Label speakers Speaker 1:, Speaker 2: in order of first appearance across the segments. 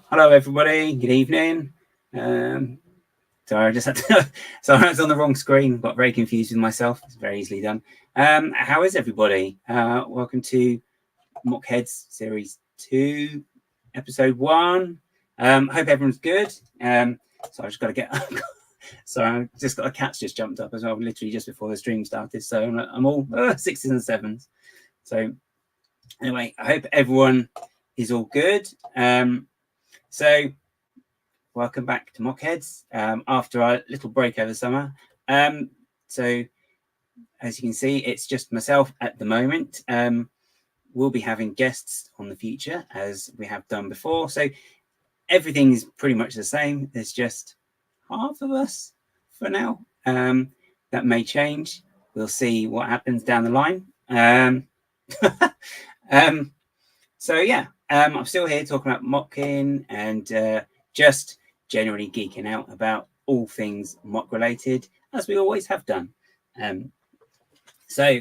Speaker 1: Hello everybody, good evening. Sorry, I just had to, sorry, I was on the wrong screen, got very confused with myself. It's very easily done. How is everybody? Welcome to MOC Heads Series 2, Episode 1. Hope everyone's good. So I just got to get, sorry, I just got a cat's just jumped up as well, literally just before the stream started. So I'm all sixes and sevens. So anyway, I hope everyone is all good. So welcome back to MOC Heads after our little break over summer. So as you can see, it's just myself at the moment. We'll be having guests on the future as we have done before. So everything is pretty much the same. There's just half of us for now. That may change. We'll see what happens down the line. So yeah, I'm still here talking about MOCing and just generally geeking out about all things MOC related, as we always have done. So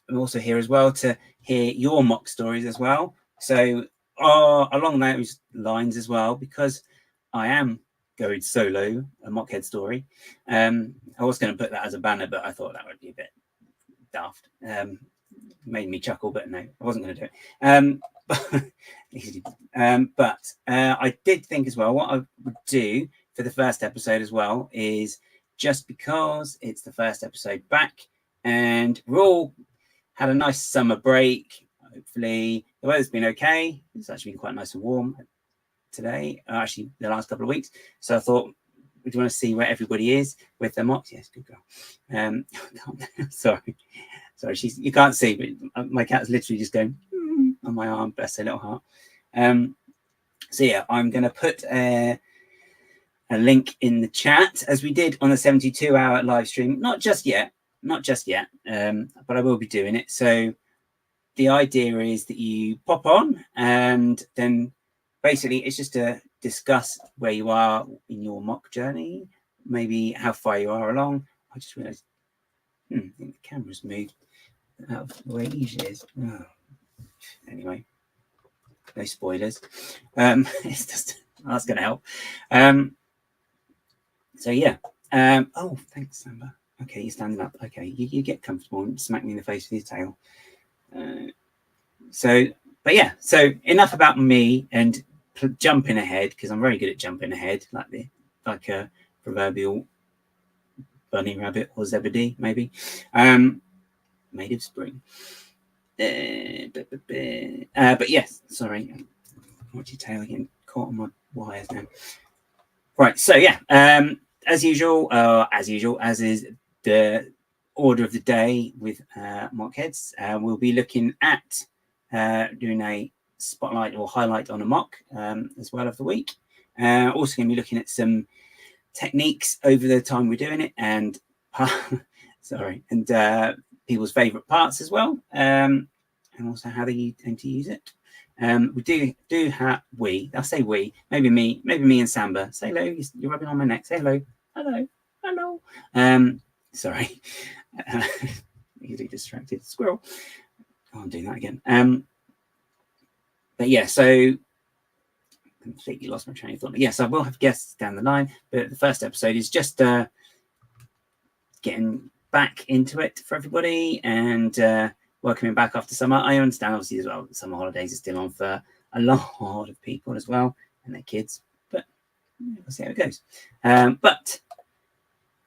Speaker 1: I'm also here as well to hear your MOC stories as well. So along those lines as well, because I am going solo, a MOC Head story. I was going to put that as a banner, but I thought that would be a bit daft. Made me chuckle, but no, I wasn't going to do it. But I did think as well, what I would do for the first episode as well is, just because it's the first episode back and we're all had a nice summer break, hopefully the weather's been okay. It's actually been quite nice and warm today, actually the last couple of weeks. So I thought, we want to see where everybody is with their MOCs. Yes, good girl. Sorry, you can't see, but my cat's literally just going on my arm, bless her little heart. So yeah, I'm going to put a link in the chat, as we did on the 72-hour live stream. Not just yet, but I will be doing it. So the idea is that you pop on, and then basically it's just to discuss where you are in your MOC journey, maybe how far you are along. I just realized, I think the camera's moved out of the way it usually is. Oh. Anyway, no spoilers. It's just, that's going to help. So yeah. Oh, thanks, Samba. Okay, you're standing up. Okay, you get comfortable and smack me in the face with your tail. But yeah, so enough about me and jumping ahead, because I'm very good at jumping ahead, like a proverbial bunny rabbit or zebedee, maybe. Made of spring. But yes, sorry, watch your tail again, caught on my wires now. Right, so yeah, as usual, as is the order of the day with MOC Heads, we'll be looking at doing a spotlight or highlight on a MOC as well of the week. Also going to be looking at some techniques over the time we're doing it, and people's favorite parts as well, and also how they tend to use it. We do have I'll say we, maybe me and Samba. Say hello. You're rubbing on my neck. Say hello. Sorry, easily distracted squirrel. Oh, I'm doing that again. But yeah, so completely lost my train of thought. Yes, I will have guests down the line, but the first episode is just getting back into it for everybody and welcoming back after summer. I understand, obviously, as well, summer holidays are still on for a lot of people as well and their kids, but we'll see how it goes. But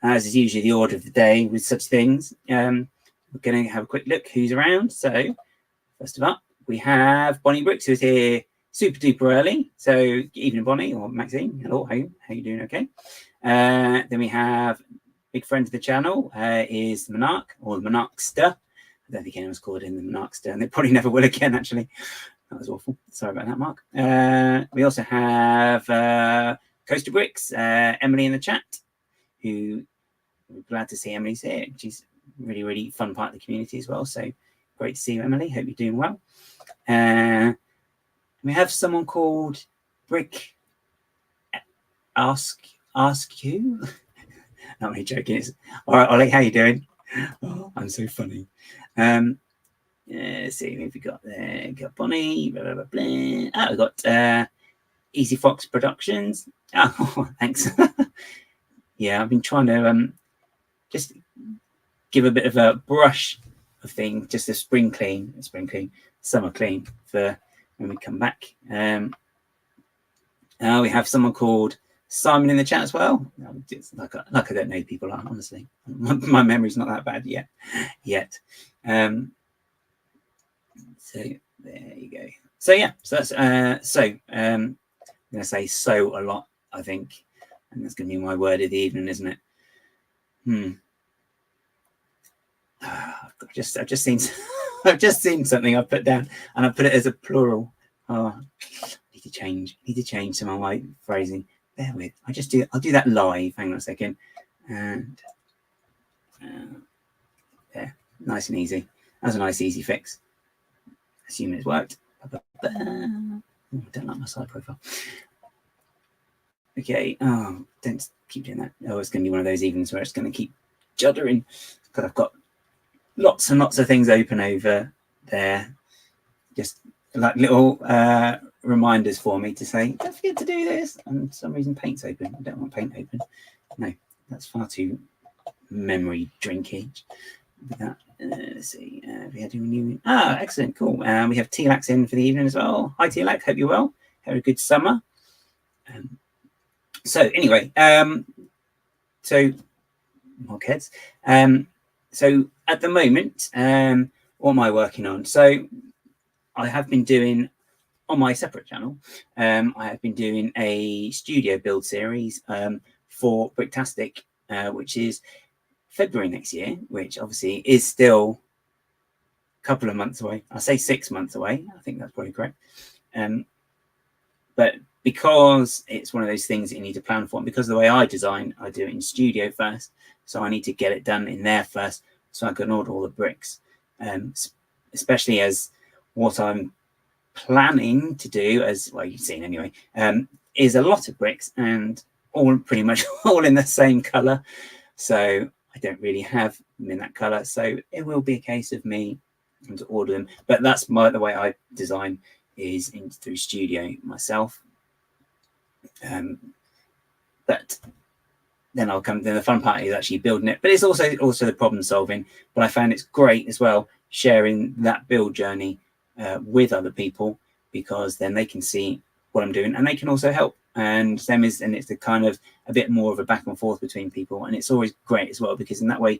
Speaker 1: as is usually the order of the day with such things, we're going to have a quick look who's around. So first of all, we have Bonnie Brooks, who's here super duper early. So evening, Bonnie, or Maxine. Hello, how you doing? Okay. Then we have big friend of the channel is the Mnrk, or the Mnrkster. I don't think anyone's called in the Mnrkster, and they probably never will again, actually. That was awful. Sorry about that, Mark. We also have Coasterbricks, Emily in the chat, who we're glad to see Emily's here. She's really, really fun part of the community as well. So great to see you, Emily. Hope you're doing well. We have someone called Brick Ask You. Not really joking. All right, Ollie, how you doing? Oh, I'm so funny. Let's see who we got there. Got Bonnie. Blah, blah, blah, blah. Oh, we got Easy Fox Productions. Oh, thanks. Yeah, I've been trying to just give a bit of a brush of thing, just a spring clean, summer clean for when we come back. We have someone called Simon in the chat as well. It's like I don't know people, honestly. My memory's not that bad yet. So there you go. So yeah, so that's I'm gonna say so a lot, I think, and that's gonna be my word of the evening, isn't it? I've just seen I've just seen something I put down and I put it as a plural. Oh, need to change some of my phrasing. Bear with. I'll do that live. Hang on a second. And there, nice and easy. That's a nice easy fix. Assuming it's worked. Oh, I don't like my side profile. Okay. Oh, don't keep doing that. Oh, it's going to be one of those evenings where it's going to keep juddering because I've got lots and lots of things open over there. Just like little reminders for me to say, don't forget to do this. And for some reason, paint's open. I don't want paint open. No, that's far too memory drinkage. Let's see. We had a new. Excellent, cool. We have T-Lax in for the evening as well. Hi, T-Lax. Hope you're well. Have a good summer. So anyway, so MOC Heads. So at the moment, what am I working on? So I have been doing on my separate channel. I have been doing a studio build series for Bricktastic, which is February next year, which obviously is still a couple of months away. I say 6 months away. I think that's probably correct. But because it's one of those things that you need to plan for, and because of the way I design, I do it in studio first. So I need to get it done in there first so I can order all the bricks, especially as what I'm planning to do, as well, you've seen anyway, is a lot of bricks and all pretty much all in the same color. So I don't really have them in that color. So it will be a case of me having to order them. But that's the way I design is through studio myself. But then the fun part is actually building it. But it's also the problem solving. But I found it's great as well sharing that build journey with other people, because then they can see what I'm doing and they can also help. And it's a kind of a bit more of a back and forth between people, and it's always great as well, because in that way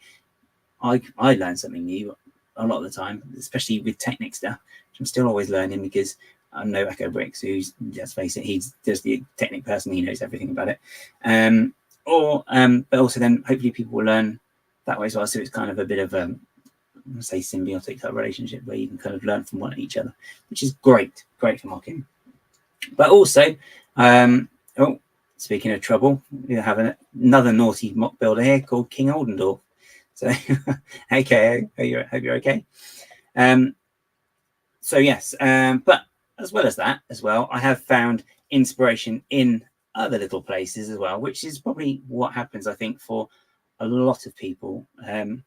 Speaker 1: I learn something new a lot of the time, especially with Technic stuff, which I'm still always learning, because I know Coasterbricks, who's, let's face it, he's just the Technic person, he knows everything about it. But also then hopefully people will learn that way as well. So it's kind of a bit of a, say, symbiotic type relationship where you can kind of learn from each other, which is great for MOCing. But also, speaking of trouble, we have another naughty MOC builder here called King Oldendorf. So, okay, hope you're okay. So yes, but as well as that, I have found inspiration in other little places as well, which is probably what happens, I think, for a lot of people. There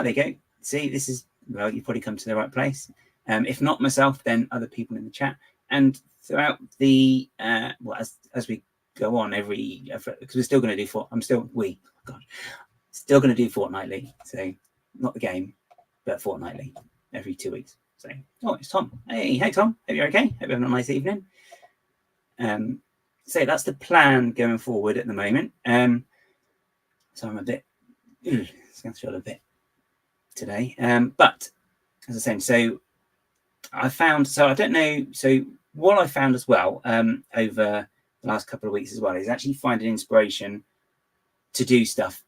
Speaker 1: you go. See, this is, well, you've probably come to the right place. If not myself, then other people in the chat. And throughout the, as we go on because we're still going to do still going to do fortnightly. So not the game, but fortnightly, every 2 weeks. So, it's Tom. Hey, Tom. Hope you're okay. Hope you're having a nice evening. So that's the plan going forward at the moment. So I'm a bit, snapshot a bit today. But as I said, so I found, I don't know, so what I found as well over the last couple of weeks as well is actually finding inspiration to do stuff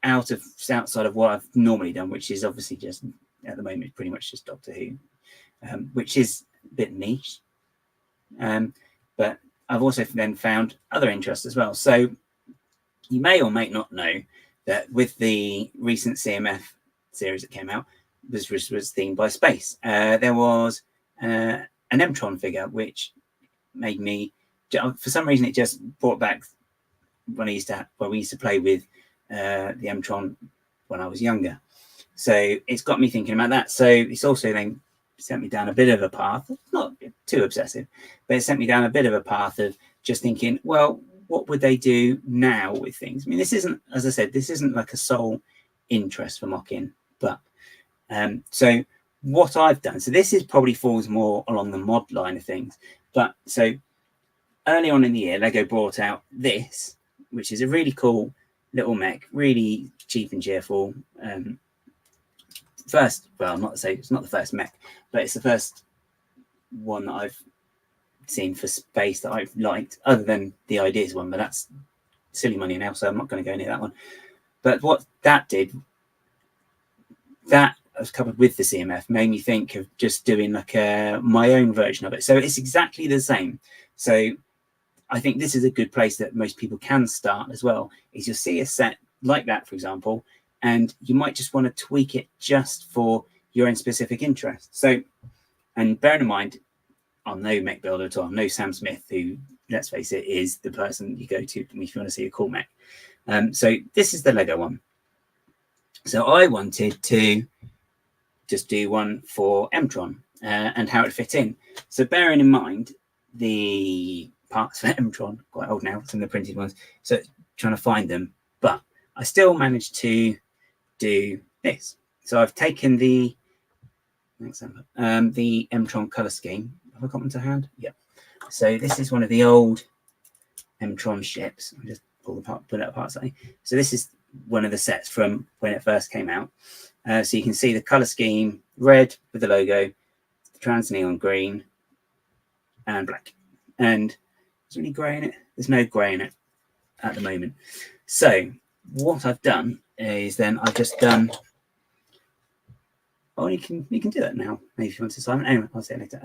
Speaker 1: outside of what I've normally done, which is obviously just at the moment pretty much just Doctor Who, which is a bit niche. But I've also then found other interests as well. So you may or may not know that with the recent CMF series that came out was themed by space. There was an Mtron figure, which made me, for some reason, it just brought back when we used to play with the Mtron when I was younger. So it's got me thinking about that. So it's also then sent me down a bit of a path, not too obsessive, but it sent me down a bit of a path of just thinking, well, what would they do now with things? I mean, this isn't, as I said, this isn't like a sole interest for MOCing, but so what I've done, so this is probably falls more along the mod line of things, but so early on in the year, LEGO brought out this, which is a really cool little mech, really cheap and cheerful. First, well, I'm not to say it's not the first mech, but it's the first one that I've seen for space that I've liked, other than the Ideas one, but that's silly money now, so I'm not going to go near that one. But what that did, that was coupled with the CMF, made me think of just doing like my own version of it. So it's exactly the same. So I think this is a good place that most people can start as well, is you'll see a set like that, for example, and you might just want to tweak it just for your own specific interest. So, and bearing in mind, I'm no mech builder at all. I'm no Sam Smith, who, let's face it, is the person you go to if you want to see a cool mech. So this is the Lego one. So I wanted to just do one for Mtron and how it fit in. So bearing in mind the parts for Mtron, quite old now, some of the printed ones, so trying to find them, but I still managed to do this. So I've taken the Mtron color scheme. Have I got them to hand? Yeah. So this is one of the old Mtron ships. I'll just pull it apart slightly. So this is one of the sets from when it first came out. So you can see the color scheme, red with the logo, trans neon green, and black. And is there any grey in it? There's no grey in it at the moment. So what I've done is then I've just done. Oh, you can do that now. Maybe if you want to, Simon. Anyway, I'll say it later.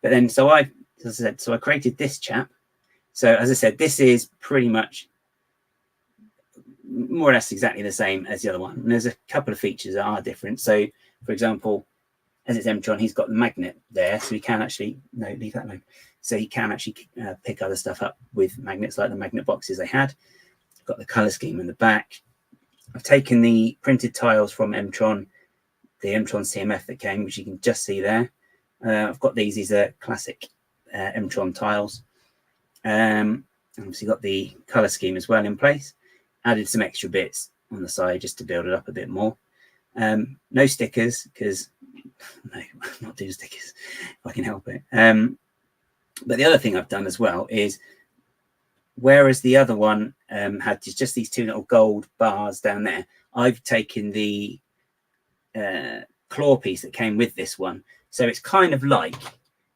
Speaker 1: But then, so as I said, so I created this chap. So as I said, this is pretty much more or less exactly the same as the other one. And there's a couple of features that are different. So, for example, as it's Mtron, he's got the magnet there, so he can actually leave that alone. So he can actually pick other stuff up with magnets, like the magnet boxes they had. I've got the color scheme in the back. I've taken the printed tiles from Mtron, the Mtron CMF that came, which you can just see there. I've got these are classic Mtron tiles. Obviously got the color scheme as well in place. Added some extra bits on the side just to build it up a bit more. No stickers, because no, I'm not doing stickers if I can help it. But the other thing I've done as well is, whereas the other one had just these two little gold bars down there, I've taken the claw piece that came with this one. So it's kind of like,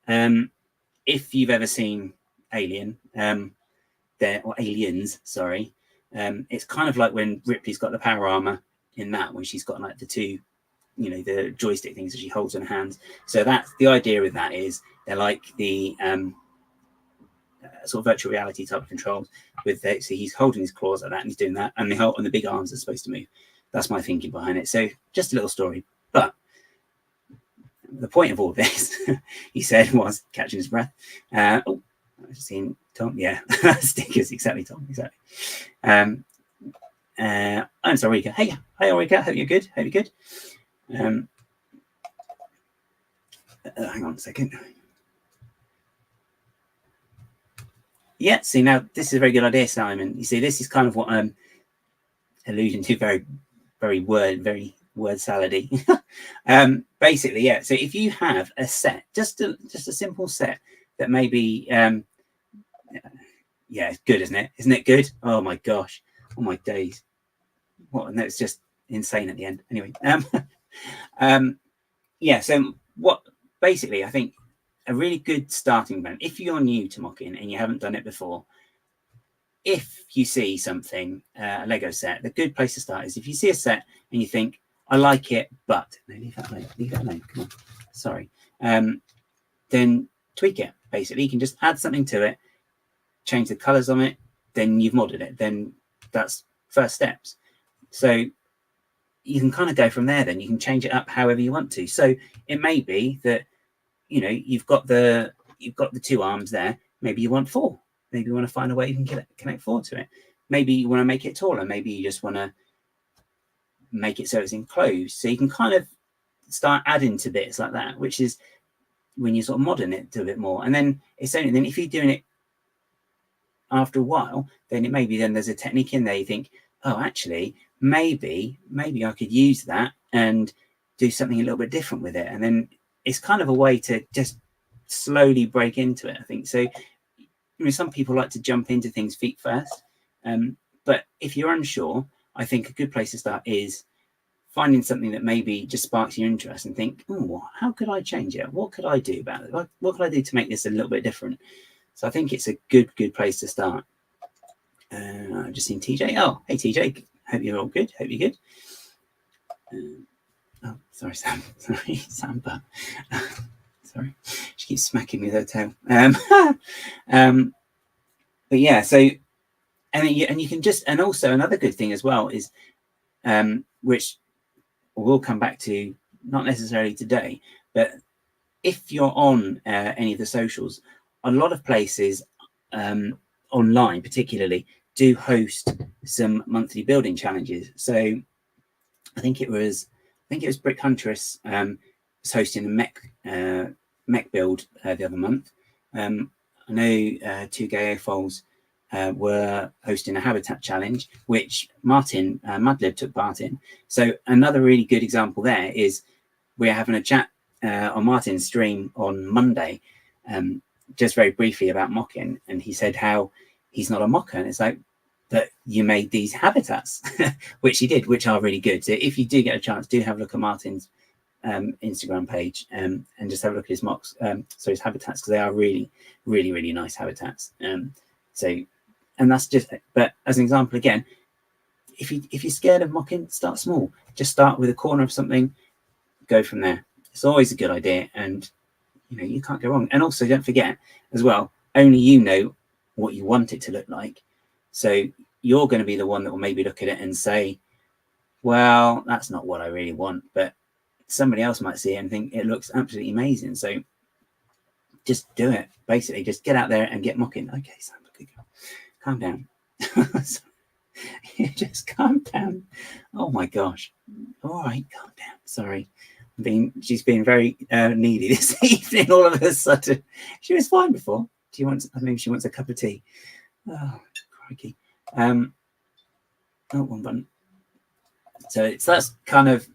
Speaker 1: if you've ever seen Alien, or Aliens, sorry, it's kind of like when Ripley's got the power armor in that, when she's got like the two, the joystick things that she holds in her hands. So that's the idea with that, is they're like the sort of virtual reality type of controls with so he's holding his claws like that and he's doing that, and the big arms are supposed to move. That's my thinking behind it. So just a little story, but the point of all this, he said, was catching his breath. I've seen Tom. Yeah, stickers. Exactly, Tom. Exactly. I'm sorry, Rika. Hey, Rika. Hope you're good. Hang on a second. Yeah. See, now this is a very good idea, Simon. You see, this is kind of what I'm alluding to. Very word salady. Basically, yeah. So if you have a set, just a simple set that maybe, yeah, it's good, isn't it? Isn't it good? Oh my gosh, oh my days! What? And that's just insane at the end. Anyway, yeah. So what? Basically, I think a really good starting point, if you're new to MOCing and you haven't done it before, if you see something, a Lego set, the good place to start is if you see a set and you think, I like it, but no, leave that alone. Come on, sorry. Then tweak it. Basically, you can just add something to it, change the colors on it, then you've modded it. Then that's first steps. So you can kind of go from there. Then you can change it up however you want to. So it may be that, you know, you've got the 2 arms there. Maybe you want 4. Maybe you want to find a way you can connect 4 to it. Maybe you want to make it taller. Maybe you just want to make it so it's enclosed. So you can kind of start adding to bits like that, which is when you sort of modern it to a bit more. And then it's only then if you're doing it after a while, then it maybe then there's a technique in there. You think, oh, actually, maybe I could use that and do something a little bit different with it. And then it's kind of a way to just slowly break into it, I think. So, you know, some people like to jump into things feet first. But if you're unsure, I think a good place to start is finding something that maybe just sparks your interest and think, oh, how could I change it? What could I do about it? What could I do to make this a little bit different? So I think it's a good place to start. I've just seen TJ. Oh, hey, TJ. Hope you're all good. Hope you're good. Oh, sorry, Sam. Sorry, Sam. But sorry, she keeps smacking me with her tail. But yeah, so and you can just, and also another good thing as well is, which we'll come back to, not necessarily today, but if you're on any of the socials, a lot of places online, particularly, do host some monthly building challenges. So I think it was Brick Huntress was hosting a mech build the other month. I know 2 Gay Foals were hosting a habitat challenge, which Martin Mudlib took part in. So another really good example there is we're having a chat on Martin's stream on Monday, just very briefly about MOCing, and he said how he's not a MOCer, and it's like, but you made these habitats, which he did, which are really good. So if you do get a chance, do have a look at Martin's Instagram page and just have a look at his MOCs, so his habitats, because they are really nice habitats. So, and that's just, but as an example, again, if you're scared of MOCing, start small. Just start with a corner of something, go from there. It's always a good idea, and you know, you can't go wrong. And also, don't forget as well, only you know what you want it to look like. So you're going to be the one that will maybe look at it and say, well, that's not what I really want, but somebody else might see it and think it looks absolutely amazing. So just do it. Basically, just get out there and get MOCing. Okay, Sam, good girl. Calm down. Just calm down. Oh my gosh. All right, calm down. Sorry. She's been very needy this evening. All of a sudden, she was fine before. Maybe she wants a cup of tea. Oh, crikey. Oh, one button. So that's kind of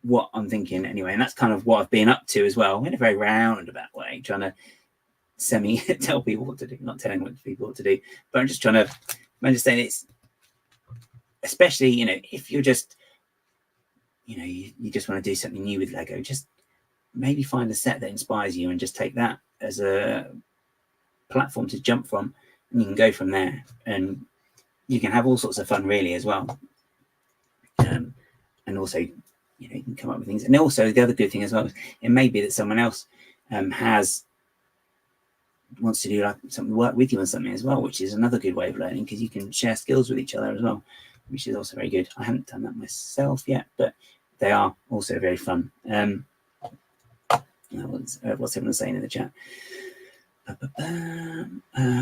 Speaker 1: what I'm thinking anyway, and that's kind of what I've been up to as well, in a very roundabout way, trying to tell people what to do, not telling people what to do, but I'm just trying to understand it's, especially, you know, if you're just, you know, you just want to do something new with Lego, just maybe find a set that inspires you and just take that as a platform to jump from, and you can go from there, and you can have all sorts of fun really as well. And also, you know, you can come up with things. And also the other good thing as well is it may be that someone else wants to do like something, work with you on something as well, which is another good way of learning, because you can share skills with each other as well, which is also very good. I haven't done that myself yet, but they are also very fun. What's everyone saying in the chat?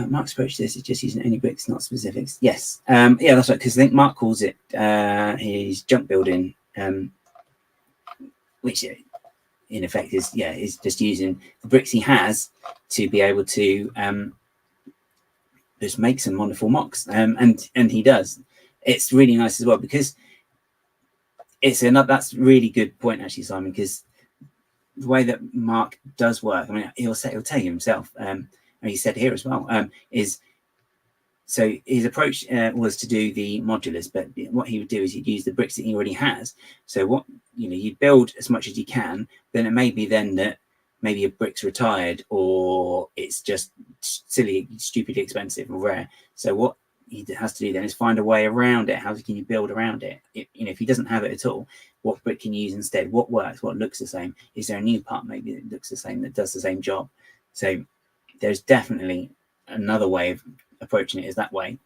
Speaker 1: Mark's approach to this is just using any bricks, not specifics. Yes, yeah, that's right, because I think Mark calls it his junk building, which in effect is just using the bricks he has to be able to just make some wonderful MOCs, and he does. It's really nice as well, because that's a really good point actually, Simon, because the way that Mark does work, I mean, he'll tell you himself, and he said here as well, is so his approach was to do the modulars, but what he would do is he'd use the bricks that he already has. So what, you know, you build as much as you can, then it may be then that maybe a brick's retired, or it's just silly, stupidly expensive or rare. So what he has to do then is find a way around it. How can you build around it? You know, if he doesn't have it at all, what brick can you use instead? What works? What looks the same? Is there a new part maybe that looks the same, that does the same job? So there's definitely another way of approaching it is that way.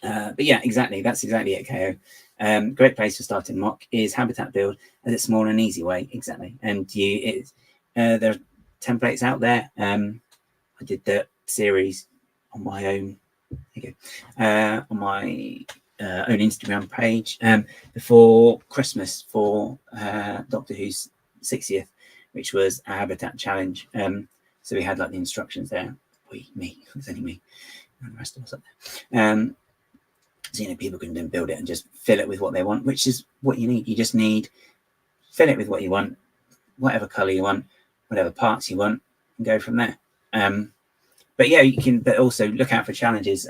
Speaker 1: But yeah, exactly. That's exactly it, KO. Great place for starting MOC is habitat build as it's small and easy way. Exactly. And there are templates out there. I did the series on my own. There you go. On my own Instagram page before Christmas for Doctor Who's 60th, which was a habitat challenge. So we had like the instructions there. Me, it was only me, and the rest of us up there. So, you know, people can then build it and just fill it with what they want, which is what you need. You just need fill it with what you want, whatever color you want, whatever parts you want, and go from there. But yeah, you can. But also look out for challenges.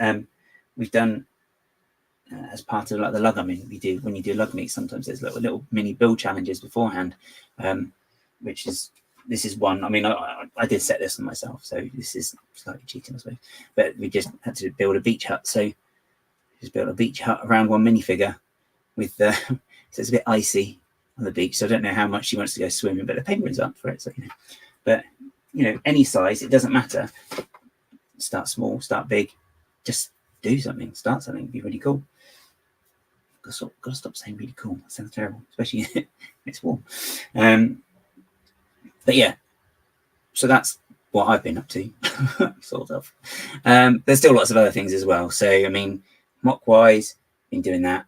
Speaker 1: We've done as part of like the lug. I mean, we do when you do lug meets. Sometimes there's little mini build challenges beforehand, which is this is one. I mean, I did set this on myself, so this is slightly cheating, I suppose. But we just had to build a beach hut. So just built a beach hut around one minifigure with so it's a bit icy on the beach. So I don't know how much she wants to go swimming, but the penguin's up for it. So, you know, but you know, any size, it doesn't matter. Start small, start big, just do something, start something, be really cool. Got to stop saying really cool. That sounds terrible, especially when it's warm. But yeah, so that's what I've been up to, sort of. There's still lots of other things as well. So, I mean, MOC wise, been doing that.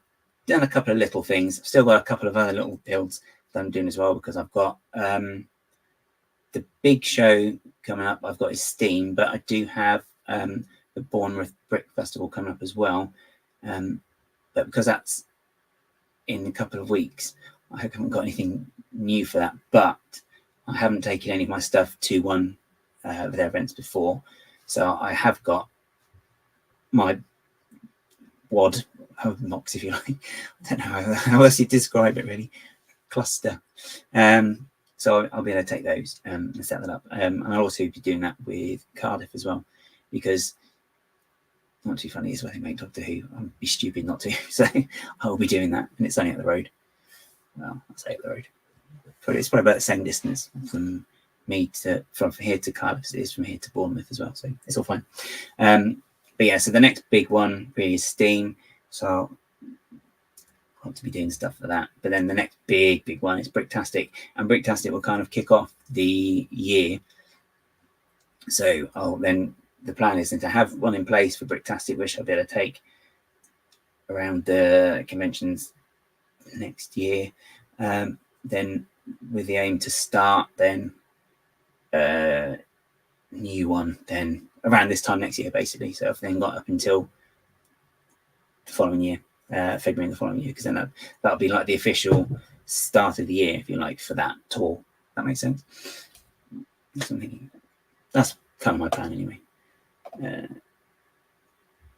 Speaker 1: Done a couple of little things. I've still got a couple of other little builds that I'm doing as well because I've got the big show coming up. I've got is Steam, but I do have the Bournemouth Brick Festival coming up as well. But because that's in a couple of weeks, I haven't got anything new for that. But I haven't taken any of my stuff to one of their events before, so I have got my wad of MOCs, if you like. I don't know how else you describe it, really. Cluster. So I'll be able to take those and set that up. And I'll also be doing that with Cardiff as well, because not too funny is where they make Doctor Who. I'd be stupid not to. So I'll be doing that, and it's only up the road. Well, I'll say up the road. But it's probably about the same distance from here to Cardiff as it is from here to Bournemouth as well. So it's all fine. But yeah, so the next big one really is Steam. So I'll have to be doing stuff for that. But then the next big one is Bricktastic. And Bricktastic will kind of kick off the year. So the plan is to have one in place for Bricktastic, which I'll be able to take around the conventions next year. Then with the aim to start then new one then around this time next year, basically. So I've then got up until the following year, February the following year, because then that'll be like the official start of the year, if you like, for that tour. That makes sense. That's kind of my plan anyway.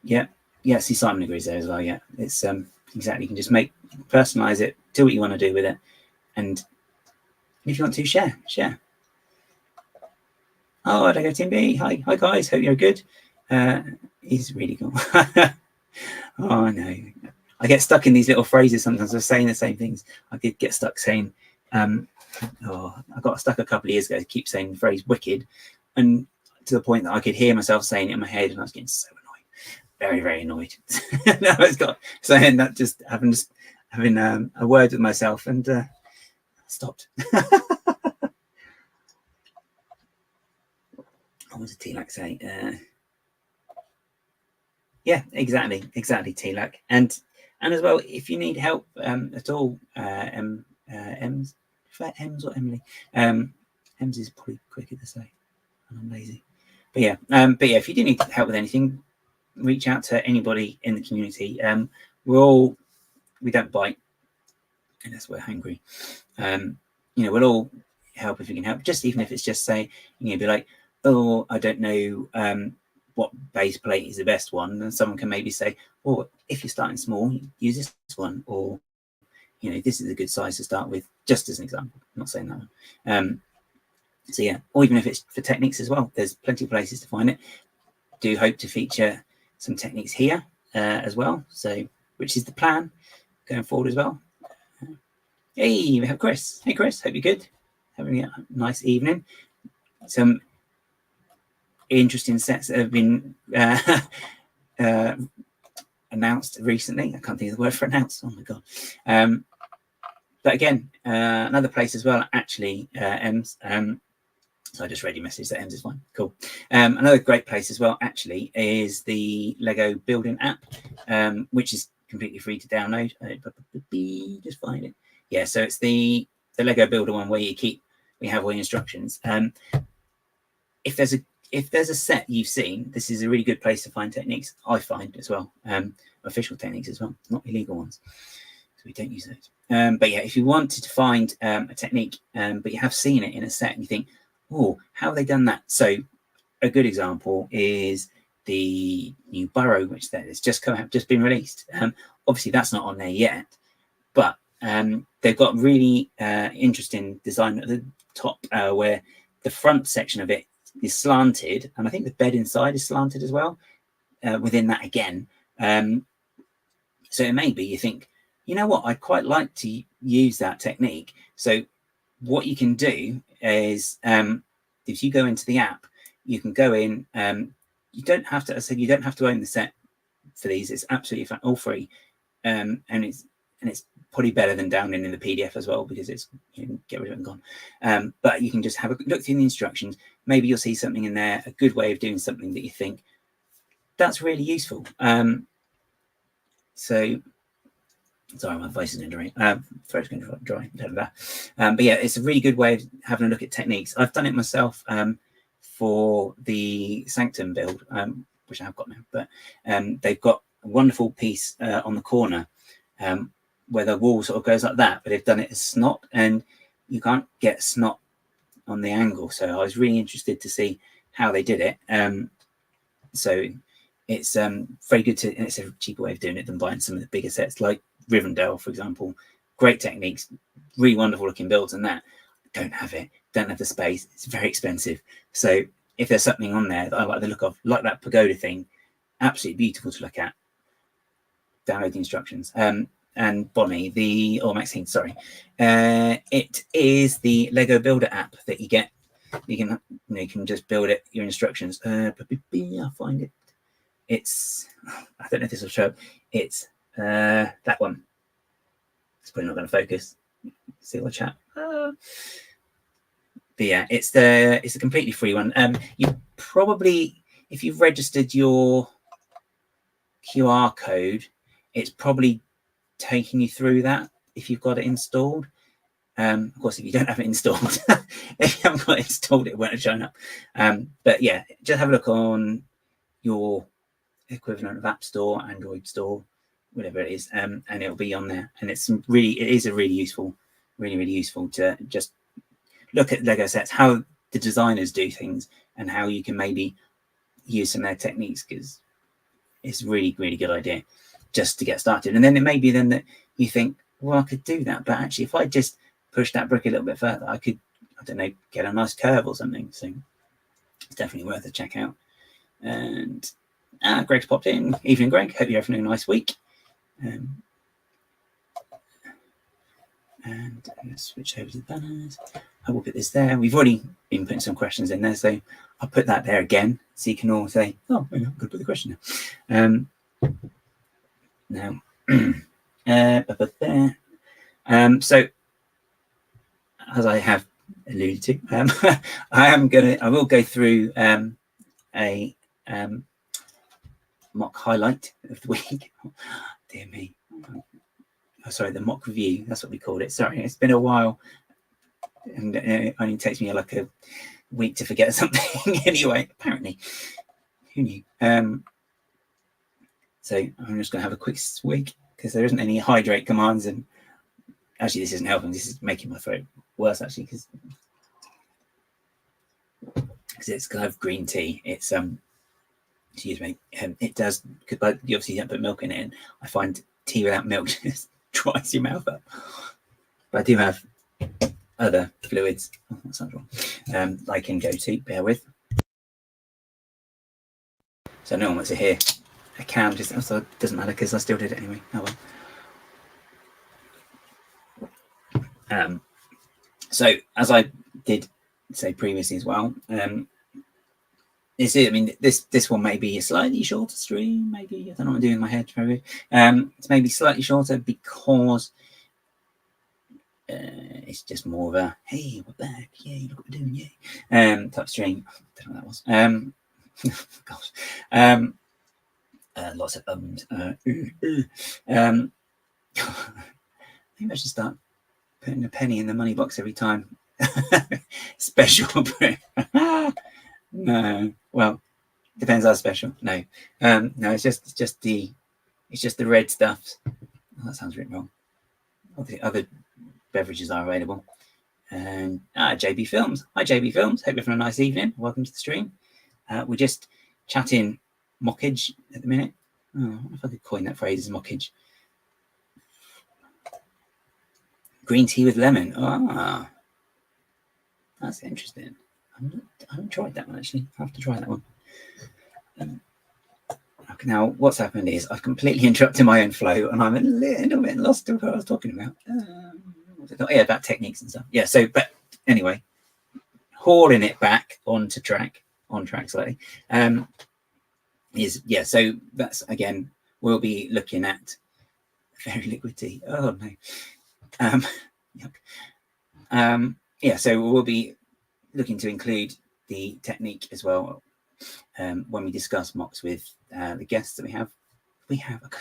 Speaker 1: Yeah, see, Simon agrees there as well. Yeah, it's exactly. You can just personalize it, do what you want to do with it, and if you want to share. Oh, I don't go Team B. Hi guys, hope you're good. He's really cool. Oh no, I get stuck in these little phrases sometimes. I'm saying the same things. I did get stuck saying, I got stuck a couple of years ago to keep saying the phrase "wicked," and to the point that I could hear myself saying it in my head, and I was getting so annoyed, very, very annoyed. Now it's got saying that, just having a word with myself, and stopped. What was T-Lac saying? Yeah, exactly, T-Lac, and as well, if you need help at all, Ems or Emily, Ems is probably quicker to say, and I'm lazy. But yeah, if you do need help with anything, reach out to anybody in the community. We don't bite unless we're hungry. We'll all help if we can help. Just even if it's just say, be like, oh, I don't know what base plate is the best one, and someone can maybe say, well, if you're starting small, use this one, or this is a good size to start with, just as an example. I'm not saying that one. So yeah, or even if it's for techniques as well, there's plenty of places to find it. Do hope to feature some techniques here as well, so which is the plan going forward as well. Hey, we have Chris. Hey Chris, hope you're good, having a nice evening. Some interesting sets that have been announced recently. I can't think of the word for announced. Oh my god. But again, another place as well, actually, Ems. So I just read your message that Ems is fine. Cool. Another great place as well, actually, is the Lego building app, which is completely free to download. Just find it. Yeah, so it's the Lego Builder one where we have all the instructions. If there's a set you've seen, this is a really good place to find techniques. I find as well, official techniques as well, not illegal ones. So we don't use those. But yeah, if you wanted to find a technique, but you have seen it in a set and you think, oh, how have they done that? So a good example is the new burrow, which it's just been released. Obviously, that's not on there yet, but they've got really interesting design at the top where the front section of it is slanted, and I think the bed inside is slanted as well. Within that again, so it may be you think, you know what, I'd quite like to use that technique. So what you can do is, if you go into the app, you can go in. You don't have to. I said you don't have to own the set for these. It's absolutely all free, and it's probably better than downloading the PDF as well, because it's, you can get rid of it and gone. But you can just have a look through the instructions. Maybe you'll see something in there, a good way of doing something that you think that's really useful. So sorry, my voice is going to dry. Throat's going to dry. But yeah, it's a really good way of having a look at techniques. I've done it myself for the Sanctum build, which I have got now. But they've got a wonderful piece on the corner where the wall sort of goes like that, but they've done it as snot, and you can't get snot on the angle. So I was really interested to see how they did it. So it's very good to, and it's a cheaper way of doing it than buying some of the bigger sets like Rivendell, for example. Great techniques, really wonderful looking builds, and that don't have the space. It's very expensive. So if there's something on there that I like the look of, like that pagoda thing, absolutely beautiful to look at, download the instructions. And Bonnie, or Maxine, sorry, it is the Lego Builder app that you get. You can just build it, your instructions. I'll find it. It's, I don't know if this will show up. It's that one. It's probably not going to focus. See the chat. But yeah, it's a completely free one. You probably, if you've registered your QR code, it's probably taking you through that if you've got it installed. Of course, if you don't have it installed, if you haven't got it installed, it won't have shown up. But yeah, just have a look on your equivalent of App Store, Android Store, whatever it is, and it'll be on there. And it is a really useful to just look at Lego sets, how the designers do things, and how you can maybe use some of their techniques, because it's a really, really good idea just to get started. And then it may be then that you think, well, I could do that, but actually if I just push that brick a little bit further, I could, I don't know, get a nice curve or something. So it's definitely worth a check out. And Greg's popped in. Evening, Greg. Hope you're having a nice week. And let's switch over to the banners. I will put this there. We've already been putting some questions in there, so I'll put that there again, so you can all say, oh, I'm going to put the question now. So as I have alluded to, I will go through a MOC highlight of the week. Oh, dear me. Oh, sorry, the MOC review. That's what we called it. Sorry, it's been a while, and it only takes me like a week to forget something. Anyway, apparently, who knew? So I'm just going to have a quick swig because there isn't any hydrate commands, and actually this isn't helping. This is making my throat worse actually, because it's kind of green tea. It's excuse me, it does, because you obviously don't put milk in it, and I find tea without milk just dries your mouth up. But I do have other fluids. Oh, that sounds wrong. I can go to, bear with. So no one wants to hear a can, just also it doesn't matter because I still did it anyway. Oh well. So as I did say previously as well, It's it. I mean, this one may be a slightly shorter stream. Maybe I don't know what I'm doing in my head. Maybe it's maybe slightly shorter because it's just more of a hey, we're back, yay, look what we're doing, yay, type stream. I don't know what that was. Gosh, lots of maybe I should start putting a penny in the money box every time. Special. No, well, depends how special. No, no, it's just the red stuff. Oh, that sounds really wrong. All the other beverages are available. And JB Films. Hi, JB Films. Hope you're having a nice evening. Welcome to the stream. We're just chatting mockage at the minute. Oh, I wonder if I could coin that phrase as mockage. Green tea with lemon. Ah, that's interesting. I haven't tried that one actually. I have to try that one. Okay, now what's happened is I've completely interrupted my own flow, and I'm a little bit lost to what I was talking about. Yeah, about techniques and stuff. Yeah. So, but anyway, hauling it back on track slightly. So that's again we'll be looking at very liquid tea. Oh no. Yuck. Yeah. So we'll be looking to include the technique as well when we discuss MOCs with the guests that we have.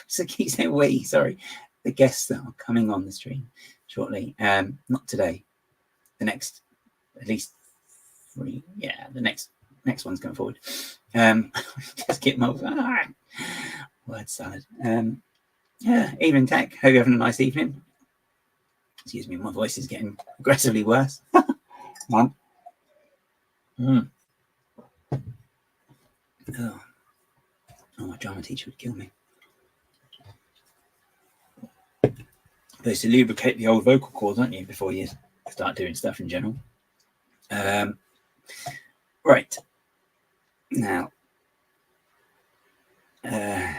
Speaker 1: So keep saying we. Sorry, the guests that are coming on the stream shortly. Not today. The next, at least 3. Yeah, the next one's going forward. Just get my word salad. Yeah, evening tech. Hope you're having a nice evening. Excuse me, my voice is getting aggressively worse. Come on. Oh, my drama teacher would kill me. Supposed to lubricate the old vocal cords, aren't you, before you start doing stuff in general. Right. Now, or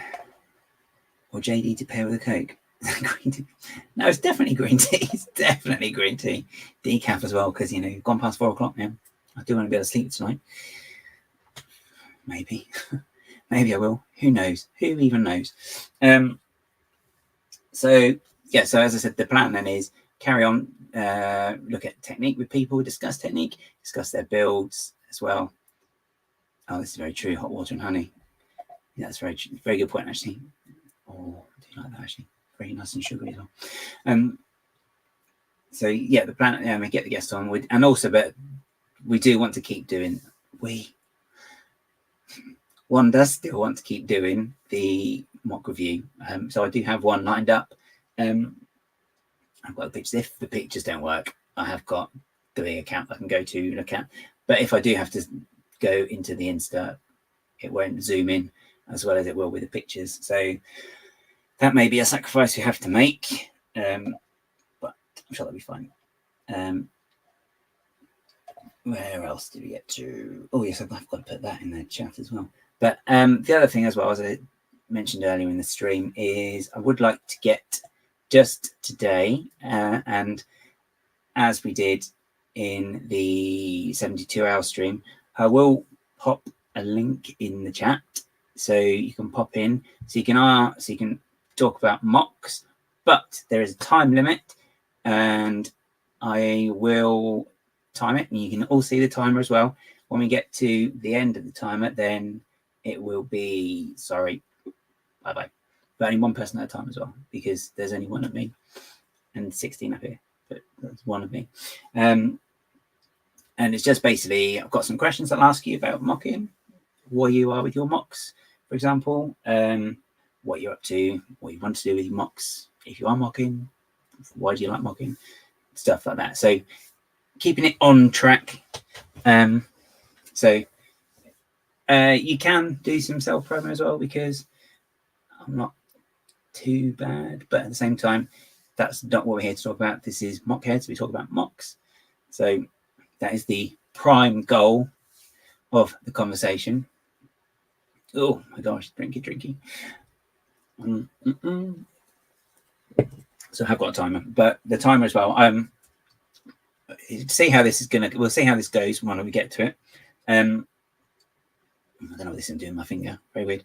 Speaker 1: JD to pair with a Coke. Green tea. No, it's definitely green tea. It's definitely green tea. Decaf as well, because, you've gone past 4 o'clock now. I do want to be able to sleep tonight. Maybe. Maybe I will. Who knows? Who even knows? So as I said, the plan then is carry on, look at technique with people, discuss technique, discuss their builds as well. Oh, this is very true. Hot water and honey. Yeah, that's very good point, actually. Oh, I do like that, actually. Very nice and sugary as well. So yeah, the plan, we get the guests on with, and also, but we do want to keep doing, one does still want to keep doing the mock review. So I do have one lined up. I've got the pictures. If the pictures don't work, I have got the account I can go to look at. But if I do have to go into the insert, it won't zoom in as well as it will with the pictures. So that may be a sacrifice we have to make, but I'm sure that'll be fine. Where else did we get to? Oh, yes, I've got to put that in the chat as well. But the other thing as well, as I mentioned earlier in the stream, is I would like to get just today, and as we did in the 72-hour stream, I will pop a link in the chat so you can pop in, so you can talk about MOCs, but there is a time limit, and I will time it, and you can all see the timer as well. When we get to the end of the timer, then it will be bye-bye. But only one person at a time as well, because there's only one of me and 16 up here, but that's one of me. And it's just basically, I've got some questions I'll ask you about mocking, where you are with your MOCs, for example, what you're up to, what you want to do with your MOCs, if you are mocking, why do you like mocking, stuff like that. So keeping it on track. You can do some self-promo as well, because I'm not too bad, but at the same time, that's not what we're here to talk about. This is MOC Heads. We talk about MOCs. So that is the prime goal of the conversation. Oh my gosh, drinky. So I've got a timer, but the timer as well. See how this is we'll see how this goes when we get to it. I don't know what this is doing my finger. Very weird.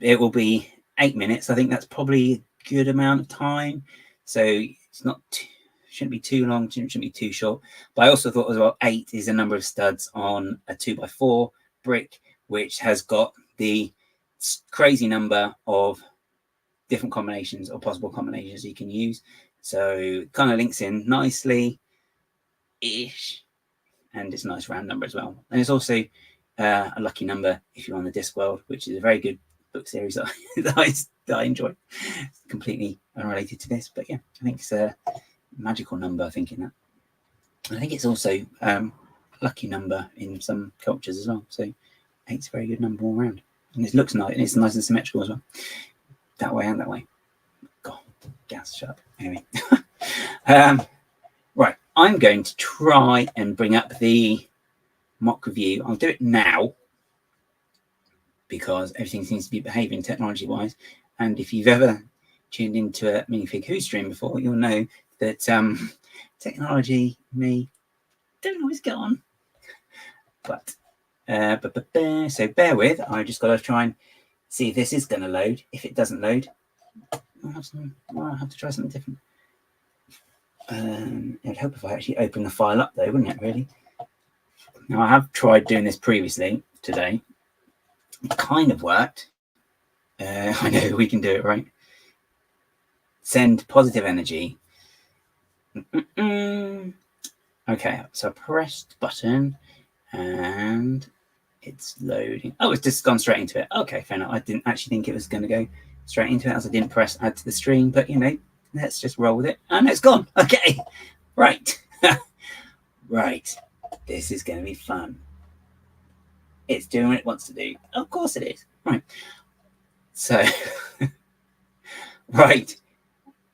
Speaker 1: It will be 8 minutes. I think that's probably a good amount of time. So it's not shouldn't be too long, shouldn't be too short. But I also thought as well, 8 is a number of studs on a 2x4 brick, which has got the crazy number of different combinations or possible combinations you can use. So it kind of links in nicely ish, and it's a nice round number as well. And it's also a lucky number if you're on the Discworld, which is a very good book series that I enjoy. It's completely unrelated to this, but yeah, I think it's a magical number. I think in that, I think it's also a lucky number in some cultures as well. So 8's a very good number all around, and it looks nice, and it's nice and symmetrical as well, that way and that way. God, gas shut up. Anyway, right, I'm going to try and bring up the mock review. I'll do it now because everything seems to be behaving technology-wise. And if you've ever tuned into a Minifig Who stream before, you'll know that technology may don't always get on. But so bear with. I just got to try and see if this is going to load. If it doesn't load, I'll have to try something different. It'd help if I actually open the file up, though, wouldn't it? Really. Now I have tried doing this previously today. It kind of worked. I know we can do it, right? Send positive energy. Okay, so I pressed the button and it's loading. Oh, it's just gone straight into it. Okay, fair enough. I didn't actually think it was going to go straight into it as I didn't press add to the stream, but you know, let's just roll with it. And it's gone. Okay, right. Right. This is going to be fun. It's doing what it wants to do. Of course it is. Right. So, right.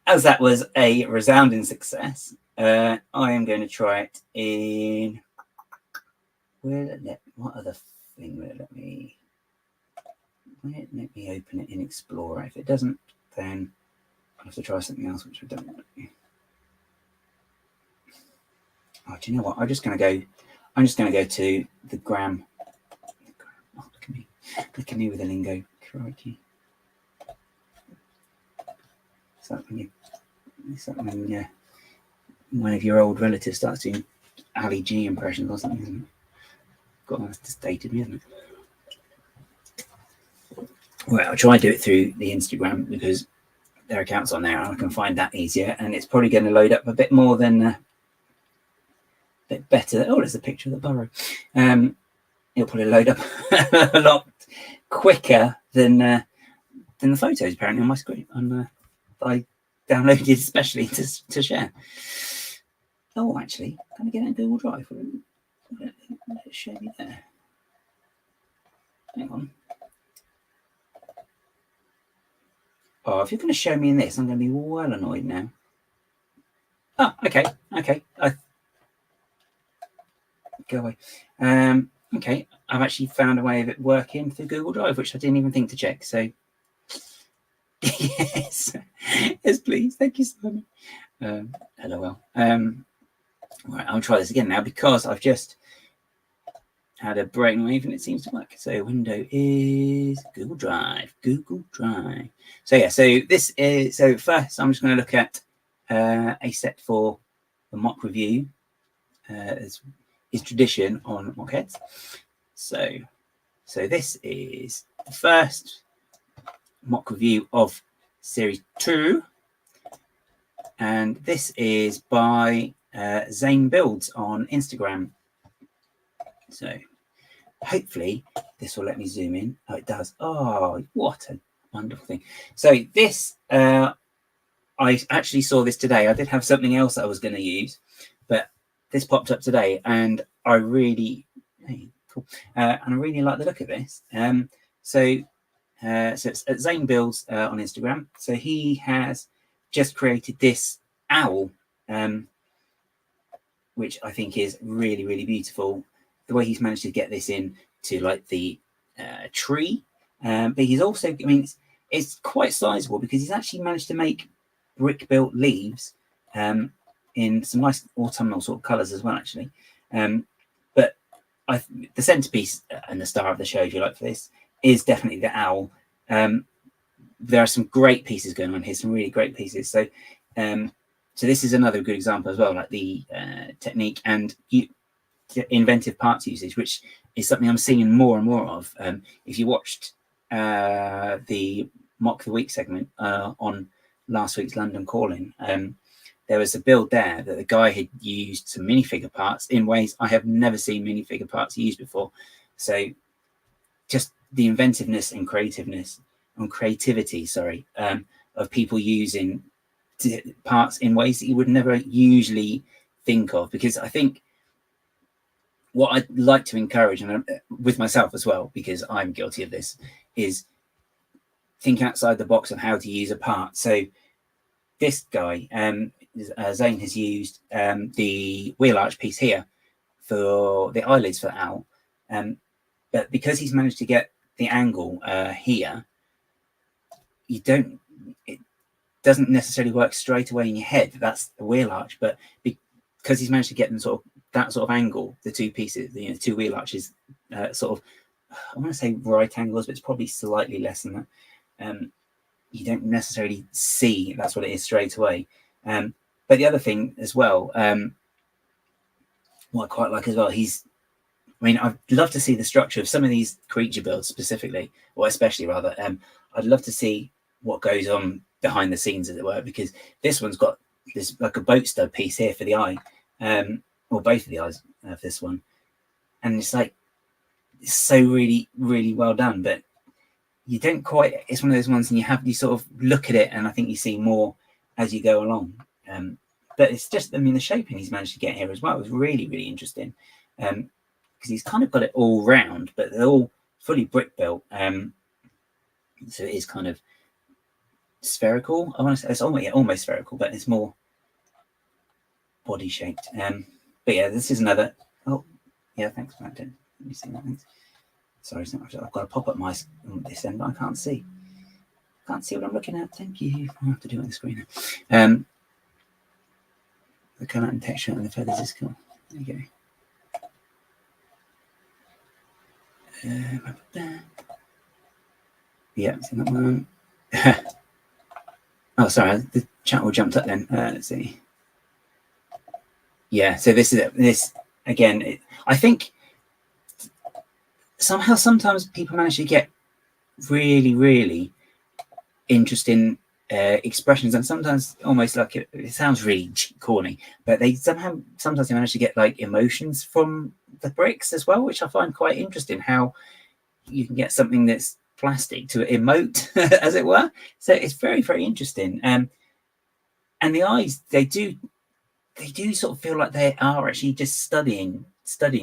Speaker 1: As that was a resounding success, I am going to try it in. What other thing will it let me? Will it let me open it in Explorer? If it doesn't, then I'll have to try something else, which I don't want to do. Oh, do you know what? I'm just going to go to the gram. Oh, look at me. Look at me with the lingo. Crikey. Is that when one of your old relatives starts doing Ali G impressions or something, isn't it? God, that's just dated me, isn't it? Well, I'll try and do it through the Instagram because their account's on there and I can find that easier, and it's probably going to load up a bit more than bit better. Oh, there's a picture of the burrow. It'll probably load up a lot quicker than the photos apparently on my screen. I downloaded especially to share. Oh, actually, can I get it in Google Drive? Let it show me there. Hang on. Oh, if you're going to show me in this, I'm going to be well annoyed now. Oh, okay. Go away. Okay, I've actually found a way of it working through Google Drive, which I didn't even think to check. So, yes, please. Thank you so much. LOL. Right, I'll try this again now because I've just had a brainwave and it seems to work. So window is Google Drive. So yeah, so this is, so first I'm just going to look at a set for the mock review as is tradition on MOC Heads. So this is the first mock review of series 2. And this is by Zane Builds on Instagram. So hopefully this will let me zoom in. Oh, it does. Oh, what a wonderful thing. So this, I actually saw this today. I did have something else that I was going to use, but this popped up today and I really, cool. And I really like the look of this. So it's at Zane Builds on Instagram. So he has just created this owl, which I think is really, really beautiful. The way he's managed to get this in to like the tree, but he's also, I mean, it's quite sizable because he's actually managed to make brick built leaves in some nice autumnal sort of colors as well, actually. But the centerpiece and the star of the show, if you like, for this is definitely the owl. There are some great pieces going on here, some really great pieces. So this is another good example as well, like the technique and inventive parts usage, which is something I'm seeing more and more of. If you watched the Mock the Week segment on last week's London Calling, there was a build there that the guy had used some minifigure parts in ways I have never seen minifigure parts used before. So just the inventiveness and creativity, of people using parts in ways that you would never usually think of. Because I think what I'd like to encourage, and with myself as well, because I'm guilty of this, is think outside the box of how to use a part. So this guy, Zane, has used the wheel arch piece here for the eyelids for the owl, but because he's managed to get the angle here, it doesn't necessarily work straight away in your head. That's the wheel arch, but because he's managed to get them that sort of angle, the two pieces, the two wheel arches, I want to say right angles, but it's probably slightly less than that. You don't necessarily see that's what it is straight away. But the other thing as well, what I quite like as well, I'd love to see the structure of some of these creature builds specifically, or especially rather. I'd love to see what goes on behind the scenes, as it were, because this one's got this like a boat stud piece here for the eye, or both of the eyes of this one, and it's so really, really well done. But you don't quite. It's one of those ones, and you sort of look at it, and I think you see more as you go along. But it's just, the shaping he's managed to get here as well is really, really interesting, because he's kind of got it all round, but they're all fully brick built. So it is kind of spherical. I want to say it's almost spherical, but it's more body shaped. But yeah, this is another. Oh, yeah, thanks, Brandon. Let me see that. Thanks. Sorry, I've got a pop up my this end, but I can't see. Can't see what I'm looking at. Thank you. I'll have to do it on the screen now. The colour and texture and the feathers is cool. There you go. Yeah, see that one. Oh, sorry, the chat all jumped up then. Let's see. Yeah, so this again. I think sometimes people manage to get really, really interesting expressions, and sometimes almost like it sounds really corny, but they sometimes they manage to get like emotions from the bricks as well, which I find quite interesting. How you can get something that's plastic to emote, as it were. So it's very, very interesting. And the eyes, they do sort of feel like they are actually just studying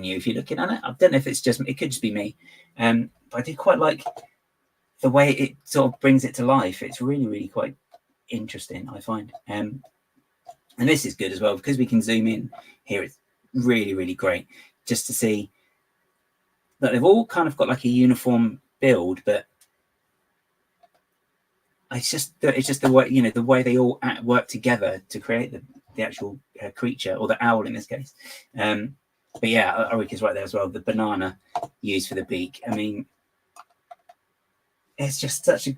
Speaker 1: you if you're looking at it. I don't know if it could just be me, but I do quite like the way it sort of brings it to life. It's really, really quite interesting, I find. And this is good as well, because we can zoom in here. It's really, really great just to see that they've all kind of got like a uniform build, but it's just the way, the way they all work together to create the actual creature, or the owl in this case. But yeah, Ulrich is right there as well. The banana used for the beak. It's just such a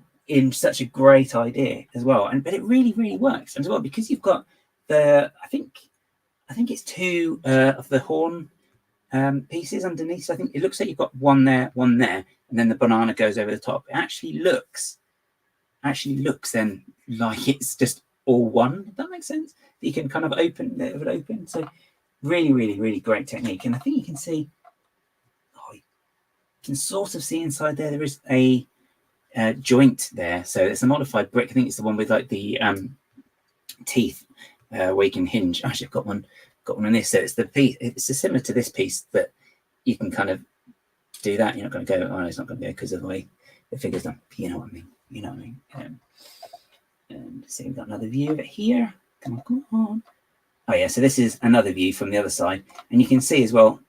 Speaker 1: great idea as well, but it really, really works as well, because you've got I think it's two of the horn pieces underneath. So I think it looks like you've got one there, and then the banana goes over the top. It actually looks then like it's just all one, if that makes sense. You can kind of open it. So really, really, really great technique. And I think you can see, you can sort of see inside there. There is a joint there. So it's a modified brick. I think it's the one with like the teeth where you can hinge. Actually, I've got one on this. So it's the piece. It's similar to this piece, but you can kind of do that. You're not going to go. Oh, no, it's not going to go because of the way the figure's done. You know what I mean. And so we've got another view of it here. Come on. Oh yeah, so this is another view from the other side, and you can see as well,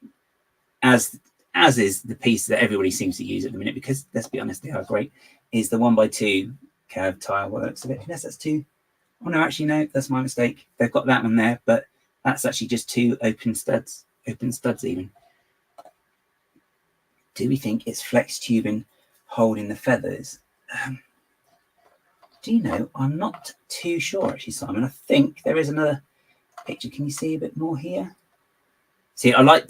Speaker 1: as is the piece that everybody seems to use at the minute, because let's be honest, they are great, is the 1x2 curved tile works of it. Yes, that's two. Oh no, actually no, that's my mistake. They've got that one there, but that's actually just two open studs even. do we think it's flex tubing holding the feathers? Do you know? I'm not too sure actually, Simon. I think there is another picture. Can you see a bit more here? See, I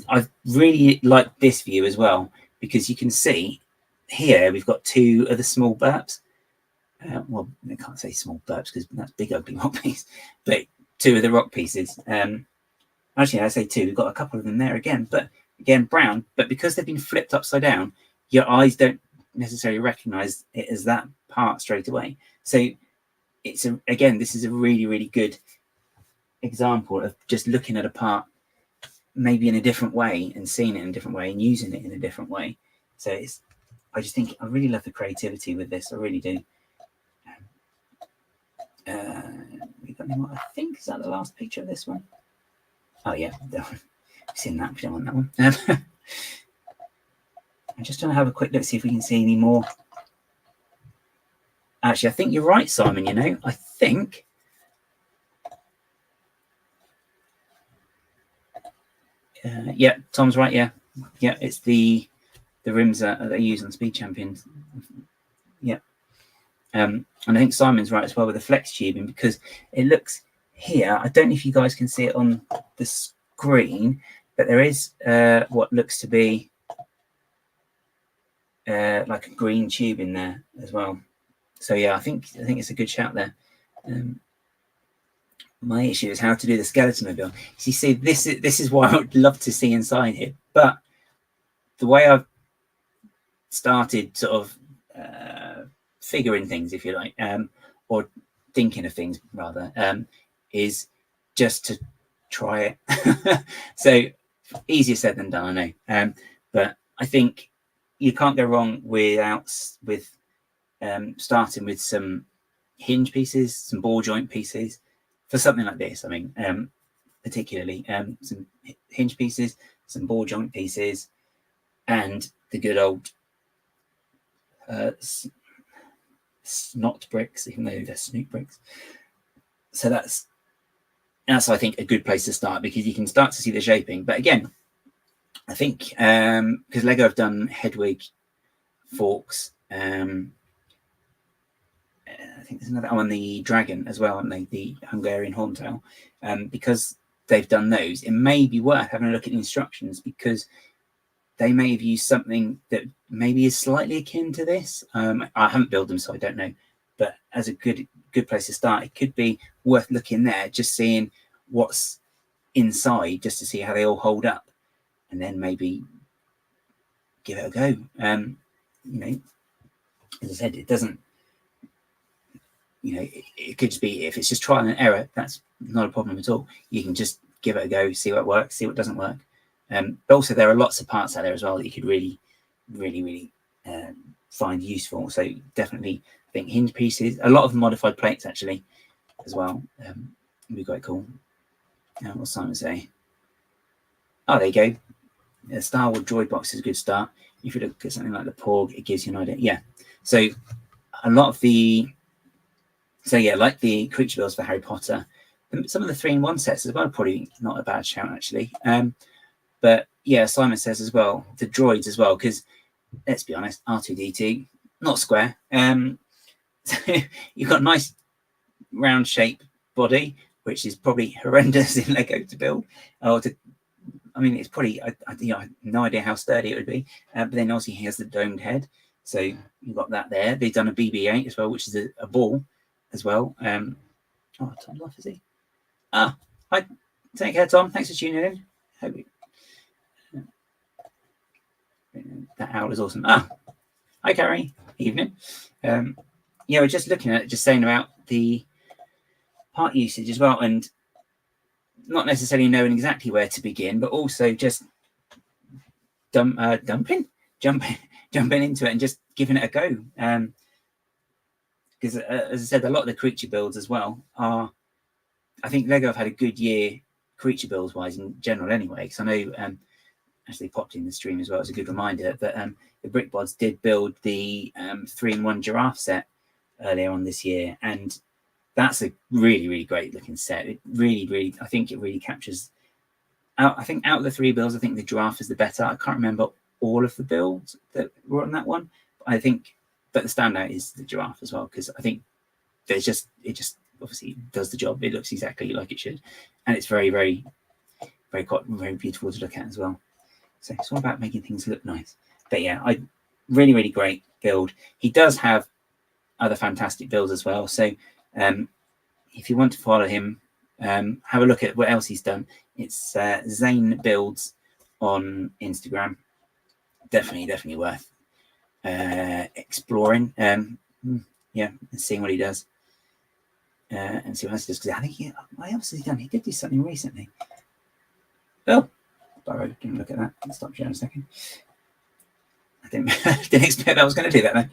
Speaker 1: really like this view as well, because you can see here we've got two of the small burps. Well, I can't say small burps because that's big ugly rock piece, but two of the rock pieces. Actually, I say two. We've got a couple of them there again, but again brown. But because they've been flipped upside down, your eyes don't necessarily recognise it as that part straight away. So it's again, this is a really, really good example of just looking at a part maybe in a different way and seeing it in a different way and using it in a different way. So I just think I really love the creativity with this. I really do. We got any more? I think, is that the last picture of this one? Oh yeah, I've seen that. We don't want that one. I'm just trying to have a quick look, see if we can see any more. Actually, I think you're right, Simon. You know, I think yeah, Tom's right. Yeah, it's the rims that they use on Speed Champions. Yeah, and I think Simon's right as well with the flex tubing, because it looks here. I don't know if you guys can see it on the screen, but there is what looks to be like a green tube in there as well. So yeah, I think it's a good shout there. My issue is how to do the skeleton mobile. So you see, this is what I would love to see inside here, but the way I've started sort of figuring things, if you like, or thinking of things rather, is just to try it. So easier said than done, I know, but I think you can't go wrong with starting with some hinge pieces, some ball joint pieces for something like this. I mean, particularly some hinge pieces, some ball joint pieces, and the good old snot bricks, even though they're snoot bricks. So that's I think a good place to start, because you can start to see the shaping. But again, I think because Lego have done Hedwig forks, I think there's another on the dragon as well, haven't they? The Hungarian horntail. Because they've done those, it may be worth having a look at the instructions, because they may have used something that maybe is slightly akin to this. I haven't built them, so I don't know. But as a good place to start, it could be worth looking there, just seeing what's inside, just to see how they all hold up, and then maybe give it a go. You know, as I said, it doesn't. You know, it could just be, if it's just trial and error, that's not a problem at all. You can just give it a go, see what works, see what doesn't work. But also there are lots of parts out there as well that you could really find useful. So definitely, I think hinge pieces, a lot of modified plates actually as well, would be quite cool. What's Simon say? Oh, there you go. The Star Wars droid box is a good start. If you look at something like the Porg, it gives you an idea. Yeah. So a lot of the like the creature builds for Harry Potter, some of the 3-in-1 sets as well, probably not a bad shout actually. But yeah, Simon says as well, the droids as well, because let's be honest, R2-D2, not square. So you've got a nice round shape body, which is probably horrendous in Lego to build. I mean, it's probably, I have no idea how sturdy it would be. But then also he has the domed head. So you've got that there. They've done a BB-8 as well, which is a ball as well. Oh, Tom's off, is he? Ah, hi. Take care, Tom. Thanks for tuning in. Hope that owl is awesome. Ah, hi, Carrie. Evening. Yeah, we're just looking at it, just saying about the part usage as well, and not necessarily knowing exactly where to begin, but also just jumping into it and just giving it a go. Because as I said, a lot of the creature builds as well are, I think Lego have had a good year creature builds wise in general anyway, because I know actually popped in the stream as well as a good reminder that the Brickbods did build the 3-in-1 giraffe set earlier on this year, and that's a really great looking set. It really I think it really captures I think out of the 3 builds, I think the giraffe is the better. I can't remember all of the builds that were on that one. I think, but the standout is the giraffe as well, because I think it just obviously does the job. It looks exactly like it should, and it's very, very, very beautiful to look at as well. So it's all about making things look nice. But yeah, really, really great build. He does have other fantastic builds as well. So if you want to follow him, have a look at what else he's done. It's Zane Builds on Instagram. Definitely worth exploring. Yeah, and seeing what he does, and see what else he does. Because I think he did do something recently. Oh, sorry, didn't look at that. Let's stop sharing a second. I didn't expect I was going to do that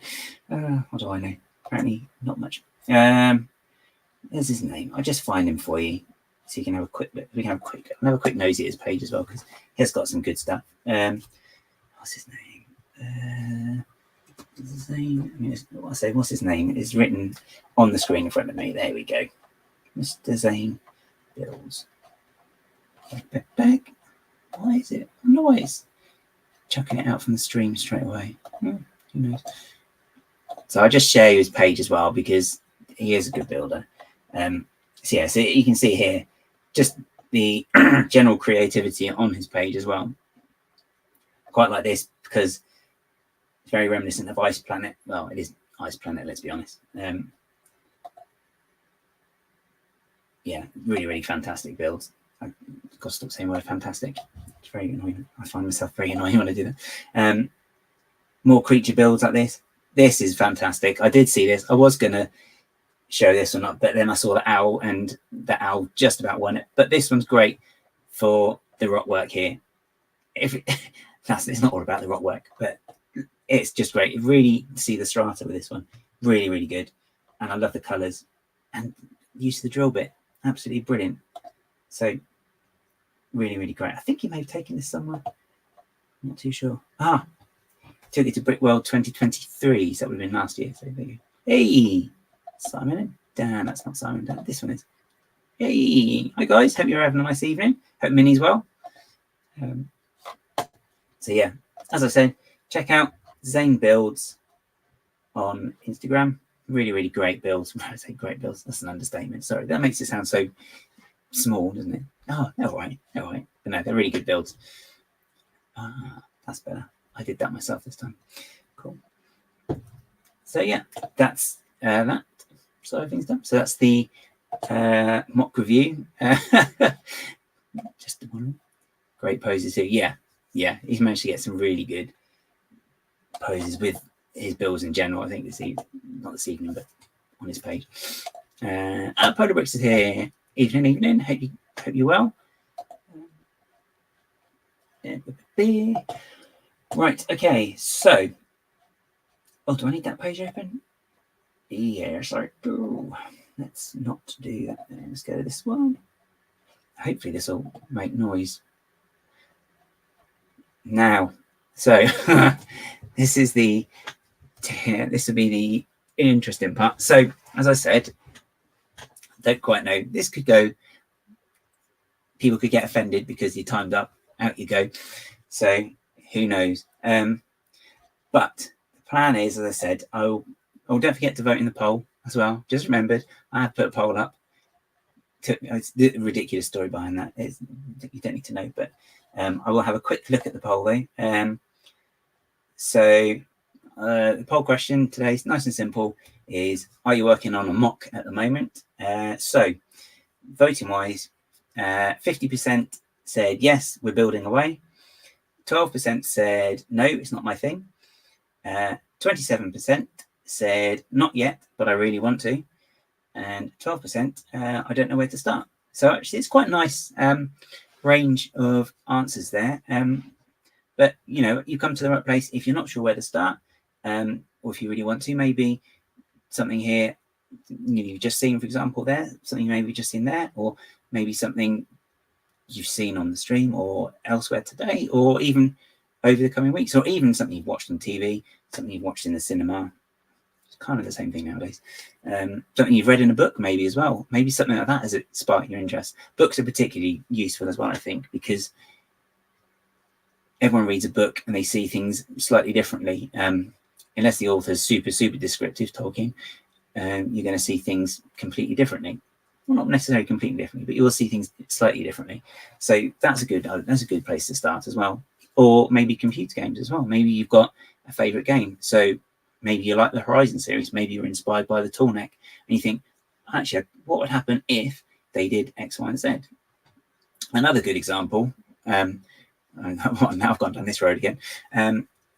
Speaker 1: then. What do I know? Apparently not much. There's his name. I'll just find him for you so you can have a quick look. We can have a quick nosy at his page as well, because he has got some good stuff. What's his name? Zane. What's his name? It's written on the screen in front of me. There we go. Mr. Zane Builds. Back. Why is it? I wonder why it's chucking it out from the stream straight away. Who knows? So I'll just share his page as well, because he is a good builder. So yeah, so you can see here just the general creativity on his page as well. I quite like this because it's very reminiscent of Ice Planet. Well, it is Ice Planet, let's be honest. Yeah, really, really fantastic builds. I've got to stop saying the word fantastic. It's very annoying. I find myself very annoying when I do that. More creature builds like this. This is fantastic. I did see this. I was going to show this or not, but then I saw the owl, and the owl just about won it. But this one's great for the rock work here. It's not all about the rock work, but it's just great. You really see the strata with this one. Really, really good. And I love the colours and use of the drill bit. Absolutely brilliant. So really, really great. I think he may have taken this somewhere. I'm not too sure. Took it to Brick World 2023. So that would have been last year. So there you go. Hey, Simon and Dan. That's not Simon and Dan. This one is. Hey, hi guys. Hope you're having a nice evening. Hope Minnie's well. So yeah, as I said, check out Zane Builds on Instagram. Really, really great builds. When I say great builds, that's an understatement. Sorry, that makes it sound so small, doesn't it? Oh, all right. But no, they're really good builds. That's better. I did that myself this time. Cool. So yeah, that's that sort of things done. So that's the mock review. Just one great poses here. Yeah, he's managed to get some really good poses with his builds in general. I think not this evening, but on his page. Coasterbricks is here. Evening. Hope you're well. Right, okay, so do I need that page open? Yes, I do. Let's not do that then. Let's go to this one. Hopefully this will make noise. Now, so this will be the interesting part. So as I said, don't quite know. This could go, people could get offended because you timed up, out you go. So who knows? But the plan is, as I said, don't forget to vote in the poll as well. Just remembered, I have put a poll up. It's the ridiculous story behind that. You don't need to know, but I will have a quick look at the poll though. So the poll question today is nice and simple. Is, are you working on a mock at the moment? So voting wise, 50% said yes, we're building away. 12% said no, it's not my thing. 27% said not yet, but I really want to. And 12%, I don't know where to start. So actually, it's quite a nice range of answers there. But you come to the right place if you're not sure where to start, or if you really want to. Maybe something here you've just seen, for example, there, something maybe just seen there, or maybe something you've seen on the stream or elsewhere today, or even over the coming weeks, or even something you've watched on TV, something you've watched in the cinema. It's kind of the same thing nowadays. Something you've read in a book maybe as well. Maybe something like that has sparked your interest. Books are particularly useful as well, I think, because everyone reads a book and they see things slightly differently. Unless the author's super descriptive, Tolkien, you're going to see things completely differently. Well, not necessarily completely differently, but you will see things slightly differently. So that's a good place to start as well. Or maybe computer games as well. Maybe you've got a favorite game. So maybe you like the Horizon series. Maybe you're inspired by the Tallneck, and you think, actually, what would happen if they did X, Y, and Z? Another good example. Now I've gone down this road again.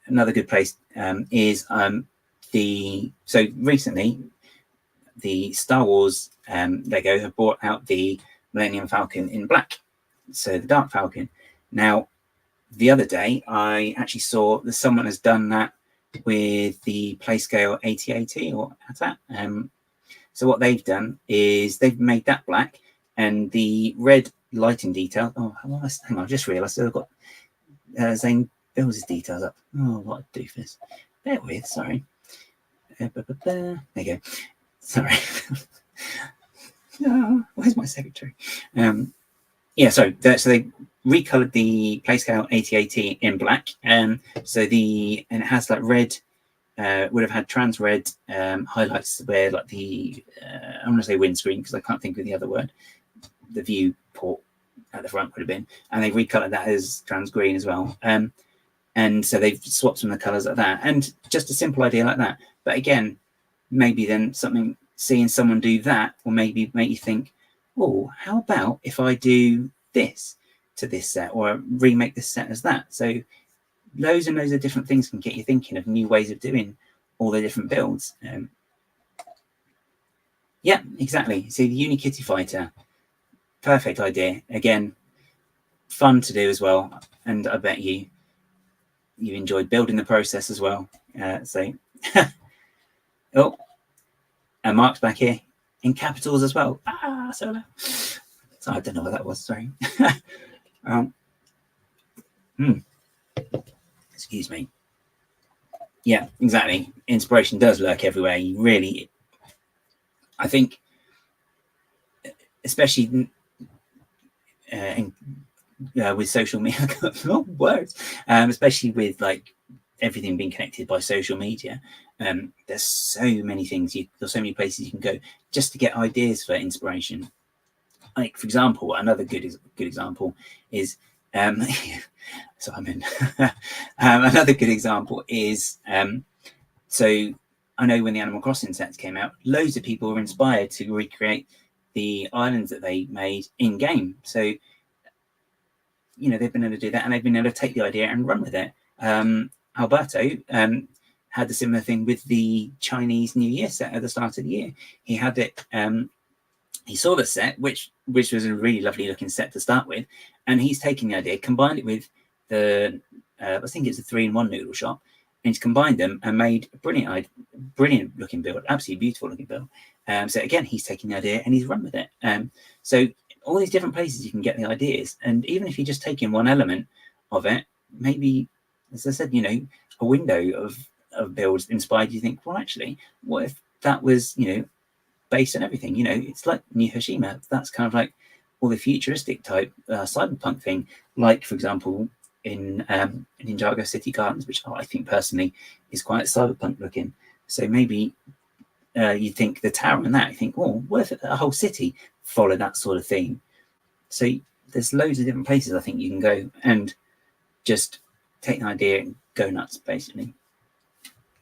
Speaker 1: Another good place is so recently the Star Wars Lego have brought out the Millennium Falcon in black, so the Dark Falcon. Now, the other day I actually saw that someone has done that with the Playscale AT-AT or AT-AT. So what they've done is they've made that black, and the red lighting detail. Oh, hang on, I just realised I've got Zane builds his details up. Oh, what a doofus. Bear with, sorry. There you go. Sorry. Oh, where's my secretary? Yeah, so they recolored the Playscale AT-AT in black. And it has like red, would have had trans red highlights where like the I want to say windscreen because I can't think of the other word. The viewport at the front would have been, and they've recolored that as trans green as well. And so they've swapped some of the colors like that, and just a simple idea like that. But again, maybe then seeing someone do that will maybe make you think, oh, how about if I do this to this set, or remake this set as that? So loads and loads of different things can get you thinking of new ways of doing all the different builds. Yeah, exactly. See, the Unikitty Fighter, perfect idea. Again, fun to do as well, and I bet you enjoyed building the process as well. Oh, and Mark's back here in capitals as well. So I don't know what that was. Sorry. Excuse me. Yeah, exactly. Inspiration does lurk everywhere. You really, I think, especially with social media, words, especially with like everything being connected by social media. There's so many things. There's so many places you can go just to get ideas for inspiration. Like, for example, another good example is Simon. Another good example is so I know when the Animal Crossing sets came out, loads of people were inspired to recreate the islands that they made in game. So they've been able to do that, and they've been able to take the idea and run with it. Alberto had the similar thing with the Chinese New Year set at the start of the year. He had it. He saw the set, which was a really lovely looking set to start with, and he's taken the idea, combined it with the I think it's a 3-in-1 noodle shop, and he's combined them and made a brilliant looking build, absolutely beautiful looking build. So again, he's taking the idea and he's run with it. So all these different places you can get the ideas, and even if you just take in one element of it, maybe, as I said, a window of builds inspired you to think, well, actually, what if that was based on everything? It's like New Hiroshima. That's kind of like all the futuristic type cyberpunk thing, like, for example, in Ninjago City Gardens, which I think personally is quite cyberpunk looking. So maybe you think the tower and that, you think, oh, what if a whole city follow that sort of theme? So there's loads of different places I think you can go and just take an idea and go nuts, basically.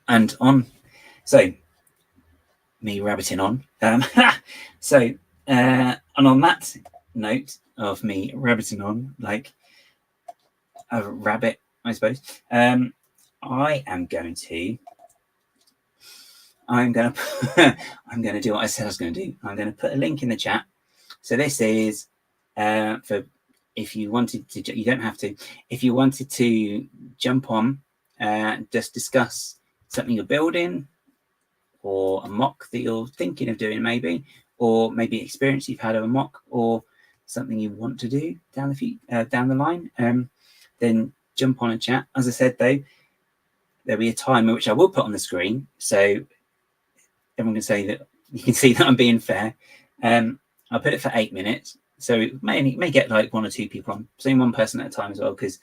Speaker 1: And so me rabbiting on. And on that note of me rabbiting on, like a rabbit, I suppose, I'm going to do what I said I was going to do. I'm going to put a link in the chat. So this is for if you wanted to, you don't have to. If you wanted to jump on and just discuss something you're building, or a MOC that you're thinking of doing, maybe, or maybe experience you've had of a MOC, or something you want to do down the line, then jump on and chat. As I said, though, there'll be a timer which I will put on the screen, so everyone can say that you can see that I'm being fair. I'll put it for 8 minutes, so it may get like 1 or 2 people on, so one person at a time as well, because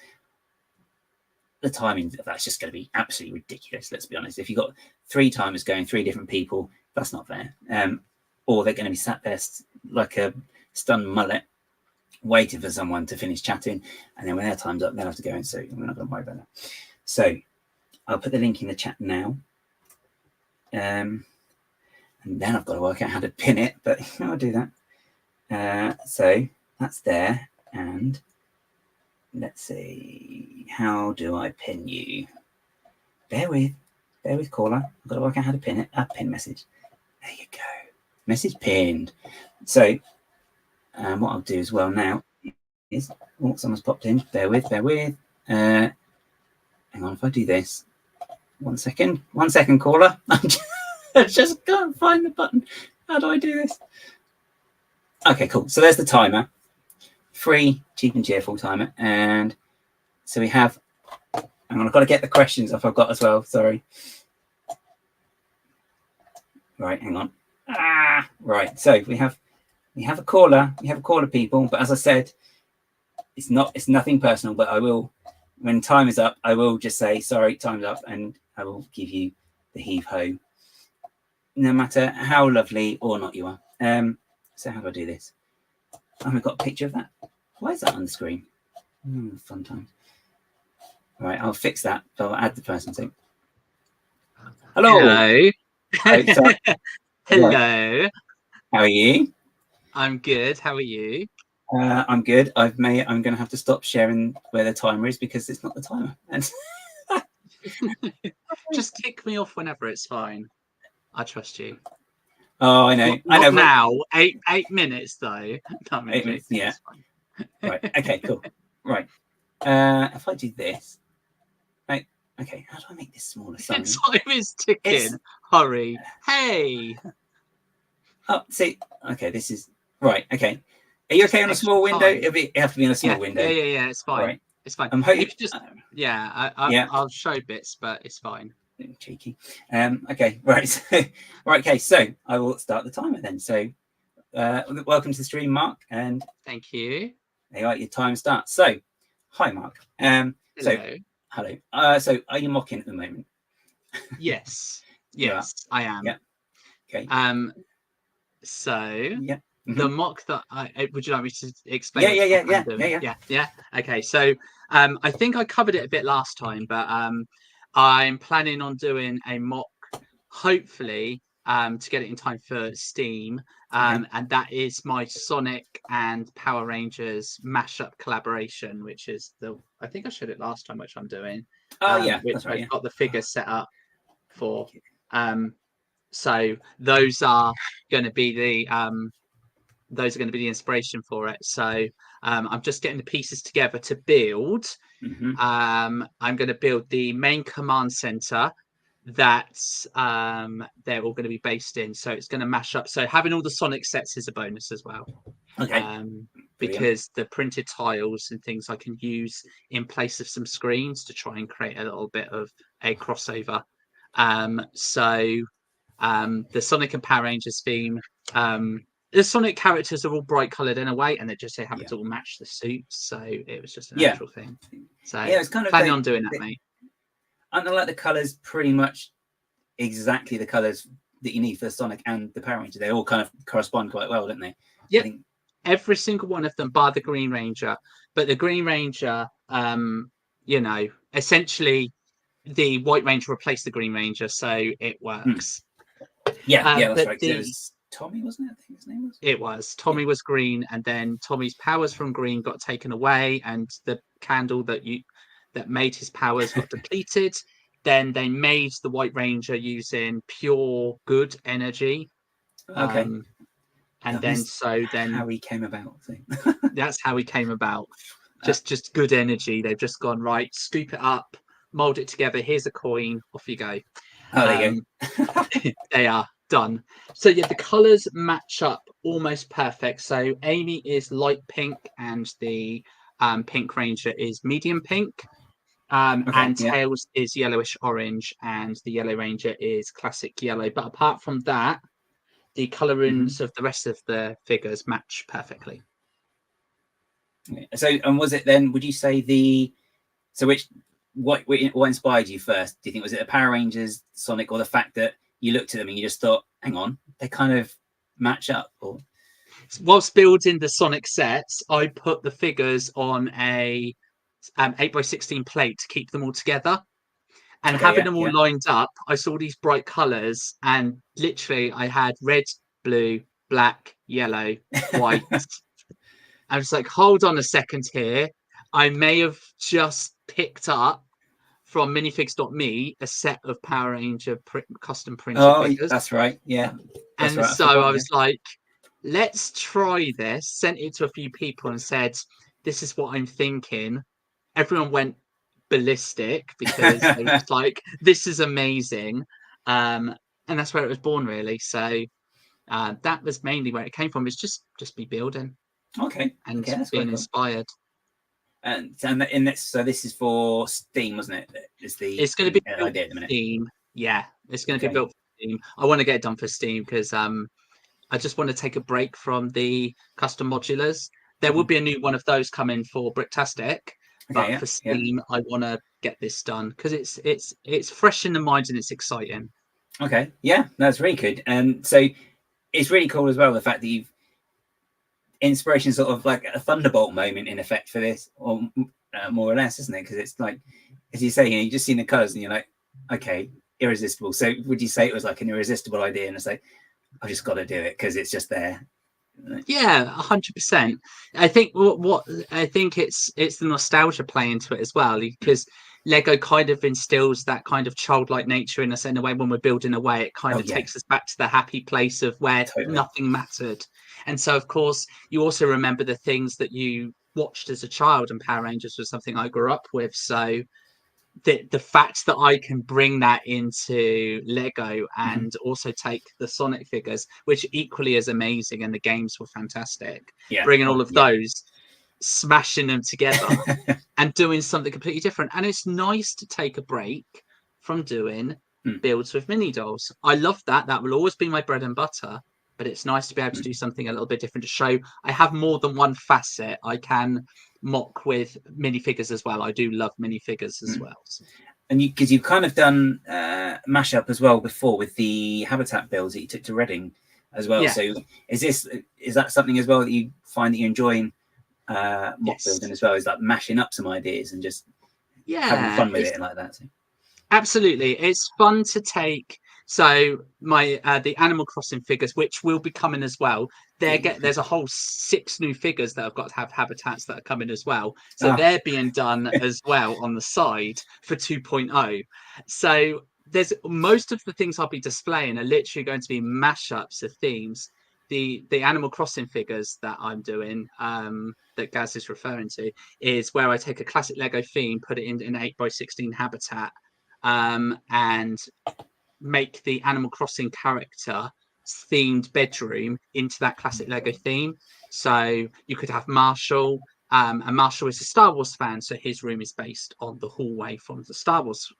Speaker 1: the timing of that's just going to be absolutely ridiculous. Let's be honest. If you've got 3 timers going, 3 different people, that's not fair. Or they're going to be sat there like a stunned mullet, waiting for someone to finish chatting, and then when their time's up, they'll have to go. And so we're not going to worry about that. So I'll put the link in the chat now. And then I've got to work out how to pin it, but I'll do that. So that's there, and let's see, how do I pin you? Bear with caller. I've got to work out how to pin it. Pin message. There you go. Message pinned. So what I'll do as well now is, someone's popped in. Bear with. Hang on, if I do this. 1 second, caller. I just can't find the button. How do I do this? Okay, cool. So there's the timer. Free, cheap and cheerful timer. And so we have, hang on, I've got to get the questions off I've got as well. Sorry. Right, hang on. Right. So we have a caller. We have a caller, people. But as I said, it's nothing personal, but I will, when time is up, I will just say, sorry, time's up, and I will give you the heave ho, no matter how lovely or not you are. So how do I do this? Oh, we've got a picture of that. Why is that on the screen? Fun time. Right, I'll fix that. I'll add the person to. Hello.
Speaker 2: Hello. Hello.
Speaker 1: Right. How are you?
Speaker 2: I'm good. How are you?
Speaker 1: I'm good. I'm going to have to stop sharing where the timer is because it's not the timer.
Speaker 2: Just kick me off whenever. It's fine. I trust you.
Speaker 1: Oh, I know.
Speaker 2: Not now. 8 minutes though.
Speaker 1: 8 minutes. Yeah. Right. Okay. Cool. Right. If I do this, right. Okay. How do I make this smaller?
Speaker 2: Time is ticking. Hurry. Hey.
Speaker 1: Oh, see. Okay. This is right. Okay. Are you okay on a small window? It have to be on a small window.
Speaker 2: Yeah. It's fine. Right. It's fine.
Speaker 1: I'm hoping.
Speaker 2: I'll show bits, but it's fine.
Speaker 1: Cheeky. Okay. Right. Okay. So I will start the timer then. So, welcome to the stream, Mark. And
Speaker 2: thank you.
Speaker 1: There you are. Your time starts. So, hi, Mark.
Speaker 2: Hello.
Speaker 1: Hello. So, are you mocking at the moment?
Speaker 2: Yes. Yes, I am.
Speaker 1: Yeah. Okay.
Speaker 2: So.
Speaker 1: Yeah.
Speaker 2: The mock that would you like me to explain? Yeah. Okay, so I think I covered it a bit last time, but I'm planning on doing a mock, hopefully, to get it in time for Steam, and that is my Sonic and Power Rangers mashup collaboration, which is I think I showed it last time, which I'm doing. Which I've got the figures set up for. So those are going to be the inspiration for it. So I'm just getting the pieces together to build. I'm going to build the main command center that they're all going to be based in. So it's going to mash up. So having all the Sonic sets is a bonus as well.
Speaker 1: Okay.
Speaker 2: Because the printed tiles and things I can use in place of some screens to try and create a little bit of a crossover. So the Sonic and Power Rangers theme, the Sonic characters are all bright coloured in a way, and they happen to all match the suits. So it was just a natural thing. So
Speaker 1: it's kind of
Speaker 2: planning on doing that, mate.
Speaker 1: And I like the colours pretty much exactly the colours that you need for the Sonic and the Power Ranger. They all kind of correspond quite well, don't they?
Speaker 2: Yeah. Every single one of them, bar the Green Ranger. But the Green Ranger, essentially the White Ranger replaced the Green Ranger, so it works.
Speaker 1: Yeah, that's right. It was Tommy, wasn't it? I think his name was.
Speaker 2: It was. Tommy was green, and then Tommy's powers from green got taken away, and the candle that made his powers got depleted. Then they made the White Ranger using pure good energy.
Speaker 1: Okay.
Speaker 2: And then
Speaker 1: how he came about.
Speaker 2: That's how he came about. Just good energy. They've just gone, right, scoop it up, mold it together. Here's a coin. Off you go.
Speaker 1: Oh, there you go.
Speaker 2: They are done. So yeah, the colors match up almost perfect. So Amy is light pink, and the Pink Ranger is medium pink. And Tails is yellowish orange, and the Yellow Ranger is classic yellow. But apart from that, the colorings of the rest of the figures match perfectly.
Speaker 1: So, and was it then? Would you say which what inspired you first? Do you think was it the Power Rangers, Sonic, or the fact that you looked at them and you just thought, hang on, they kind of match up? Or
Speaker 2: whilst building the Sonic sets, I put the figures on a 8x16 plate to keep them all together. And having them all lined up, I saw these bright colours, and literally I had red, blue, black, yellow, white. I was like, hold on a second here. I may have just picked up from minifigs.me a set of Power Ranger custom printed figures.
Speaker 1: That's right. Yeah.
Speaker 2: That's and right. So I was like, let's try this. Sent it to a few people and said, this is what I'm thinking. Everyone went ballistic because they were just like, this is amazing. And that's where it was born, really. So that was mainly where it came from. It's just me building.
Speaker 1: Okay.
Speaker 2: And being inspired.
Speaker 1: And in this, so this is for Steam, wasn't it?
Speaker 2: It's going to be built for Steam. Yeah, it's going to be built for Steam. I want to get it done for Steam because I just want to take a break from the custom modulars. There will be a new one of those coming for Bricktastic, but for Steam, I want to get this done because it's fresh in the mind and it's exciting.
Speaker 1: Okay, yeah, that's really good. And so it's really cool as well the fact that you've inspiration, sort of like a thunderbolt moment in effect for this, or more or less, isn't it? Because it's like, as you say, you just seen the colours and you're like, okay, irresistible. So would you say it was like an irresistible idea and it's like, I've just got to do it because it's just there?
Speaker 2: Yeah, 100%. I think what I think it's the nostalgia play into it as well, because Lego kind of instills that kind of childlike nature in us in a way. When we're building away, it kind of takes us back to the happy place of where nothing mattered. And so, of course, you also remember the things that you watched as a child, and Power Rangers was something I grew up with. So the fact that I can bring that into Lego and also take the Sonic figures, which equally is amazing, and the games were fantastic, bringing all of those, smashing them together and doing something completely different. And it's nice to take a break from doing builds with mini dolls. I love that. That will always be my bread and butter, but it's nice to be able to do something a little bit different to show I have more than one facet. I can mock with minifigures as well. I do love minifigures as well.
Speaker 1: And because you've kind of done mashup as well before with the habitat builds that you took to Reading as well. So is that something as well that you find that you're enjoying mock building as well? Is that mashing up some ideas and just having fun with it like that? So.
Speaker 2: Absolutely, it's fun to take. So my the Animal Crossing figures, which will be coming as well, there's a whole 6 new figures that I've got to have habitats that are coming as well. So they're being done as well on the side for 2.0. So there's most of the things I'll be displaying are literally going to be mashups of themes. The Animal Crossing figures that I'm doing, that Gaz is referring to, is where I take a classic Lego theme, put it in an 8x16 habitat, and make the Animal Crossing character themed bedroom into that classic Lego theme. So you could have Marshall, and Marshall is a Star Wars fan, so his room is based on the hallway from the Star Wars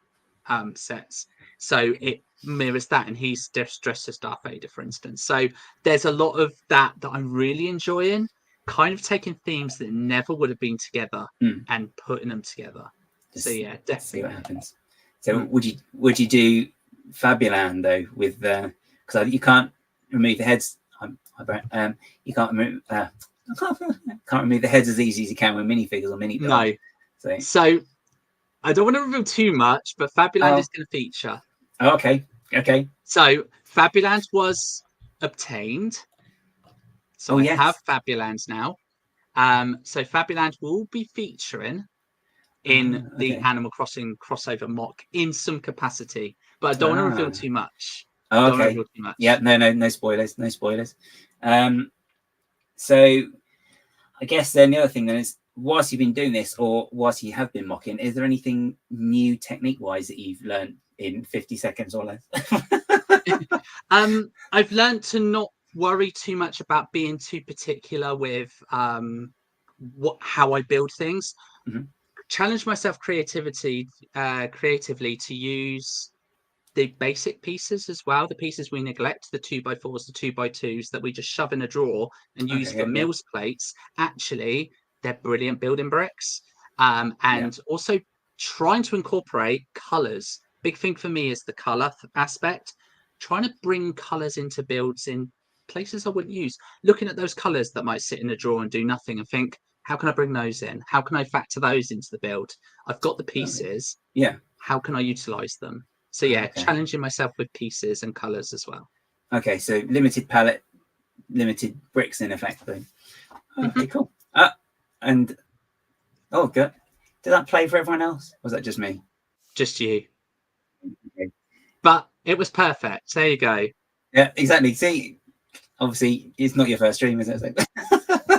Speaker 2: sets. So it mirrors that, and he's dressed as Darth Vader, for instance. So there's a lot of that I'm really enjoying, kind of taking themes that never would have been together and putting them together. So yeah, definitely
Speaker 1: see what happens. So would you do Fabuland though, with because you can't remove the heads. You can't remove can't remove the heads as easy as you can with minifigures or mini dolls.
Speaker 2: No. So I don't want to reveal too much, but Fabuland is going to feature.
Speaker 1: Oh, okay.
Speaker 2: So Fabuland was obtained. So I have Fabuland now. So Fabuland will be featuring in the Animal Crossing crossover mock in some capacity, but I don't want to reveal too much.
Speaker 1: Okay. Yeah, no spoilers, no spoilers. So I guess then the other thing then is, whilst you've been doing this, or whilst you have been mocking, is there anything new technique-wise that you've learned in 50 seconds or less?
Speaker 2: I've learned to not worry too much about being too particular with how I build things. Challenge myself creatively to use the basic pieces as well, the pieces we neglect, the 2x4s, the 2x2s that we just shove in a drawer and use for meals plates. Actually, they're brilliant building bricks. And also trying to incorporate colors. Big thing for me is the color aspect. Trying to bring colors into builds in places I wouldn't use. Looking at those colors that might sit in a drawer and do nothing, and think, how can I bring those in? How can I factor those into the build? I've got the pieces.
Speaker 1: Yeah.
Speaker 2: How can I utilize them? So yeah, challenging myself with pieces and colors as well.
Speaker 1: Okay, so limited palette, limited bricks in effect. Okay, cool. And oh, good. Did that play for everyone else? Or was that just me?
Speaker 2: Just you.
Speaker 1: Okay.
Speaker 2: But it was perfect. There you go.
Speaker 1: Yeah, exactly. See, obviously, it's not your first stream, is it?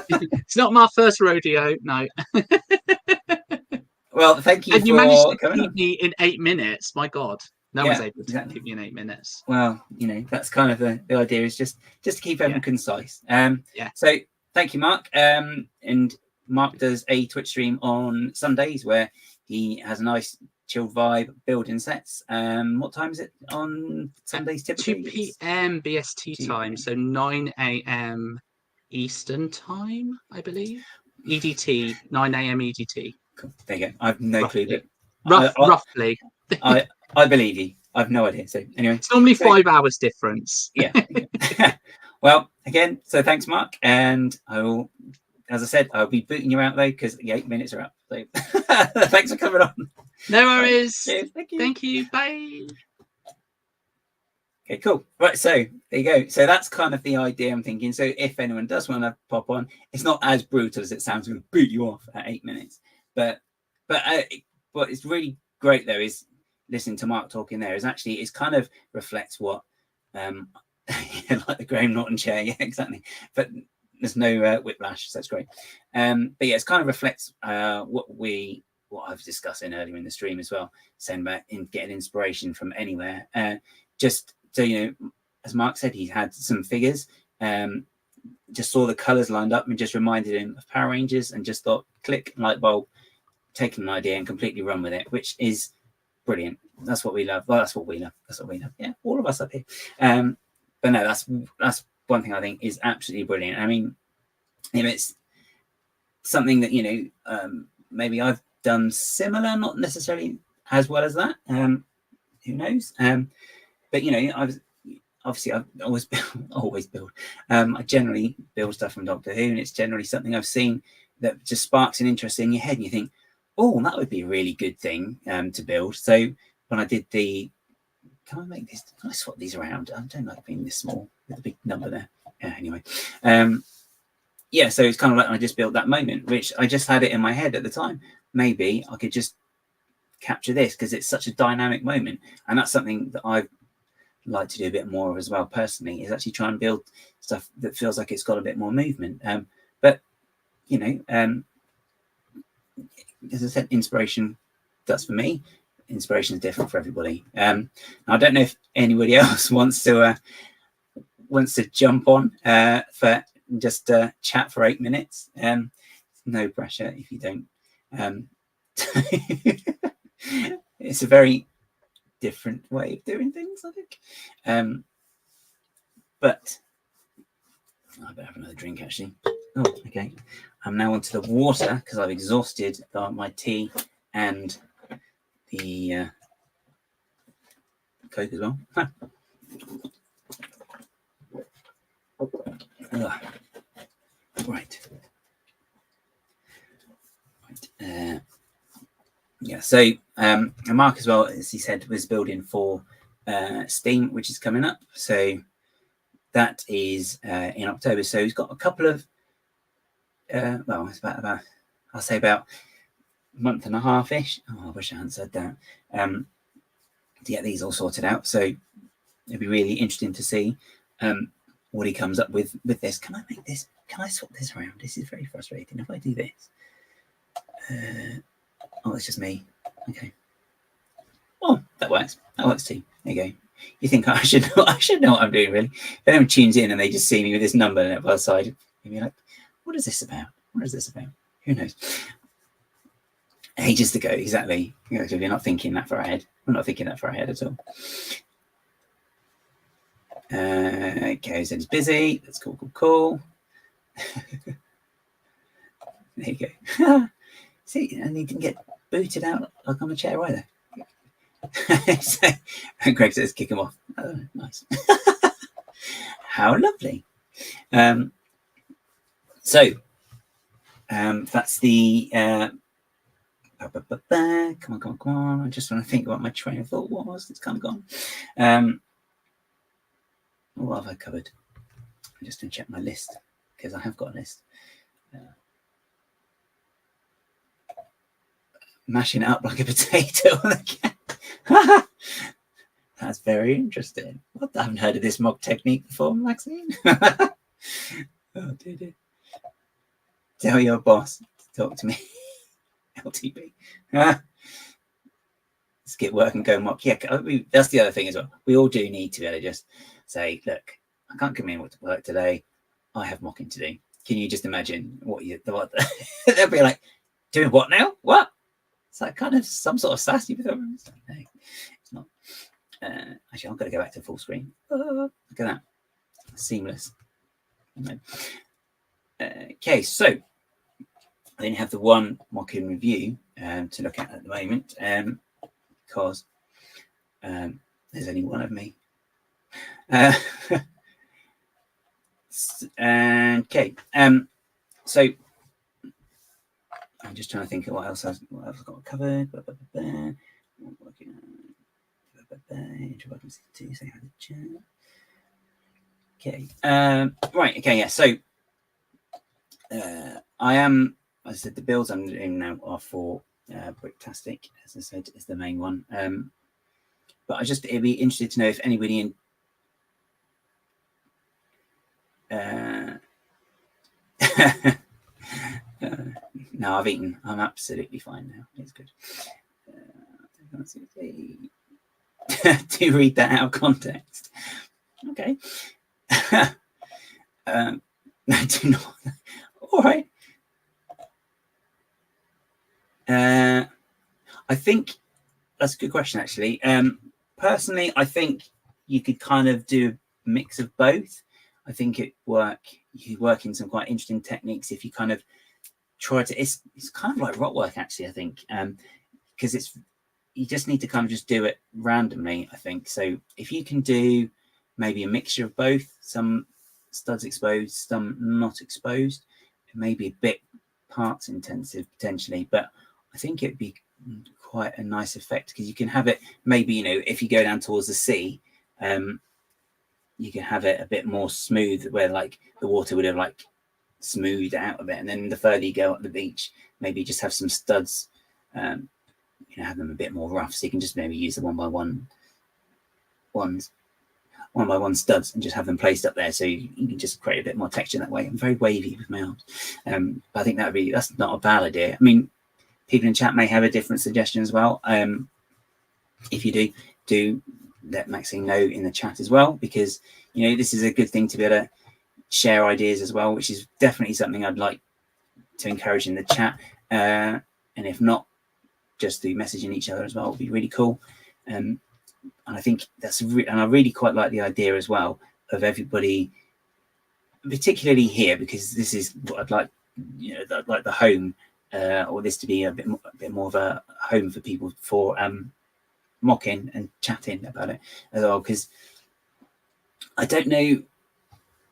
Speaker 2: It's not my first rodeo, no.
Speaker 1: Well, thank you.
Speaker 2: And you managed to keep me in 8 minutes. My God, no one's able to keep me in 8 minutes.
Speaker 1: Well, you know, that's kind of the idea, is just to keep everything concise.
Speaker 2: Yeah.
Speaker 1: So thank you, Mark. And Mark does a Twitch stream on Sundays where he has a nice chilled vibe building sets. What time is it on Sundays typically?
Speaker 2: 2 p.m. BST time, so 9 a.m. Eastern time, I believe. EDT, 9 a.m. EDT.
Speaker 1: Cool. There you go. I've no clue,
Speaker 2: but roughly.
Speaker 1: I believe you. I've no idea. So anyway,
Speaker 2: it's normally 5 hours difference.
Speaker 1: Yeah. Well, again, so thanks, Mark, and I will. As I said, I'll be booting you out though because the 8 minutes are up. So thanks for coming on.
Speaker 2: No worries.
Speaker 1: Cheers. Thank you.
Speaker 2: Thank you. Bye.
Speaker 1: Okay, cool. Right, so there you go. So that's kind of the idea I'm thinking. So if anyone does want to pop on, it's not as brutal as it sounds. Going to boot you off at 8 minutes, but it's really great though is listening to Mark talking there. Is actually it's kind of reflects what like the Graham Norton chair. Yeah, exactly. But there's no whiplash, so that's great. But yeah, it's kind of reflects what I was discussing earlier in the stream as well, saying about getting inspiration from anywhere. Just so you know, as Mark said, he had some figures, just saw the colors lined up and just reminded him of Power Rangers and just thought, click, light bulb, taking an idea and completely run with it, which is brilliant. That's what we love. Well, that's what we love. That's what we love. Yeah, all of us up here. But no, that's one thing I think is absolutely brilliant. I mean, if it's something that, you know, maybe I've done similar, not necessarily as well as that. Who knows? But you know, I've always build. I generally build stuff from Doctor Who, and it's generally something I've seen that just sparks an interest in your head, and you think, oh, that would be a really good thing to build. So when I did the, can I make this? Can I swap these around? I don't like being this small with a big number there. Anyway, yeah. So it's kind of like I just built that moment, which I just had it in my head at the time. Maybe I could just capture this because it's such a dynamic moment, and that's something that I've like to do a bit more of as well personally, is actually try and build stuff that feels like it's got a bit more movement. But you know, as I said, inspiration does for me. Inspiration is different for everybody. I don't know if anybody else wants to jump on for just chat for 8 minutes. No pressure if you don't. It's a very different way of doing things, I think. But I better have another drink actually. Oh, okay. I'm now onto the water because I've exhausted my tea and the Coke as well. Right. Yeah, so Mark as well, as he said, was building for Steam, which is coming up. So that is in October. So he's got a couple of, well, it's about I'll say about a month and a half-ish. Oh, I wish I hadn't said that. To get these all sorted out. So it'd be really interesting to see what he comes up with this. Can I make this? Can I swap this around? This is very frustrating. If I do this. Oh, it's just me. Okay. Oh, that works. That works too. There you go. You think I should know what I'm doing, really? If anyone tunes in and they just see me with this number on the other side, you'll be like, what is this about? What is this about? Who knows? Ages to go, exactly. You're not thinking that far ahead. I'm not thinking that far ahead at all. Okay, so it's busy. That's cool. There you go. See, and you can get booted out like I'm a chair either. So, Greg says, kick him off. Oh, nice. How lovely. So that's the come on. I just want to think what my train of thought was. It's kind of gone. What have I covered? I'm just going to check my list because I have got a list. Mashing it up like a potato on the cat. That's very interesting. What? I haven't heard of this MOC technique before, Maxine. Oh, dear. Tell your boss to talk to me. LTB. Skip work and go MOC. Yeah, that's the other thing as well. We all do need to be able to just say, look, I can't come in to work today. I have MOCing to do. Can you just imagine what they'll be like, doing what now? What? It's like kind of some sort of sassy with them. No, it's not. Actually, I'm going to go back to full screen. Look at that. Seamless. Okay, so I only have the one MOCing review to look at the moment because there's only one of me. Okay, so I'm just trying to think of what else I've got covered. Okay, right, okay, yeah, so I am, as I said, the builds I'm doing now are for Bricktastic, as I said, is the main one. But it'd be interested to know if anybody in no, I've eaten. I'm absolutely fine now. It's good. To read that out of context. Okay. No, do not. All right. I think that's a good question, actually. Personally, I think you could kind of do a mix of both. I think you work in some quite interesting techniques if you kind of try to. It's kind of like rock work, actually. I think because you just need to kind of just do it randomly. I think so. If you can do maybe a mixture of both, some studs exposed, some not exposed, it may be a bit parts intensive potentially, but I think it'd be quite a nice effect because you can have it maybe, if you go down towards the sea, you can have it a bit more smooth where like the water would have like smoothed out a bit, and then the further you go up the beach, maybe just have some studs, have them a bit more rough, so you can just maybe use the one by one studs and just have them placed up there, so you can just create a bit more texture that way. I'm very wavy with my arms, but I think that's not a bad idea. I mean, people in chat may have a different suggestion as well. If you do let Maxine know in the chat as well, because this is a good thing to be able to share ideas as well, which is definitely something I'd like to encourage in the chat, and if not, just through messaging each other as well would be really cool. And I think and I really quite like the idea as well of everybody, particularly here, because this is what I'd like, like the home, or this to be a bit more of a home for people for MOCing and chatting about it as well, because I don't know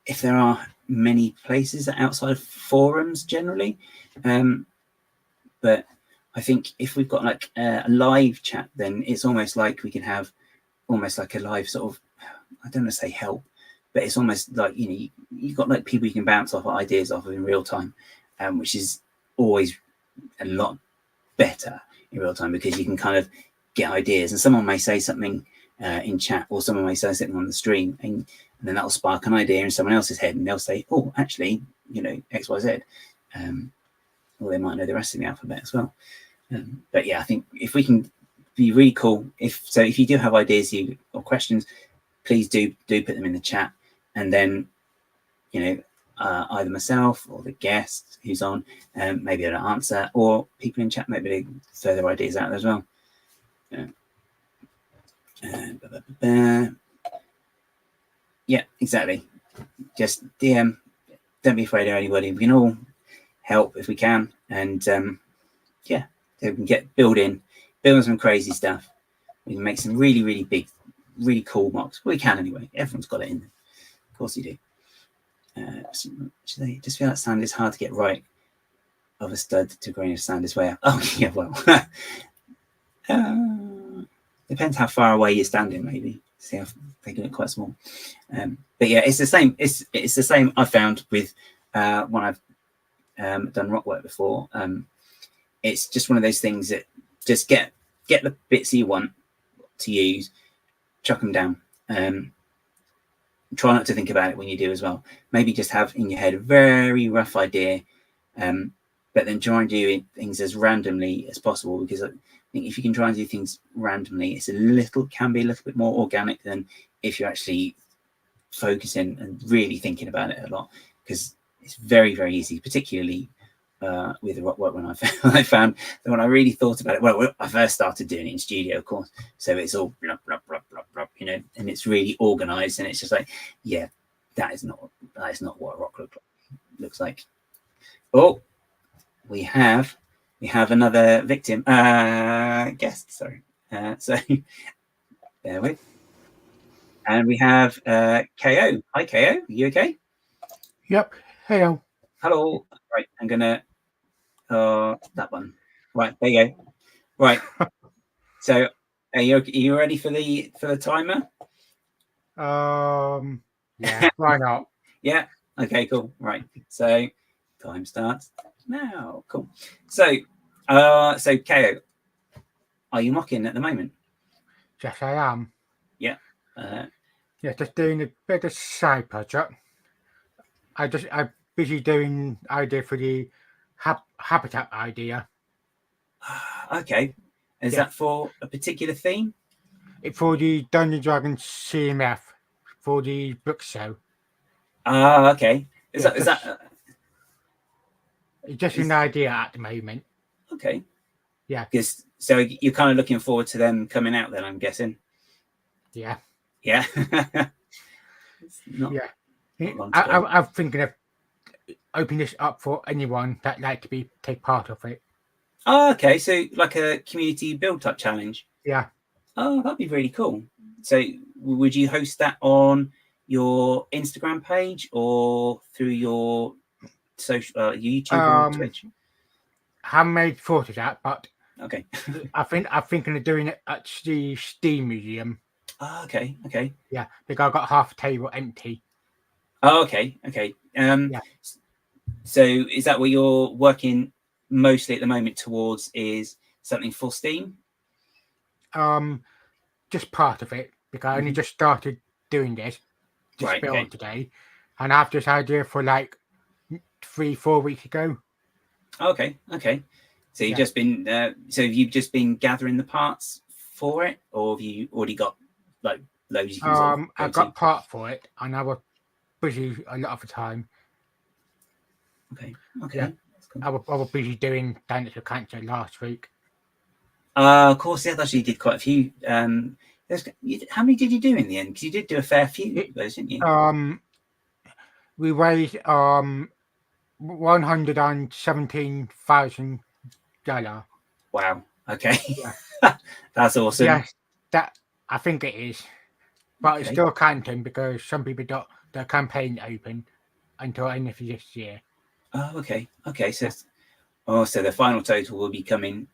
Speaker 1: if there are many places outside of forums generally, but I think if we've got like a live chat, then it's almost like we can have almost like a live sort of, I don't want to say help, but it's almost like you've got like people you can bounce off ideas off of in real time, which is always a lot better in real time, because you can kind of get ideas, and someone may say something in chat, or someone may say something on the stream, and then that'll spark an idea in someone else's head, and they'll say, oh, actually, XYZ, or they might know the rest of the alphabet as well. But yeah, I think if we can be really cool, if you do have ideas or questions, please do put them in the chat, and then either myself or the guest who's on maybe I'll answer, or people in chat maybe throw their ideas out there as well. Yeah, exactly. Just DM. Don't be afraid of anybody. We can all help if we can, and yeah, So we can building some crazy stuff. We can make some really, really big, really cool MOCs. Well, we can anyway. Everyone's got it in there. Of course you do. Just feel that sand is hard to get right of a stud to grain of sand is way out. Oh, yeah, well. Depends how far away you're standing, maybe. See, I've taken it quite small. But yeah, it's the same. It's the same I found with when I've done rock work before. It's just one of those things that just get the bits you want to use, chuck them down. Try not to think about it when you do as well. Maybe just have in your head a very rough idea, but then try and do things as randomly as possible, because I think if you can try and do things randomly, it's can be a little bit more organic than if you're actually focusing and really thinking about it a lot, because it's very, very easy, particularly with the rock work. When I found that when I really thought about it, well, I first started doing it in studio, of course, so it's all blah, blah, blah, blah, blah, you know, and it's really organized, and it's just like, yeah, that is not what a rock looks like. Oh, we have another victim guest, sorry. So there we, and we have KO. Hi KO, are you okay?
Speaker 3: Yep. Hello.
Speaker 1: Hello. Right, I'm gonna that one. Right, there you go. Right. So are you ready for the timer?
Speaker 3: Yeah, why not?
Speaker 1: Yeah. Okay, cool. Right. So time starts now. Cool. So KO, are you mocking at the moment?
Speaker 3: Yes, I am.
Speaker 1: Yeah.
Speaker 3: Yeah, just doing a bit of side project. I'm busy doing idea for the habitat idea.
Speaker 1: Okay. Is that for a particular theme?
Speaker 3: It's for the Dungeons & Dragons CMF for the book show.
Speaker 1: Okay. Is that
Speaker 3: it's just an idea at the moment.
Speaker 1: Okay.
Speaker 3: Yeah.
Speaker 1: Because so you're kind of looking forward to them coming out then, I'm guessing.
Speaker 3: Yeah.
Speaker 1: Yeah.
Speaker 3: I'm thinking of opening this up for anyone that'd like to take part of it.
Speaker 1: Oh, okay. So like a community build type challenge.
Speaker 3: Yeah.
Speaker 1: Oh, that'd be really cool. So would you host that on your Instagram page or through your social YouTube or Twitch?
Speaker 3: I haven't made thought of that, but
Speaker 1: okay.
Speaker 3: I'm thinking of doing it at the Steam Museum.
Speaker 1: Oh, okay. Okay.
Speaker 3: Yeah, because I've got half a table empty.
Speaker 1: Oh, okay. Okay.
Speaker 3: Yeah.
Speaker 1: So is that what you're working mostly at the moment towards, is something for Steam?
Speaker 3: Just part of it, because I only just started doing this build today, and I have this idea for like 3-4 weeks ago.
Speaker 1: Okay. So you've just been you've just been gathering the parts for it, or have you already got like loads you can
Speaker 3: I got part for it, and I was busy a lot of the time.
Speaker 1: Okay.
Speaker 3: Yeah. Cool. I was busy doing Dance for Cancer last week.
Speaker 1: Of course, yeah, actually did quite a few. How many did you do in the end? Because you did do a fair few of those, didn't you?
Speaker 3: We raised $117,000.
Speaker 1: Wow. Okay.
Speaker 3: Yeah.
Speaker 1: That's awesome.
Speaker 3: Yes, that I think it is, but it's still counting because some people got their campaign open until end of this year.
Speaker 1: Oh, okay. So, so the final total will be coming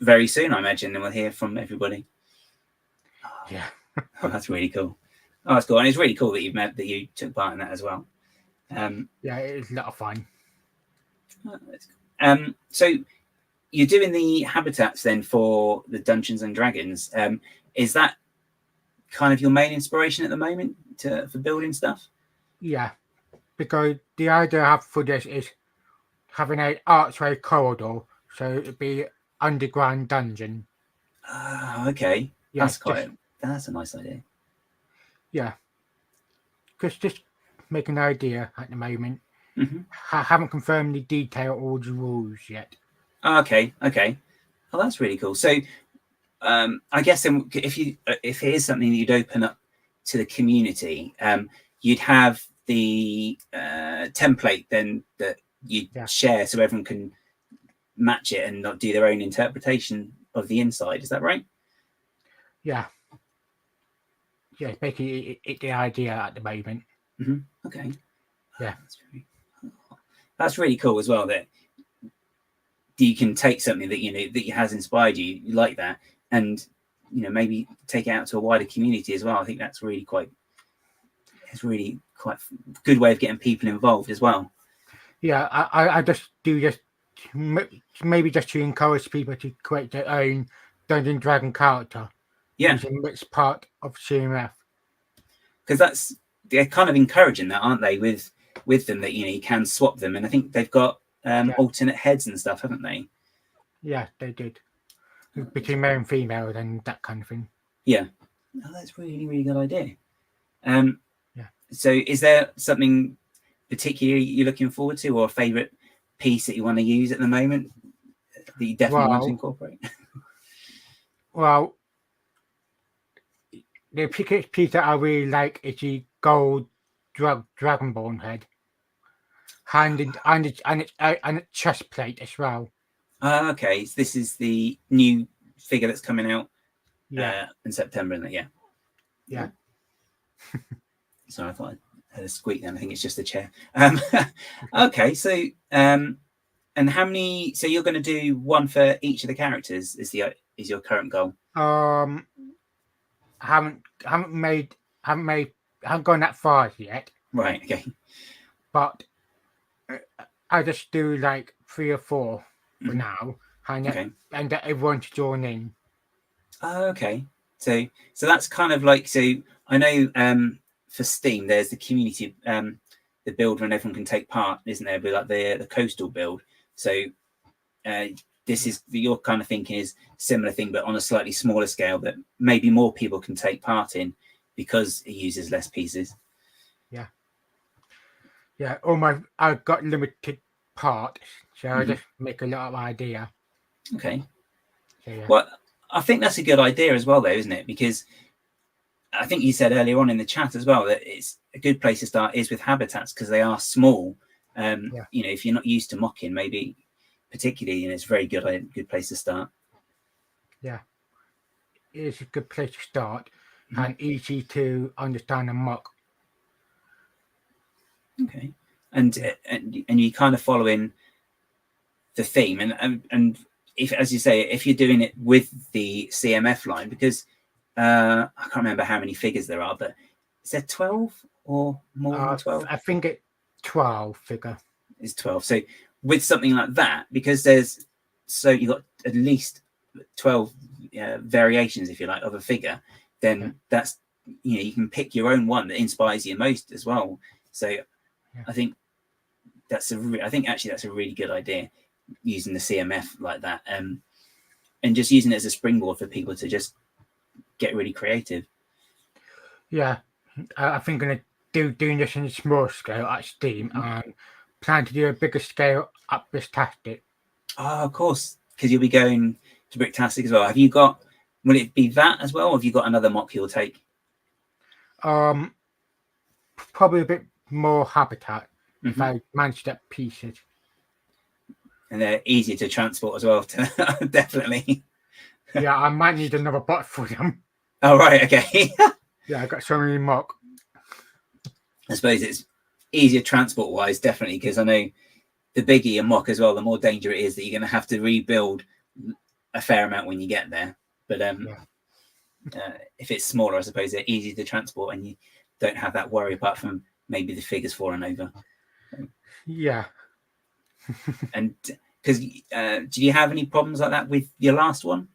Speaker 1: very soon, I imagine, and we'll hear from everybody.
Speaker 3: Yeah.
Speaker 1: That's really cool. Oh, that's cool, and it's really cool that you took part in that as well.
Speaker 3: Yeah, it's a lot of fun.
Speaker 1: So you're doing the habitats then for the Dungeons and Dragons. Is that kind of your main inspiration at the moment for building stuff?
Speaker 3: Yeah, because the idea I have for this is having an archway corridor, so it'd be underground dungeon.
Speaker 1: Okay. Yeah, that's a nice idea.
Speaker 3: Yeah. Because just make an idea at the moment.
Speaker 1: Mm-hmm. I
Speaker 3: haven't confirmed the detail or the rules yet.
Speaker 1: Okay. Oh, that's really cool. So I guess if it is something that you'd open up to the community, you'd have the template then that you share so everyone can match it and not do their own interpretation of the inside. Is that right?
Speaker 3: Yeah. Yeah, it's basically it's the idea at the moment.
Speaker 1: Okay.
Speaker 3: Yeah.
Speaker 1: That's really cool as well, that you can take something that, you know, that has inspired you like that, and, you know, maybe take it out to a wider community as well. I think that's really quite a good way of getting people involved as well.
Speaker 3: Yeah, I just maybe just to encourage people to create their own Dungeons and Dragon character.
Speaker 1: Yeah,
Speaker 3: it's part of CMF,
Speaker 1: because they're kind of encouraging that, aren't they? With them, that, you know, you can swap them, and I think they've got alternate heads and stuff, haven't they?
Speaker 3: Yeah, they did, between male and female and that kind of thing.
Speaker 1: Yeah, that's really, really good idea.
Speaker 3: Yeah.
Speaker 1: So, is there something particularly you're looking forward to, or a favourite piece that you want to use at the moment that you definitely want to incorporate?
Speaker 3: Well, the piece that I really like is the gold Dragonborn head, and its chest plate as well.
Speaker 1: Okay, so this is the new figure that's coming out in September, isn't it?
Speaker 3: Yeah.
Speaker 1: Sorry, I thought I heard a squeak then. I think it's just a chair. Okay, so and how many? So you're going to do one for each of the characters? Is your current goal?
Speaker 3: I haven't gone that far yet.
Speaker 1: Right. Okay.
Speaker 3: But I just do like 3 or 4 for now, and that everyone to join in.
Speaker 1: Okay. So that's kind of like, so I know for Steam there's the community the build when everyone can take part, isn't there? But like the coastal build. So this is your kind of thinking is similar thing, but on a slightly smaller scale that maybe more people can take part in because it uses less pieces.
Speaker 3: Yeah, I've got limited parts, so I just make a lot of idea.
Speaker 1: Okay.
Speaker 3: So, yeah.
Speaker 1: Well, I think that's a good idea as well, though, isn't it? Because I think you said earlier on in the chat as well that it's a good place to start is with habitats because they are small. You know, if you're not used to mocking, maybe particularly, it's a very good place to start. Yeah,
Speaker 3: it is a good place to start and easy to understand and mock.
Speaker 1: Okay, and you kind of following the theme, and if, as you say, if you're doing it with the CMF line, because I can't remember how many figures there are, but is there 12 or more than 12?
Speaker 3: I think it's 12 figure.
Speaker 1: It's 12. So with something like that, because you've got at least 12 variations, if you like, of a figure, then that's, you can pick your own one that inspires you most as well. So I think that's a really good idea, using the CMF like that, and just using it as a springboard for people to just get really creative. Yeah,
Speaker 3: I think I'm going to doing this in a small scale at Steam and plan to do a bigger scale up Bricktastic.
Speaker 1: Oh, of course, because you'll be going to Bricktastic as well. Have you got? Will it be that as well, or have you got another MOC you'll take?
Speaker 3: Probably a bit more habitat if I manage that pieces.
Speaker 1: And they're easier to transport as well. Definitely.
Speaker 3: Yeah, I might need another bot for them.
Speaker 1: Oh, right, okay.
Speaker 3: Yeah, I got so many MOC.
Speaker 1: I suppose it's easier transport-wise, definitely, because I know the bigger your MOC as well, the more danger it is that you're going to have to rebuild a fair amount when you get there. But if it's smaller, I suppose they're easy to transport and you don't have that worry apart from maybe the figures falling over.
Speaker 3: Yeah.
Speaker 1: And because do you have any problems like that with your last one?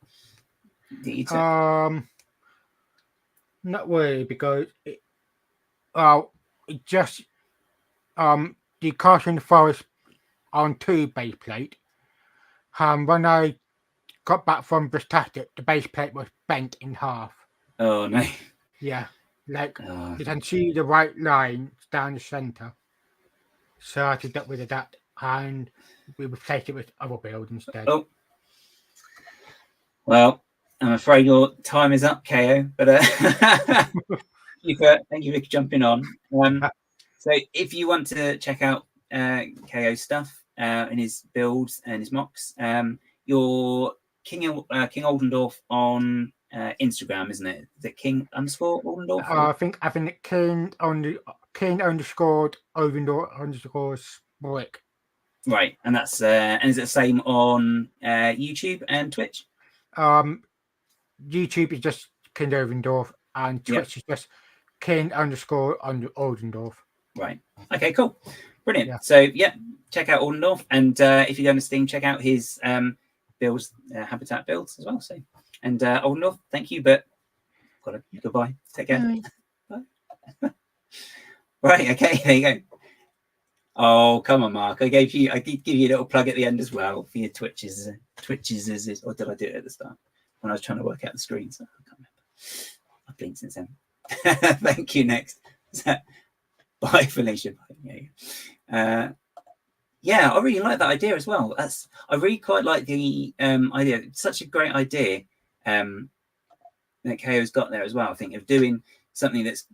Speaker 3: Not really, because it just the castle in the forest on 2 base plate. When I got back from Bricktastic, the base plate was bent in half.
Speaker 1: Oh no!
Speaker 3: Yeah, like you can see the white line down the center. So I did that with that, and we replaced it with other build instead.
Speaker 1: Oh, well, I'm afraid your time is up, KO. But thank you for jumping on. So if you want to check out KO's stuff, in his builds and his mocks. You're King Oldendorf on Instagram, isn't it? The King _Oldendorf.
Speaker 3: I think King _Oldendorf _
Speaker 1: Right, and that's and is it the same on YouTube and Twitch?
Speaker 3: YouTube is just King Oldendorf, and Twitch is just King _Oldendorf.
Speaker 1: Right. Okay. Cool. Brilliant.
Speaker 3: Yeah.
Speaker 1: So check out Oldendorf, and if you go to Steam, check out his builds, habitat builds as well. So, and Oldendorf, thank you, but goodbye. Take care. Bye. Right. Okay. There you go. Oh, come on, Mark. I did give you a little plug at the end as well for your Twitches. Or did I do it at the start when I was trying to work out the screen? So I can't remember. I've blinked since then. Thank you. Next. Bye, Felicia. Bye. Yeah, I really like that idea as well. I really quite like the idea. It's such a great idea that KO's got there as well. I think of doing something that's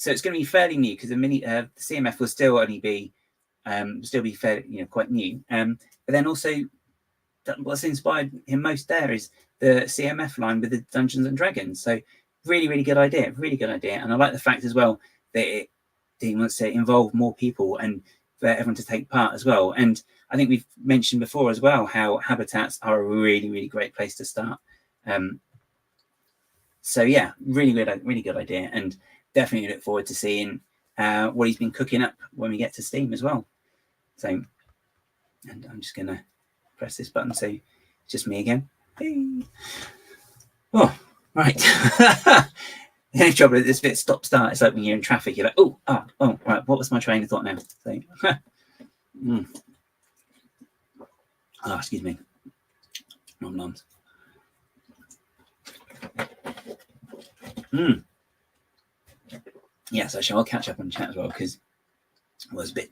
Speaker 1: it's going to be fairly new because the CMF will still only be fairly quite new. But then also what's inspired him most there is the CMF line with the Dungeons and Dragons. So really good idea, and I like the fact as well that he wants to involve more people and for everyone to take part as well. And I think we've mentioned before as well how habitats are a really great place to start. So yeah, really good idea, and definitely look forward to seeing what he's been cooking up when we get to Steam as well. So, and I'm just gonna press this button so it's just me again. Hey. Oh, right. The only trouble is this bit stop-start. It's like when you're in traffic, you're like, oh, right. What was my train of thought now? So, oh, excuse me. Noms. Yes, actually, I'll catch up on chat as well because I was a bit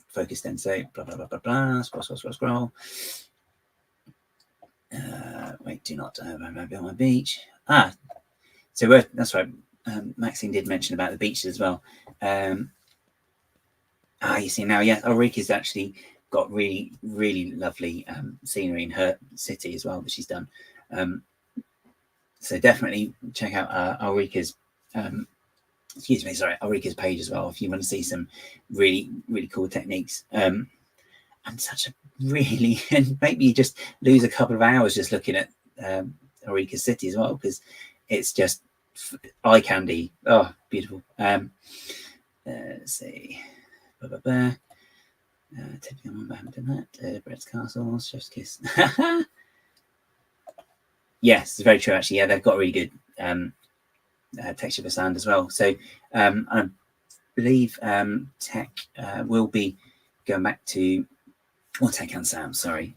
Speaker 1: focused then. So, blah, scroll. Wait, do not be on my beach. So that's right. Maxine did mention about the beaches as well. You see now, Ulrika's actually got really lovely scenery in her city as well that she's done. So definitely check out Ulrika's Ulrika's page as well if you want to see some really cool techniques. And such a and maybe you just lose a couple of hours just looking at Ulrika's city as well because it's just eye candy. Oh, beautiful. Let's see. Tipping on, I haven't done that. Brett's Castle, Chef's Kiss. Yes, it's very true actually. Yeah, they've got really good texture for sand as well. So I believe Tech will be going back to, or Tech and Sam, sorry.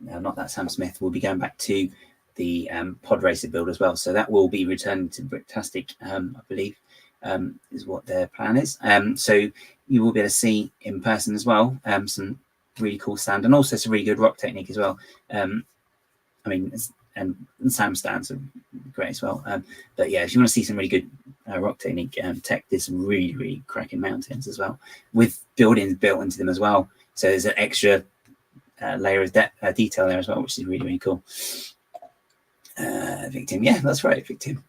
Speaker 1: Not that Sam Smith will be going back to the pod racer build as well. So that will be returning to Bricktastic, I believe, is what their plan is. So you will be able to see in person as well some really cool sand and also some really good rock technique as well. I mean, and Sam stands are great as well. But yeah, if you want to see some really good rock technique, Tech did some really cracking mountains as well with buildings built into them as well. So there's an extra layer of detail there as well, which is really cool. Victim, yeah, that's right, victim.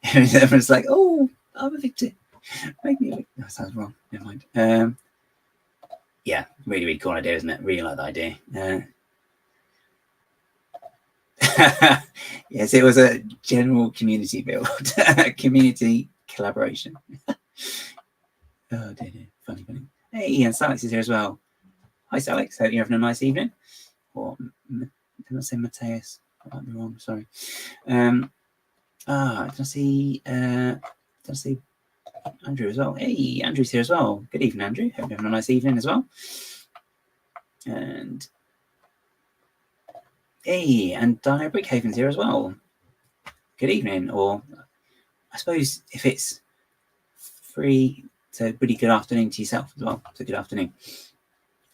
Speaker 1: Everyone's like, oh, I'm a victim. Make me a victim. That sounds wrong. Never mind. Yeah, really cool idea, isn't it? Really like the idea. Yes, it was a general community build, community collaboration. Oh dear, funny. Hey, and Salix is here as well. Hi, Salix. Hope you're having a nice evening. Or did I say Mateus? I might be wrong. Sorry. Did I see Andrew as well? Hey, Andrew's here as well. Good evening, Andrew. Hope you're having a nice evening as well. And hey, and Dino Brickhaven's here as well. Good evening, or I suppose if it's free, so pretty good afternoon to yourself as well. So good afternoon.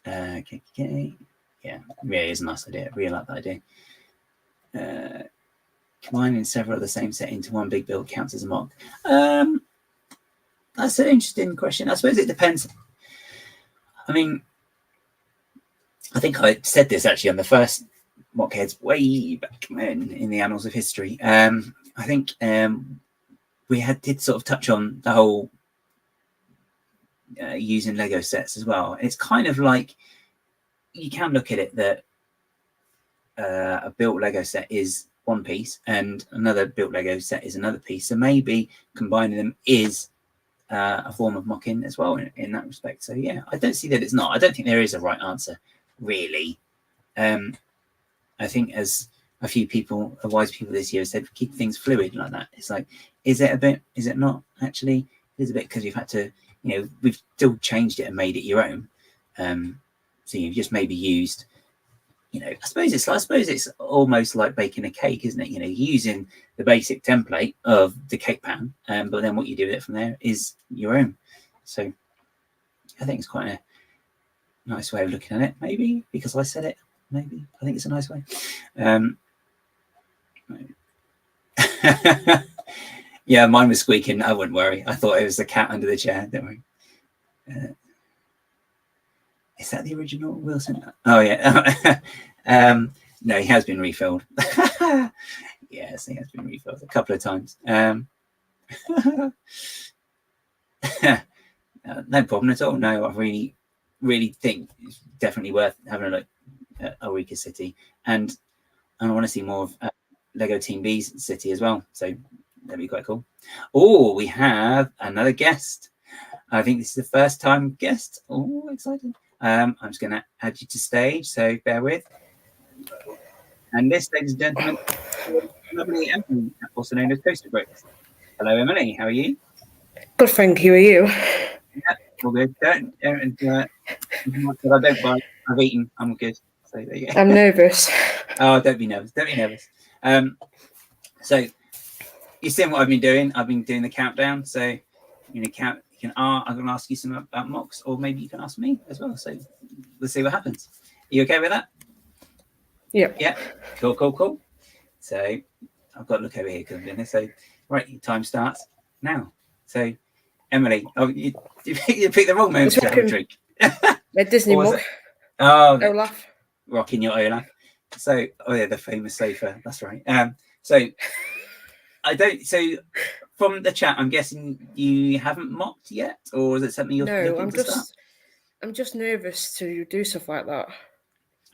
Speaker 1: Okay. Yeah, really is a nice idea. Really like that idea. Combining several of the same set into one big build counts as a mock. That's an interesting question. I suppose it depends. I mean, I think I said this actually on the first MOC Heads way back in the annals of history. I think we did sort of touch on the whole using Lego sets as well. It's kind of like you can look at it that a built Lego set is one piece and another built Lego set is another piece. So maybe combining them is a form of MOCing as well in that respect. So yeah, I don't see that it's not. I don't think there is a right answer, really. I think as a few people, wise people this year said, keep things fluid like that. It's like, is it a bit? Is it not? Actually, it is a bit because you've had to, we've still changed it and made it your own. So you've just maybe used, I suppose it's almost like baking a cake, isn't it? Using the basic template of the cake pan, but then what you do with it from there is your own. So I think it's quite a nice way of looking at it, maybe because I said it. Maybe I think it's a nice way. Yeah, mine was squeaking. I wouldn't worry. I thought it was the cat under the chair. Don't worry. Is that the original Wilson? Oh yeah. No, he has been refilled. Yes, he has been refilled a couple of times. No problem at all. No, I really think it's definitely worth having a look at Ulrika City, and I want to see more of Lego Team B's city as well. So that'd be quite cool. Oh, we have another guest. I think this is the first time guest. Oh, exciting. I'm just going to add you to stage, so bear with. And this, ladies and gentlemen, lovely Emily, also known as Coasterbricks. Hello, Emily. How are you?
Speaker 4: Good, thank you. Are you?
Speaker 1: Yeah, all good. I don't bite. I've eaten. I'm good. So there you go.
Speaker 4: I'm nervous.
Speaker 1: Oh, don't be nervous. Don't be nervous. So you've seen what I've been doing. I've been doing the countdown. So I'm going to ask you some about MOCs, or maybe you can ask me as well. So let's see what happens. Are you okay with that?
Speaker 4: Yep.
Speaker 1: Yeah. Cool. So I've got to look over here because I'm doing this. So right, your time starts now. So Emily, you picked the wrong moment to have a drink.
Speaker 4: A Disney MOC.
Speaker 1: Oh,
Speaker 4: Olaf.
Speaker 1: Rocking your Olaf. So the famous sofa. That's right. So from the chat, I'm guessing you haven't mocked yet, or is it something you're looking to start?
Speaker 4: I'm just nervous to do stuff like that.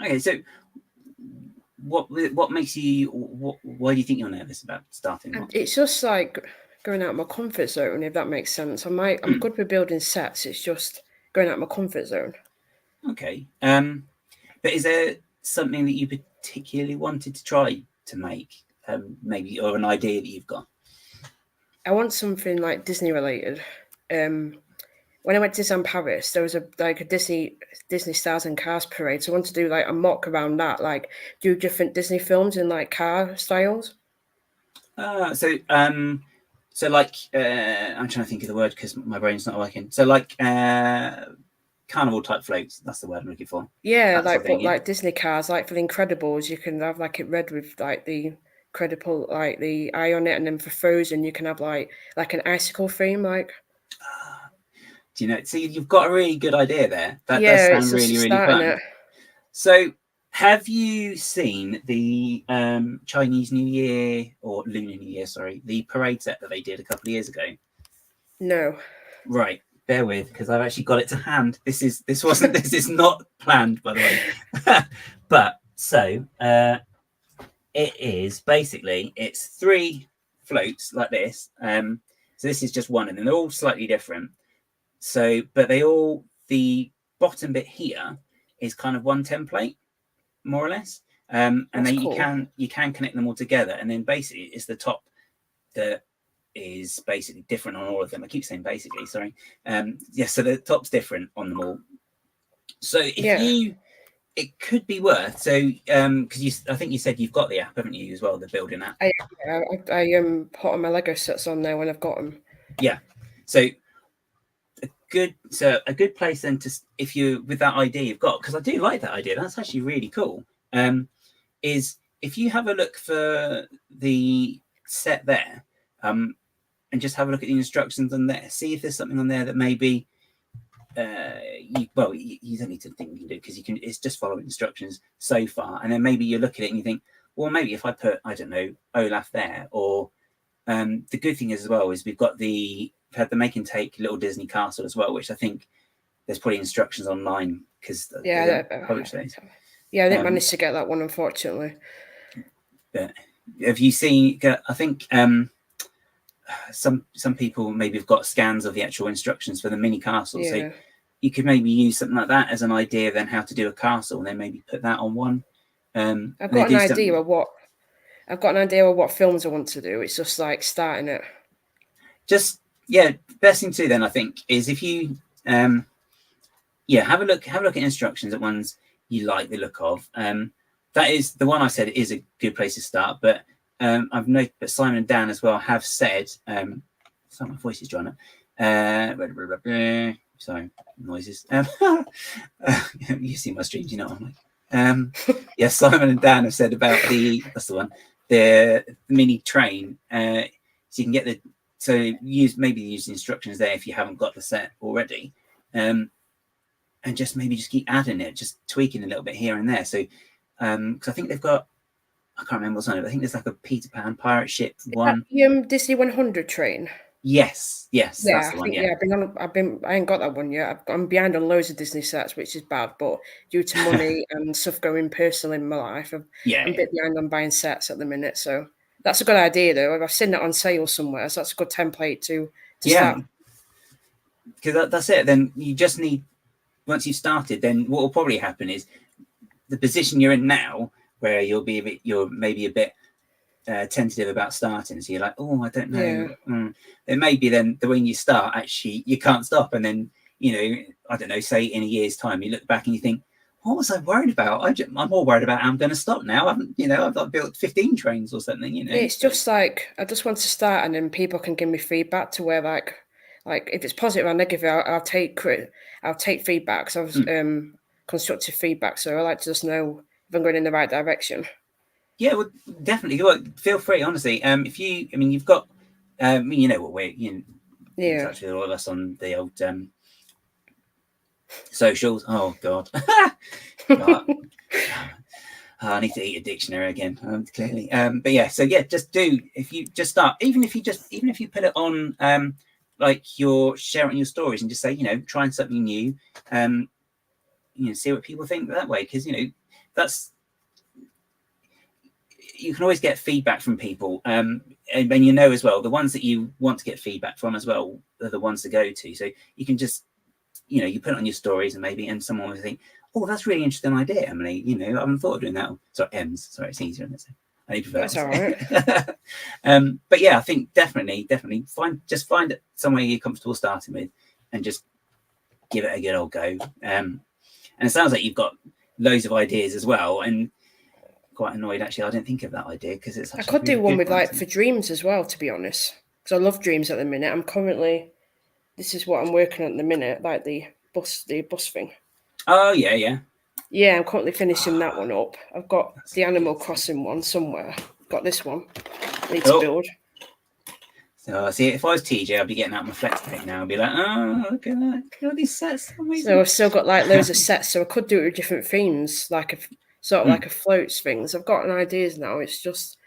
Speaker 1: Okay, so what makes you? Why do you think you're nervous about starting?
Speaker 4: It's just like going out of my comfort zone, if that makes sense. I'm good with building sets. It's just going out of my comfort zone.
Speaker 1: Okay. But is there something that you particularly wanted to try to make, maybe, or an idea that you've got?
Speaker 4: I want something like Disney related. When I went to Disneyland Paris, there was a Disney Stars and Cars parade. So I want to do like a MOC around that, like do different Disney films in like car styles.
Speaker 1: So like I'm trying to think of the word because my brain's not working. So like carnival type floats. That's the word I'm looking for.
Speaker 4: Yeah, like Disney cars, like for the Incredibles, you can have like it red with like the Incredible, like the eye on it, and then for Frozen, you can have like an icicle theme, like.
Speaker 1: Do you know? See, you've got a really good idea there. That does sound really, really fun.
Speaker 4: It.
Speaker 1: So, have you seen the Chinese New Year or Lunar New Year? Sorry, the parade set that they did a couple of years ago.
Speaker 4: No.
Speaker 1: Right. Bear with, because I've actually got it to hand. This is not planned, by the way. But so it is basically it's 3 floats like this. So this is just one, and then they're all slightly different. So, but the bottom bit here is kind of one template, more or less. And then cool. you can connect them all together, and then basically it's the top that is basically different on all of them. I keep saying basically, sorry. So the top's different on them all. So it could be worth. So because I think you said you've got the app, haven't you, as well, the building app?
Speaker 4: I put on my Lego sets on there when I've got them.
Speaker 1: Yeah. So a good place then to, if you with that idea you've got, because I do like that idea. That's actually really cool. Is if you have a look for the set there, and just have a look at the instructions on there. See if there's something on there that maybe you don't need to think you can do, because you can. It's just following instructions so far, and then maybe you look at it and you think, well, maybe if I put, I don't know, Olaf there, or the good thing is as well is we've had the make and take Little Disney Castle as well, which I think there's probably instructions online, because they publish those.
Speaker 4: Yeah, I didn't manage to get that one, unfortunately.
Speaker 1: But have you seen? I think some people maybe have got scans of the actual instructions for the mini castle, so you could maybe use something like that as an idea of then how to do a castle, and then maybe put that on one.
Speaker 4: I've got an idea of what films I want to do. It's just like starting it. Best
Speaker 1: thing to do then, I think, is if you have a look at instructions at ones you like the look of. That is the one I said is a good place to start, but I've noticed that Simon and Dan as well have said, sorry, my voice is drying up. Sorry, noises. You see my streams, you know what I'm like. Simon and Dan have said about the mini train. So you can get use the instructions there if you haven't got the set already, and just keep adding it, just tweaking a little bit here and there. So because I think they've got, I can't remember what's on it, but I think there's like a Peter Pan pirate ship one.
Speaker 4: Disney 100 train.
Speaker 1: Yes, that's the one.
Speaker 4: I ain't got that one yet. I'm behind on loads of Disney sets, which is bad, but due to money and stuff going personal in my life, I'm a bit behind on buying sets at the minute. So that's a good idea, though. I've seen it on sale somewhere, so that's a good template to start.
Speaker 1: Because that's it. Then you just need, once you've started, then what will probably happen is the position you're in now, where you're maybe a bit tentative about starting, so you're like, oh, I don't know. It may be then the when you start, actually you can't stop, and then I don't know, say in a year's time you look back and you think, what was I worried about? I'm more worried about I'm going to stop now. I've built 15 trains or something.
Speaker 4: It's just like I just want to start, and then people can give me feedback to where like if it's positive or negative, I'll take feedback. So constructive feedback. So I like to just know if I'm going in the right direction.
Speaker 1: Yeah, well, definitely. Well, feel free, honestly. If you've got, what we're, in touch with all of us on the old socials. Oh God, I need to eat a dictionary again. Clearly, but yeah. So yeah, just do. If you just start, even if you put it on, like you're sharing your stories and just say, trying something new, see what people think that way, because that's. You can always get feedback from people, and as well, the ones that you want to get feedback from as well are the ones to go to. So you can just, you put it on your stories, and someone will think, oh, that's a really interesting idea, Emily. I haven't thought of doing that. Sorry, Ems. Sorry, it's easier than it. I prefer
Speaker 4: that's all right.
Speaker 1: But yeah, I think definitely find somewhere you're comfortable starting with, and just give it a good old go. And it sounds like you've got loads of ideas as well, and quite annoyed actually I didn't think of that idea, because it's
Speaker 4: I could do one with for dreams as well, to be honest, because I love dreams at the minute. This is what I'm working on at the minute, like the bus thing.
Speaker 1: Oh yeah
Speaker 4: I'm currently finishing that one up. I've got the Animal Crossing one somewhere. Got this one I need to build.
Speaker 1: So see, if I was TJ, I'd be getting out my flex pack now and be like, oh, look at that, look at these sets.
Speaker 4: So I've still got like loads of sets, so I could do it with different themes, like like a floats things. I've got ideas now. It's just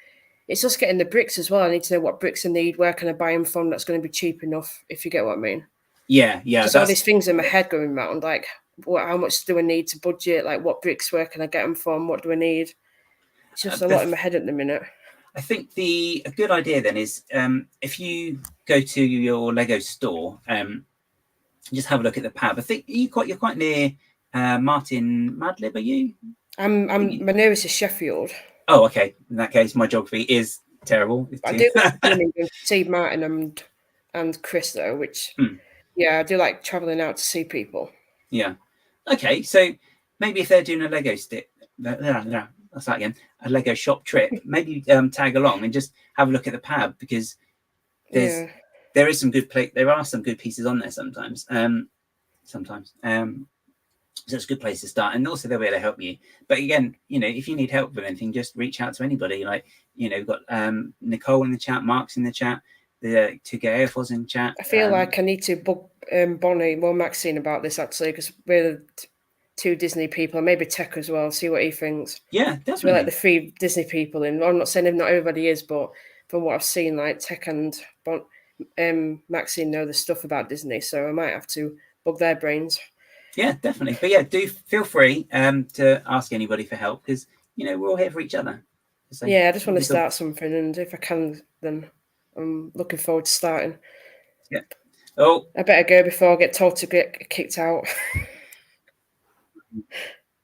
Speaker 4: getting the bricks as well. I need to know what bricks I need. Where can I buy them from? That's going to be cheap enough, if you get what I mean.
Speaker 1: Yeah.
Speaker 4: Just all these things in my head going around, like how much do I need to budget? Like what bricks? Where can I get them from? What do I need? It's just a lot in my head at the minute.
Speaker 1: I think a good idea then is if you go to your Lego store, just have a look at the pad. I think you're quite near Martin Madlib, are you?
Speaker 4: My nearest is Sheffield.
Speaker 1: Oh, okay. In that case, my geography is terrible.
Speaker 4: I do see Martin and Chris though, which I do like traveling out to see people.
Speaker 1: Yeah. Okay, so maybe if they're doing a Lego a Lego shop trip, maybe tag along and just have a look at the pad, because there is some good there are some good pieces on there sometimes. So it's a good place to start, and also they'll be able to help you. But again, if you need help with anything, just reach out to anybody. Like, we've got Nicole in the chat, Mark's in the chat. the 2K was in chat.
Speaker 4: I feel like I need to bug Bonnie, Maxine about this actually, because we're the two Disney people, and maybe Tech as well. See what he thinks.
Speaker 1: Yeah, definitely.
Speaker 4: So we're like the 3 Disney people, and I'm not saying if not everybody is, but from what I've seen, like Tech and Maxine know the stuff about Disney, so I might have to bug their brains.
Speaker 1: Yeah, definitely. But yeah, do feel free to ask anybody for help, because we're all here for each other. So,
Speaker 4: yeah, I just want to start something, and if I can, then I'm looking forward to starting.
Speaker 1: Yeah. Oh,
Speaker 4: I better go before I get told to get kicked out.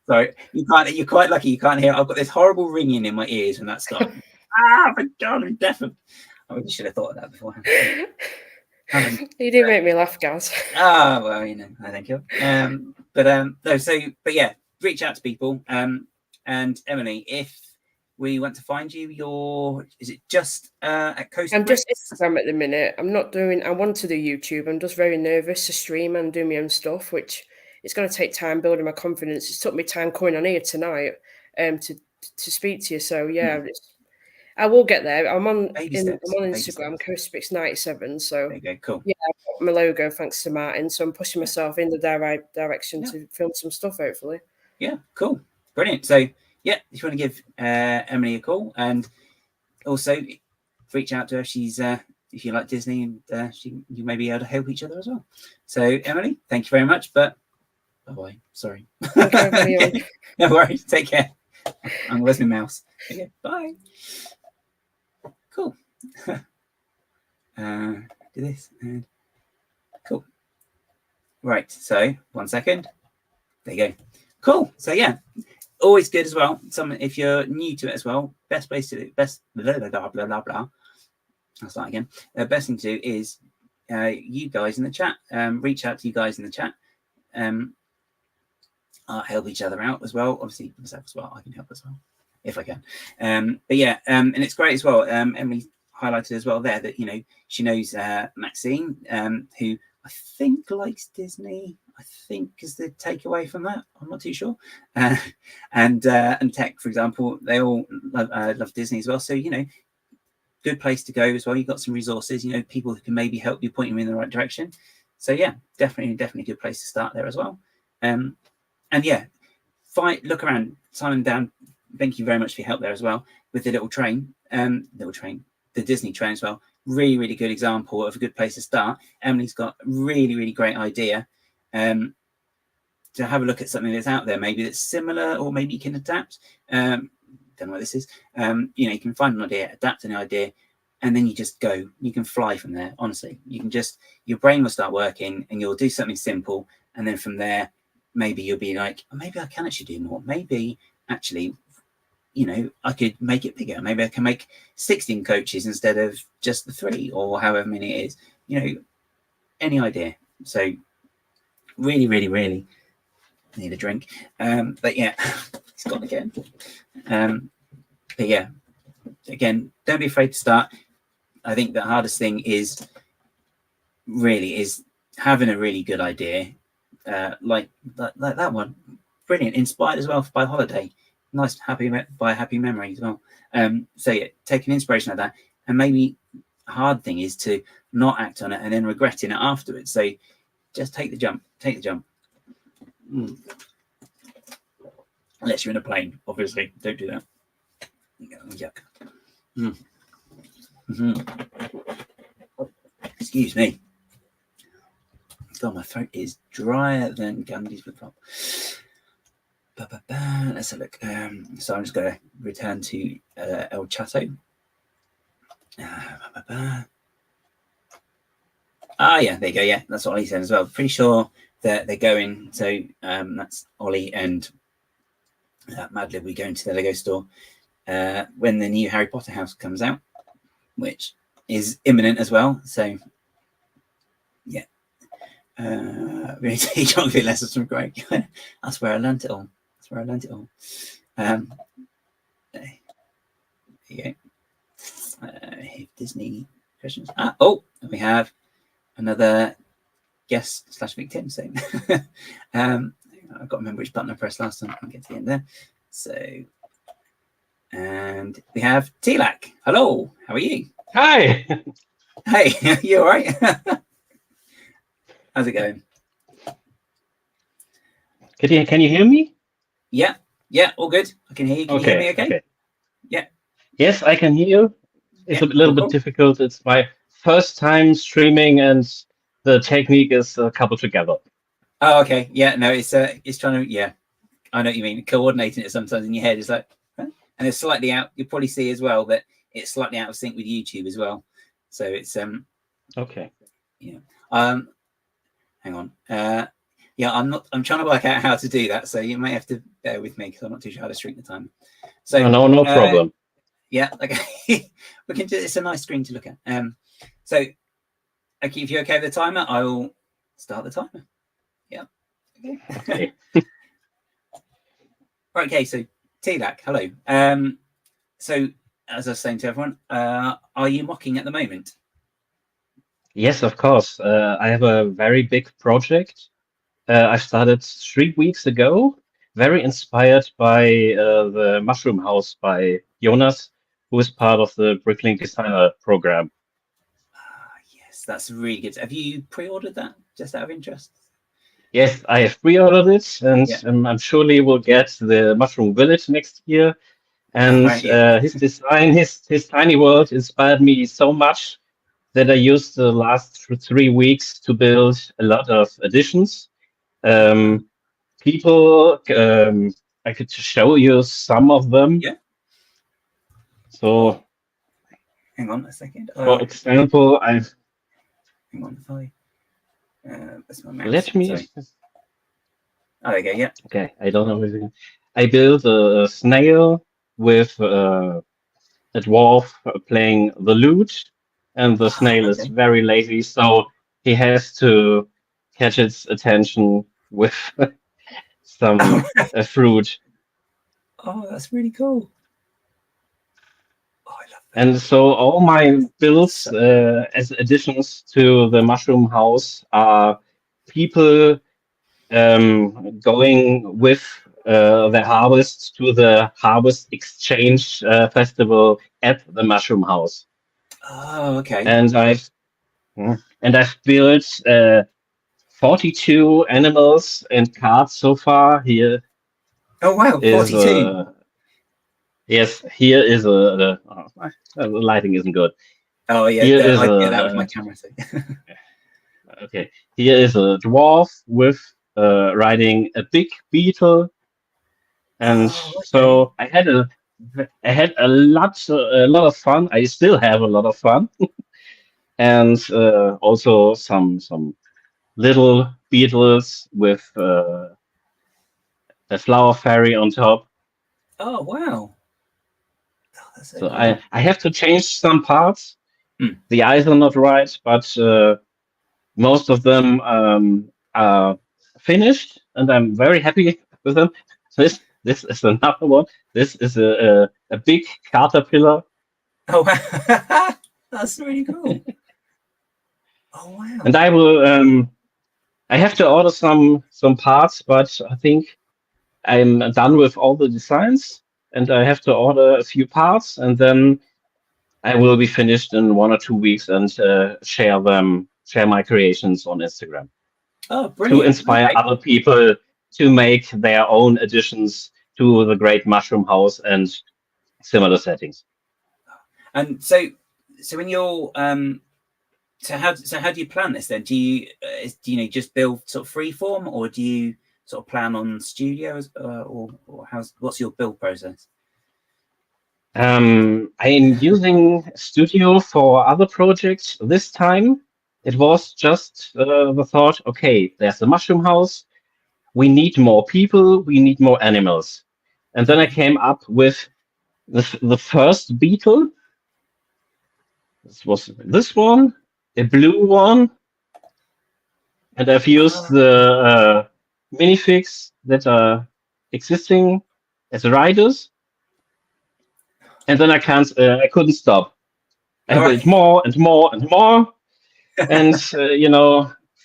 Speaker 1: Sorry, you're quite lucky you can't hear. I've got this horrible ringing in my ears when that starts. My God, I'm deafened. I really should have thought of that beforehand.
Speaker 4: You do make me laugh, guys.
Speaker 1: Well, I thank you. But yeah, reach out to people. And Emily, if we want to find you, is it just at Coasterbricks?
Speaker 4: I'm just Instagram at the minute. I want to do YouTube. I'm just very nervous to stream and do my own stuff, which it's going to take time building my confidence. It's took me time coming on here tonight to speak to you. So yeah, I will get there. I'm on Instagram, Coasterbricks97. So
Speaker 1: there you go, cool.
Speaker 4: Yeah, I've got my logo thanks to Martin. So I'm pushing myself in the right direction to film some stuff, hopefully.
Speaker 1: Yeah, cool, brilliant. So yeah, if you want to give Emily a call, and also reach out to her. She's if you like Disney, and you may be able to help each other as well. So Emily, thank you very much. But bye. Sorry.
Speaker 4: Okay,
Speaker 1: no worries. Take care. Where's my mouse? Okay, bye. Cool. Do this. And cool. Right. So 1 second. There you go. Cool. So yeah, always good as well. If you're new to it as well, best place to do blah blah blah blah blah. I'll start again. Best thing to do is you guys in the chat. Reach out to you guys in the chat. I'll help each other out as well. Obviously myself as well. I can help as well if I can. But yeah, and it's great as well. Emily highlighted as well there that she knows Maxine, who I think likes Disney. I think is the takeaway from that. I'm not too sure. And Tech, for example, they all love Disney as well. So good place to go as well. You've got some resources. People who can maybe help you point you in the right direction. So yeah, definitely a good place to start there as well. And yeah, look around. Simon Dan, thank you very much for your help there as well with the little train. The Disney train as well. Really, really good example of a good place to start. Emily's got a really, really great idea. To have a look at something that's out there, maybe that's similar, or maybe you can adapt. Don't know what this is. You can find an idea, adapt an idea, and then you just go. You can fly from there. Honestly, you can your brain will start working, and you'll do something simple, and then from there, maybe you'll be like, oh, maybe I can actually do more. Maybe actually, I could make it bigger. Maybe I can make 16 coaches instead of just the 3, or however many it is. Any idea. So really, really, really need a drink. But yeah, it's gone again. But yeah, again, don't be afraid to start. I think the hardest thing is having a really good idea, like that one. Brilliant, inspired as well by Holiday. Nice, happy memory as well. So yeah, take an inspiration of that, and maybe a hard thing is to not act on it and then regretting it afterwards. So just take the jump. Unless you're in a plane, obviously, don't do that. Yuck. Excuse me. God, my throat is drier than Gandhi's flip flop. Let's have a look. So I'm just going to return to El Chato. Yeah, there you go. Yeah, that's what Ollie said as well. Pretty sure that they're going. So that's Ollie and Madlib. We go into the Lego store when the new Harry Potter house comes out, which is imminent as well. So yeah, we're going to take geography lessons from Greg. That's where I learnt it all. There you go. Disney questions. We have another guest / victim. So I've got to remember which button I pressed last time. I'll get to the end there. So, and we have Tilak. Hello, how are you?
Speaker 5: Hi.
Speaker 1: Hey, you all right? How's it going?
Speaker 5: Can you hear me?
Speaker 1: Yeah, all good. I can hear you. Can you hear me okay? Yeah.
Speaker 5: Yes, I can hear you. It's a little bit difficult. It's my first time streaming, and the technique is coupled together.
Speaker 1: Oh, okay. Yeah, no, it's trying to, yeah, I know what you mean. Coordinating it sometimes in your head is like, huh? And it's slightly out. You'll probably see as well that it's slightly out of sync with YouTube as well. So it's
Speaker 5: okay.
Speaker 1: Yeah. Hang on. Yeah, I'm trying to work out how to do that. So you might have to bear with me because I'm not too sure how to shrink the timer. So
Speaker 5: no problem.
Speaker 1: Yeah, okay. We can do. It's a nice screen to look at. So, okay, if you're okay with the timer, I will start the timer. Yeah.
Speaker 5: Okay.
Speaker 1: Right. Okay. So, TLAC, hello. So, as I was saying to everyone, are you mocking at the moment?
Speaker 5: Yes, of course. I have a very big project. I started 3 weeks ago. Very inspired by the Mushroom House by Jonas, who is part of the Bricklink Designer program.
Speaker 1: Yes, that's really good. Have you pre-ordered that, just out of interest?
Speaker 5: Yes, I have pre-ordered it, and I'm surely will get the Mushroom Village next year. And his design, his tiny world inspired me so much that I used the last 3 weeks to build a lot of additions. People, I could show you some of them.
Speaker 1: Yeah.
Speaker 5: So,
Speaker 1: hang on a second.
Speaker 5: For example, I've.
Speaker 1: Hang on, if I. That's my mouse.
Speaker 5: Let me.
Speaker 1: Sorry. Oh, there you go. Yeah.
Speaker 5: Okay, I don't know everything. I built a snail with a dwarf playing the lute, and the snail is very lazy, so he has to catch its attention with some fruit.
Speaker 1: Oh, that's really cool. Oh, I love that.
Speaker 5: And so all my builds as additions to the Mushroom House are people going with their harvest to the Harvest Exchange Festival at the Mushroom House.
Speaker 1: Oh, okay.
Speaker 5: And I've built 42 animals and cards so far. Here.
Speaker 1: Oh wow, 42.
Speaker 5: Yes, here is the lighting isn't good.
Speaker 1: Oh yeah, I get that with my camera. So.
Speaker 5: Okay, here is a dwarf with riding a big beetle, and so I had a lot of fun. I still have a lot of fun, and also some little beetles with a flower fairy on top.
Speaker 1: Oh wow!
Speaker 5: Oh, that's so cool. I have to change some parts. The eyes are not right, but most of them are finished, and I'm very happy with them. This is another one. This is a big caterpillar.
Speaker 1: Oh, wow. That's really cool. Oh wow!
Speaker 5: And I will. I have to order some parts, but I think I'm done with all the designs, and I have to order a few parts, and then I will be finished in 1 or 2 weeks and share my creations on Instagram.
Speaker 1: Oh, brilliant!
Speaker 5: To inspire other people to make their own additions to the Great Mushroom House and similar settings.
Speaker 1: And so when you're so how do you plan this then? Do you just build sort of freeform, or do you sort of plan on studios, or what's your build process?
Speaker 5: I'm using Studio for other projects. This time it was just the thought, okay, there's the Mushroom House. We need more people. We need more animals. And then I came up with the first beetle. This was this one, a blue one. And I've used the minifigs that are existing as riders. And then I couldn't stop. I built more and more and more. And,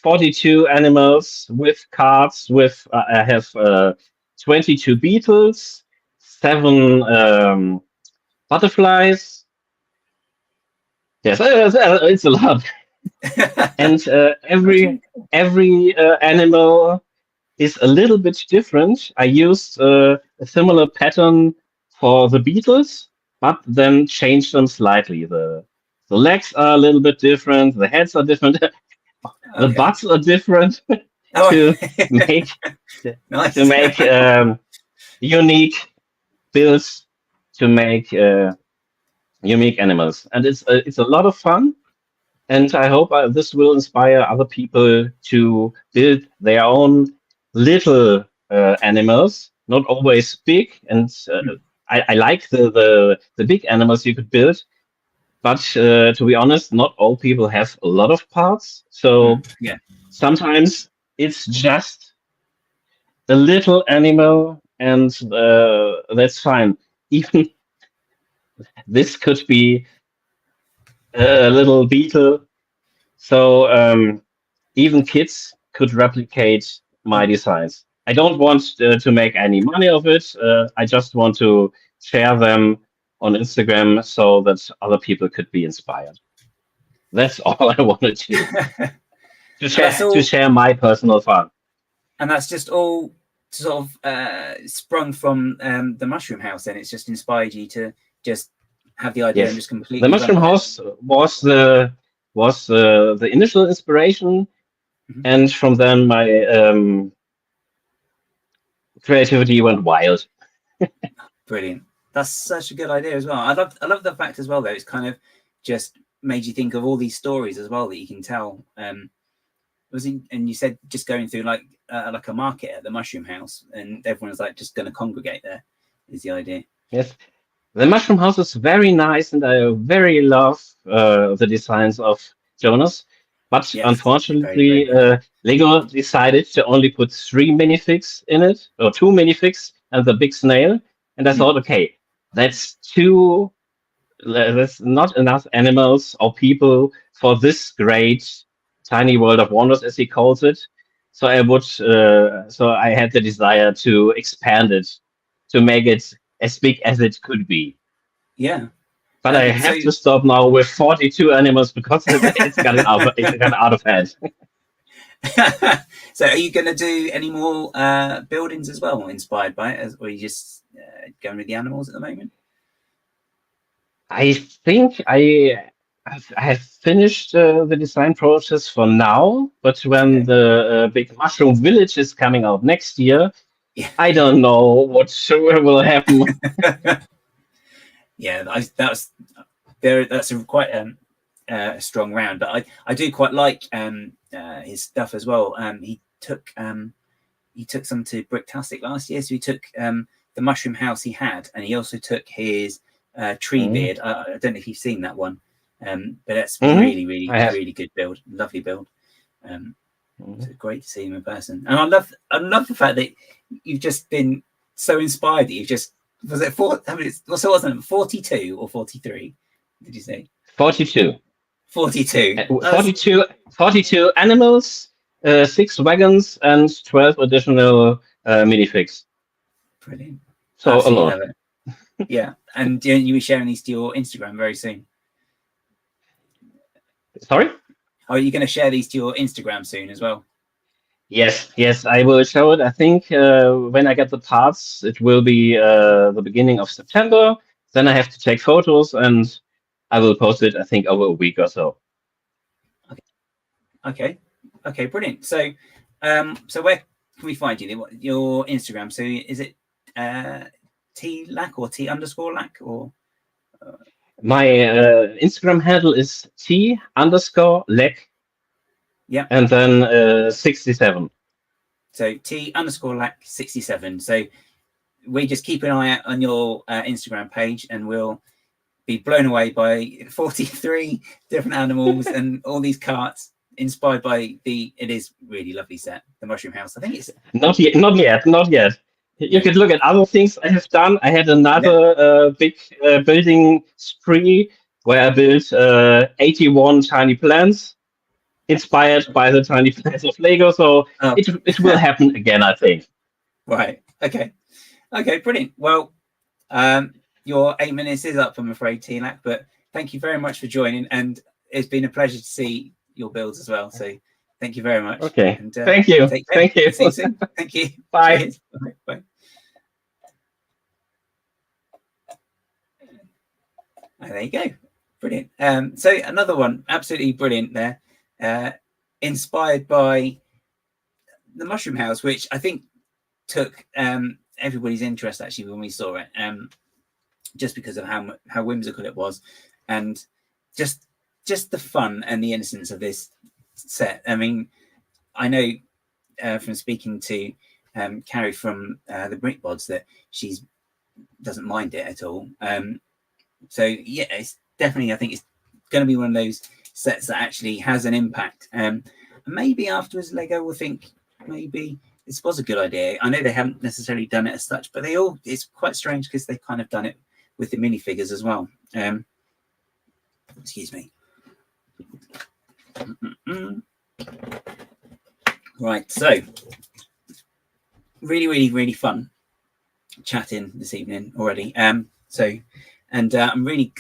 Speaker 5: 42 animals with cards with, I have 22 beetles, 7 butterflies, Yes, it's a lot. And every animal is a little bit different. I used a similar pattern for the beetles, but then changed them slightly. The legs are a little bit different. The heads are different. The butts are different to make unique builds, to make unique animals, and it's a lot of fun. And I hope this will inspire other people to build their own little animals, not always big. And I like the big animals you could build, but to be honest, not all people have a lot of parts. So sometimes it's just a little animal, and that's fine. Even this could be a little beetle. So even kids could replicate my designs. I don't want to make any money of it. I just want to share them on Instagram so that other people could be inspired. That's all I wanted to share my personal fun.
Speaker 1: And that's just all sort of sprung from the Mushroom House, and it's just inspired you to just have the idea and just completely.
Speaker 5: The Mushroom House was the initial inspiration, and from then my creativity went wild.
Speaker 1: Brilliant. That's such a good idea as well. I love the fact as well, though, it's kind of just made you think of all these stories as well that you can tell. And you said just going through like a market at the Mushroom House, and everyone's like just going to congregate there is the idea.
Speaker 5: Yes, the Mushroom House is very nice, and I very love the designs of Jonas. But unfortunately, Lego decided to only put 3 minifigs in it, or 2 minifigs and the big snail. And I thought, okay, that's not enough animals or people for this great tiny world of wonders, as he calls it. So I had the desire to expand it, to make it as big as it could be.
Speaker 1: Yeah.
Speaker 5: But I have to stop now with 42 animals because it's gotten out of hand.
Speaker 1: So are you going to do any more buildings as well inspired by it, or are you just going with the animals at the moment?
Speaker 5: I think I have finished the design process for now, but when the big mushroom village is coming out next year, I don't know what will happen.
Speaker 1: Yeah, that's a quite a strong round, but I do quite like his stuff as well. He took some to Bricktastic last year, so he took the Mushroom House he had, and he also took his tree beard. I don't know if you've seen that one, but that's really good build, lovely build. It's great to see him in person, and I love the fact that you've just been so inspired that you've just. Was it 42 or 43? Did you say
Speaker 5: 42?
Speaker 1: 42.
Speaker 5: 42 animals, 6 wagons, and 12 additional minifigs.
Speaker 1: Brilliant.
Speaker 5: So a lot.
Speaker 1: Yeah, and you were sharing these to your Instagram very soon.
Speaker 5: Sorry?
Speaker 1: Are you going to share these to your Instagram soon as well?
Speaker 5: Yes, I will show it. I think when I get the parts, it will be the beginning of September. Then I have to take photos, and I will post it, I think, over a week or so. Okay,
Speaker 1: brilliant. So where can we find you? Your Instagram. So is it T-Lac or T_Lac or?
Speaker 5: My Instagram handle is T_Lac.
Speaker 1: Yeah.
Speaker 5: And then 67.
Speaker 1: So T_Lac 67. So we just keep an eye out on your Instagram page, and we'll be blown away by 43 different animals and all these carts inspired by it is really lovely set, the Mushroom House. I think it's
Speaker 5: not yet. You could look at other things I have done. I had another big building spree where I built 81 tiny plants. Inspired by the tiny plants of Lego, so it will happen again, I think.
Speaker 1: Right. Okay, brilliant. Well, your 8 minutes is up, I'm afraid, T-Lac, but thank you very much for joining, and it's been a pleasure to see your builds as well. So thank you very much.
Speaker 5: Okay.
Speaker 1: And,
Speaker 5: thank you. Thank you.
Speaker 1: See you soon. Thank you.
Speaker 5: Bye.
Speaker 1: Cheers. Bye. Oh, there you go. Brilliant. So another one, absolutely brilliant there. Inspired by the Mushroom House, which I think took everybody's interest actually when we saw it, just because of how whimsical it was, and just the fun and the innocence of this set. I mean, I know from speaking to Carrie from the Brick Bods that she doesn't mind it at all. So yeah, it's definitely, I think it's going to be one of those sets that actually has an impact. Maybe afterwards Lego will think maybe this was a good idea. I know they haven't necessarily done it as such, but it's quite strange because they've kind of done it with the minifigures as well. Excuse me. Right, so really fun chatting this evening already. I'm really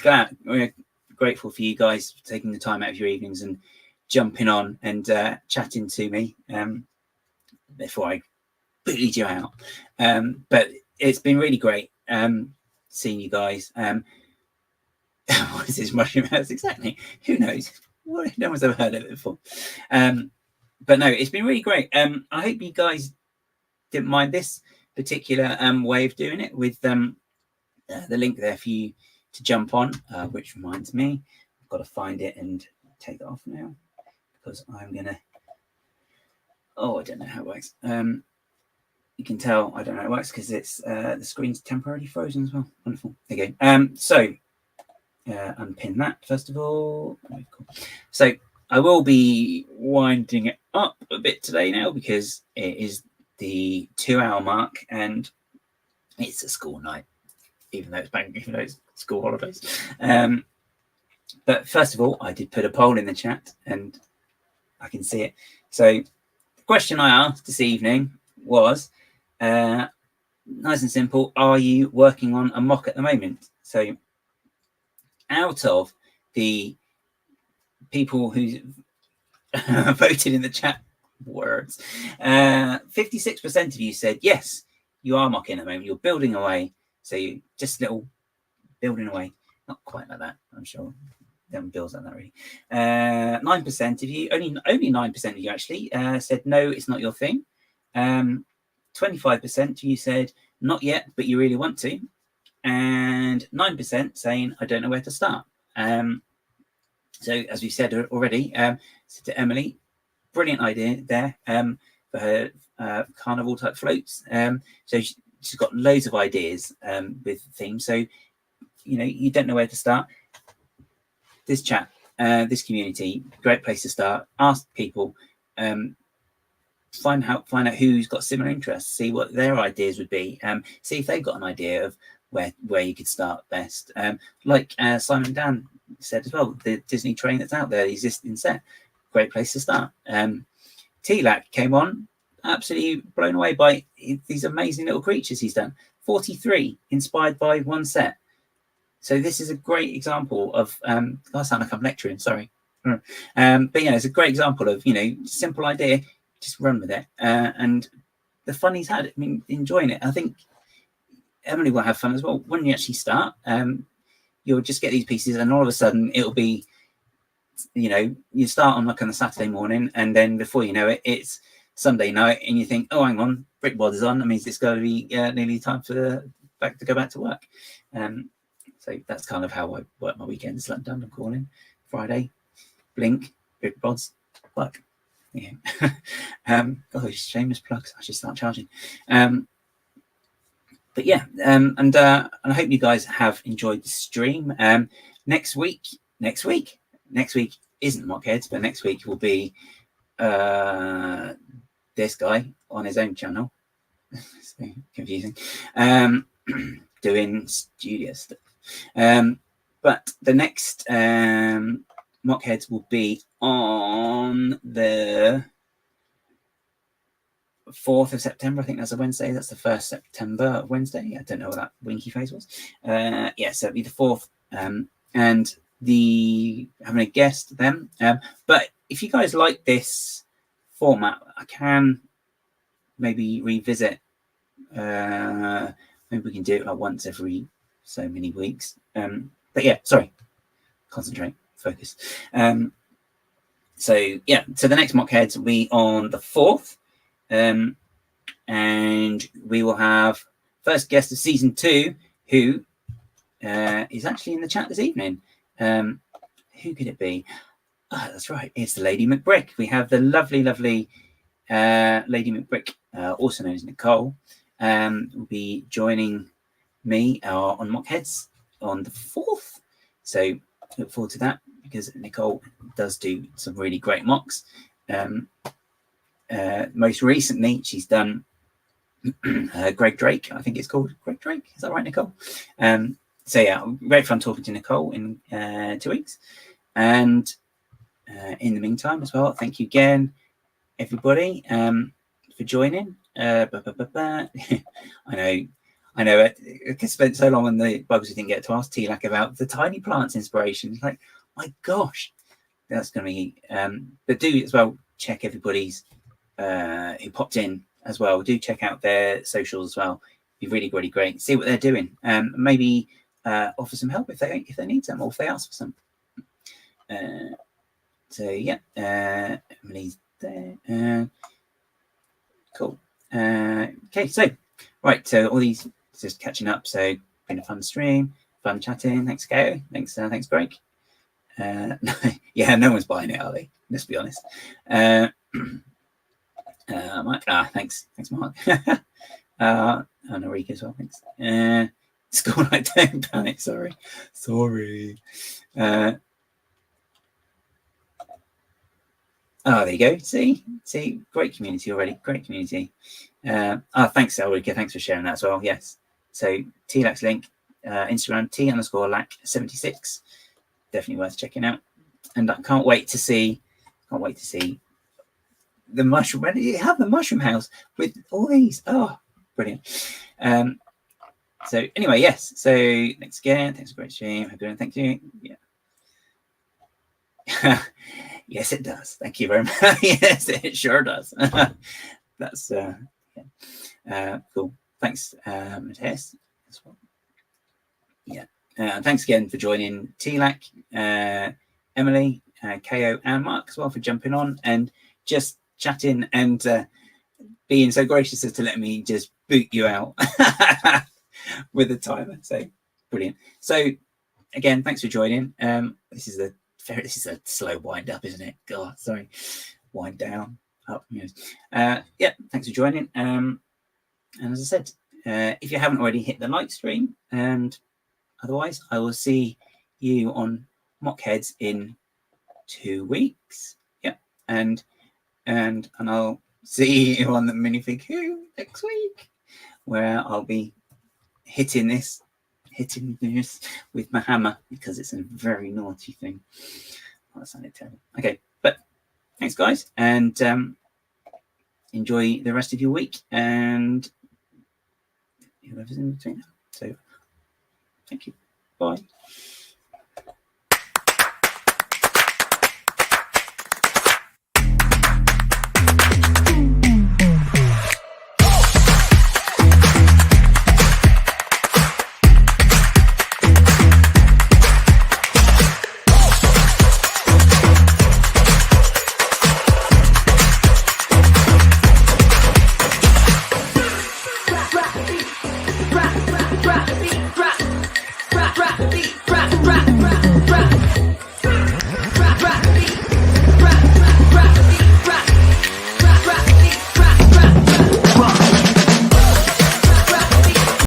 Speaker 1: grateful for you guys for taking the time out of your evenings and jumping on and chatting to me before I booted you out. But it's been really great seeing you guys. What is this Mushroom House exactly? Who knows? No one's ever heard of it before. But no, it's been really great. I hope you guys didn't mind this particular way of doing it with the link there for you to jump on, which reminds me, I've got to find it and take it off now because I'm gonna I don't know how it works. You can tell I don't know how it works because it's the screen's temporarily frozen as well. Wonderful. Okay. So unpin that first of all. Very cool. So I will be winding it up a bit today now because it is the 2-hour mark and it's a school night, even though it's school holidays. But first of all, I did put a poll in the chat and I can see it. So the question I asked this evening was nice and simple. Are you working on a MOC at the moment? So out of the people who voted in the chat words, 56% of you said yes, you are MOCing at the moment. You're building away. So you just little building away. Not quite like that, I'm sure. Them builds like that really. 9% of you, only 9% of you actually said no, it's not your thing. 25% of you said not yet, but you really want to. And 9% saying I don't know where to start. So as we said already, to Emily, brilliant idea there for her carnival type floats. So she's got loads of ideas with themes. So you don't know where to start. This chat, this community, great place to start. Ask people, find out who's got similar interests, see what their ideas would be, see if they've got an idea of where you could start best. Like Simon and Dan said as well, the Disney train that's out there, the existing set, great place to start. T-Lac came on, absolutely blown away by these amazing little creatures he's done. 43 inspired by one set. So this is a great example of I sound like I'm lecturing, sorry. But it's a great example of simple idea, just run with it. And the fun he's had, I mean, enjoying it. I think Emily will have fun as well. When you actually start, you'll just get these pieces and all of a sudden it'll be, you start on a Saturday morning and then before you know it, it's Sunday night and you think, oh, hang on, Brick Bod is on. That means it's going to be nearly time to go back to work. So that's kind of how I work my weekends. Like done, I'm calling Friday, blink, Brick Bods, work. Yeah. Shameless plugs. I should start charging. But yeah, and I hope you guys have enjoyed the stream. Next week isn't MOC Heads, but next week will be this guy on his own channel. So confusing. Doing studio stuff. But the next MOC Heads will be on the 4th of September. I think that's a Wednesday. That's the 1st September Wednesday. I don't know what that winky face was. So it'll be the 4th. And having a guest then. But if you guys like this format, I can maybe revisit. Maybe we can do it like once every so many weeks. But yeah, sorry, concentrate, focus. So yeah, so the next MOC Heads will be on the 4th, and we will have first guest of season 2, who is actually in the chat this evening. Who could it be? Oh, that's right, it's the Lady McBrick. We have the lovely Lady McBrick, also known as Nicole, will be joining me on MOC Heads on the 4th. So look forward to that, because Nicole does do some really great MOCs. Most recently, she's done Greg Drake, I think it's called Greg Drake. Is that right, Nicole? So yeah, great fun talking to Nicole in 2 weeks. And in the meantime as well, thank you again, everybody, for joining. I know I spent so long on the bugs we didn't get to ask T-Lac about the tiny plants inspiration. It's like, my gosh, that's going to be but do as well check everybody's who popped in as well. Do check out their socials as well. Be really great, see what they're doing, maybe offer some help if they need some, or if they ask for some. So yeah, Emily's there. Cool. Okay, so right, so all these just catching up. So been a fun stream, fun chatting. Thanks, Gaio. Thanks, Greg. Yeah, no one's buying it, are they? Let's be honest. Mike. Thanks, Mark. Mnrk as well. Thanks. School night, don't panic. Sorry. There you go. See, great community already. Great community. Thanks, Ulrika. Thanks for sharing that as well. Yes. So T-Lac's link, Instagram T_Lac76. Definitely worth checking out. And I can't wait to see the mushroom. When you have the mushroom house with all these. Oh, brilliant. So anyway, yes. So thanks again. Thanks for a great stream. Thank you. Yeah. Yes, it does. Thank you very much. Yes, it sure does. That's cool. Thanks, Matthias, as well. Yeah. Thanks again for joining T-Lac, Emily, KO, and Mark as well for jumping on and just chatting and being so gracious as to let me just boot you out with the timer. So brilliant. So again, thanks for joining. This is a slow wind up, isn't it? God, sorry. Wind down, up. Yeah, thanks for joining. And as I said, if you haven't already, hit the like stream, and otherwise I will see you on MOC Heads in 2 weeks. Yeah, and I'll see you on the Minifig Who next week, where I'll be hitting this with my hammer, because it's a very naughty thing. Oh, that sounded terrible. Okay, but thanks, guys, and enjoy the rest of your week, and whoever's in between. So thank you. Bye.
Speaker 6: Drop the beat.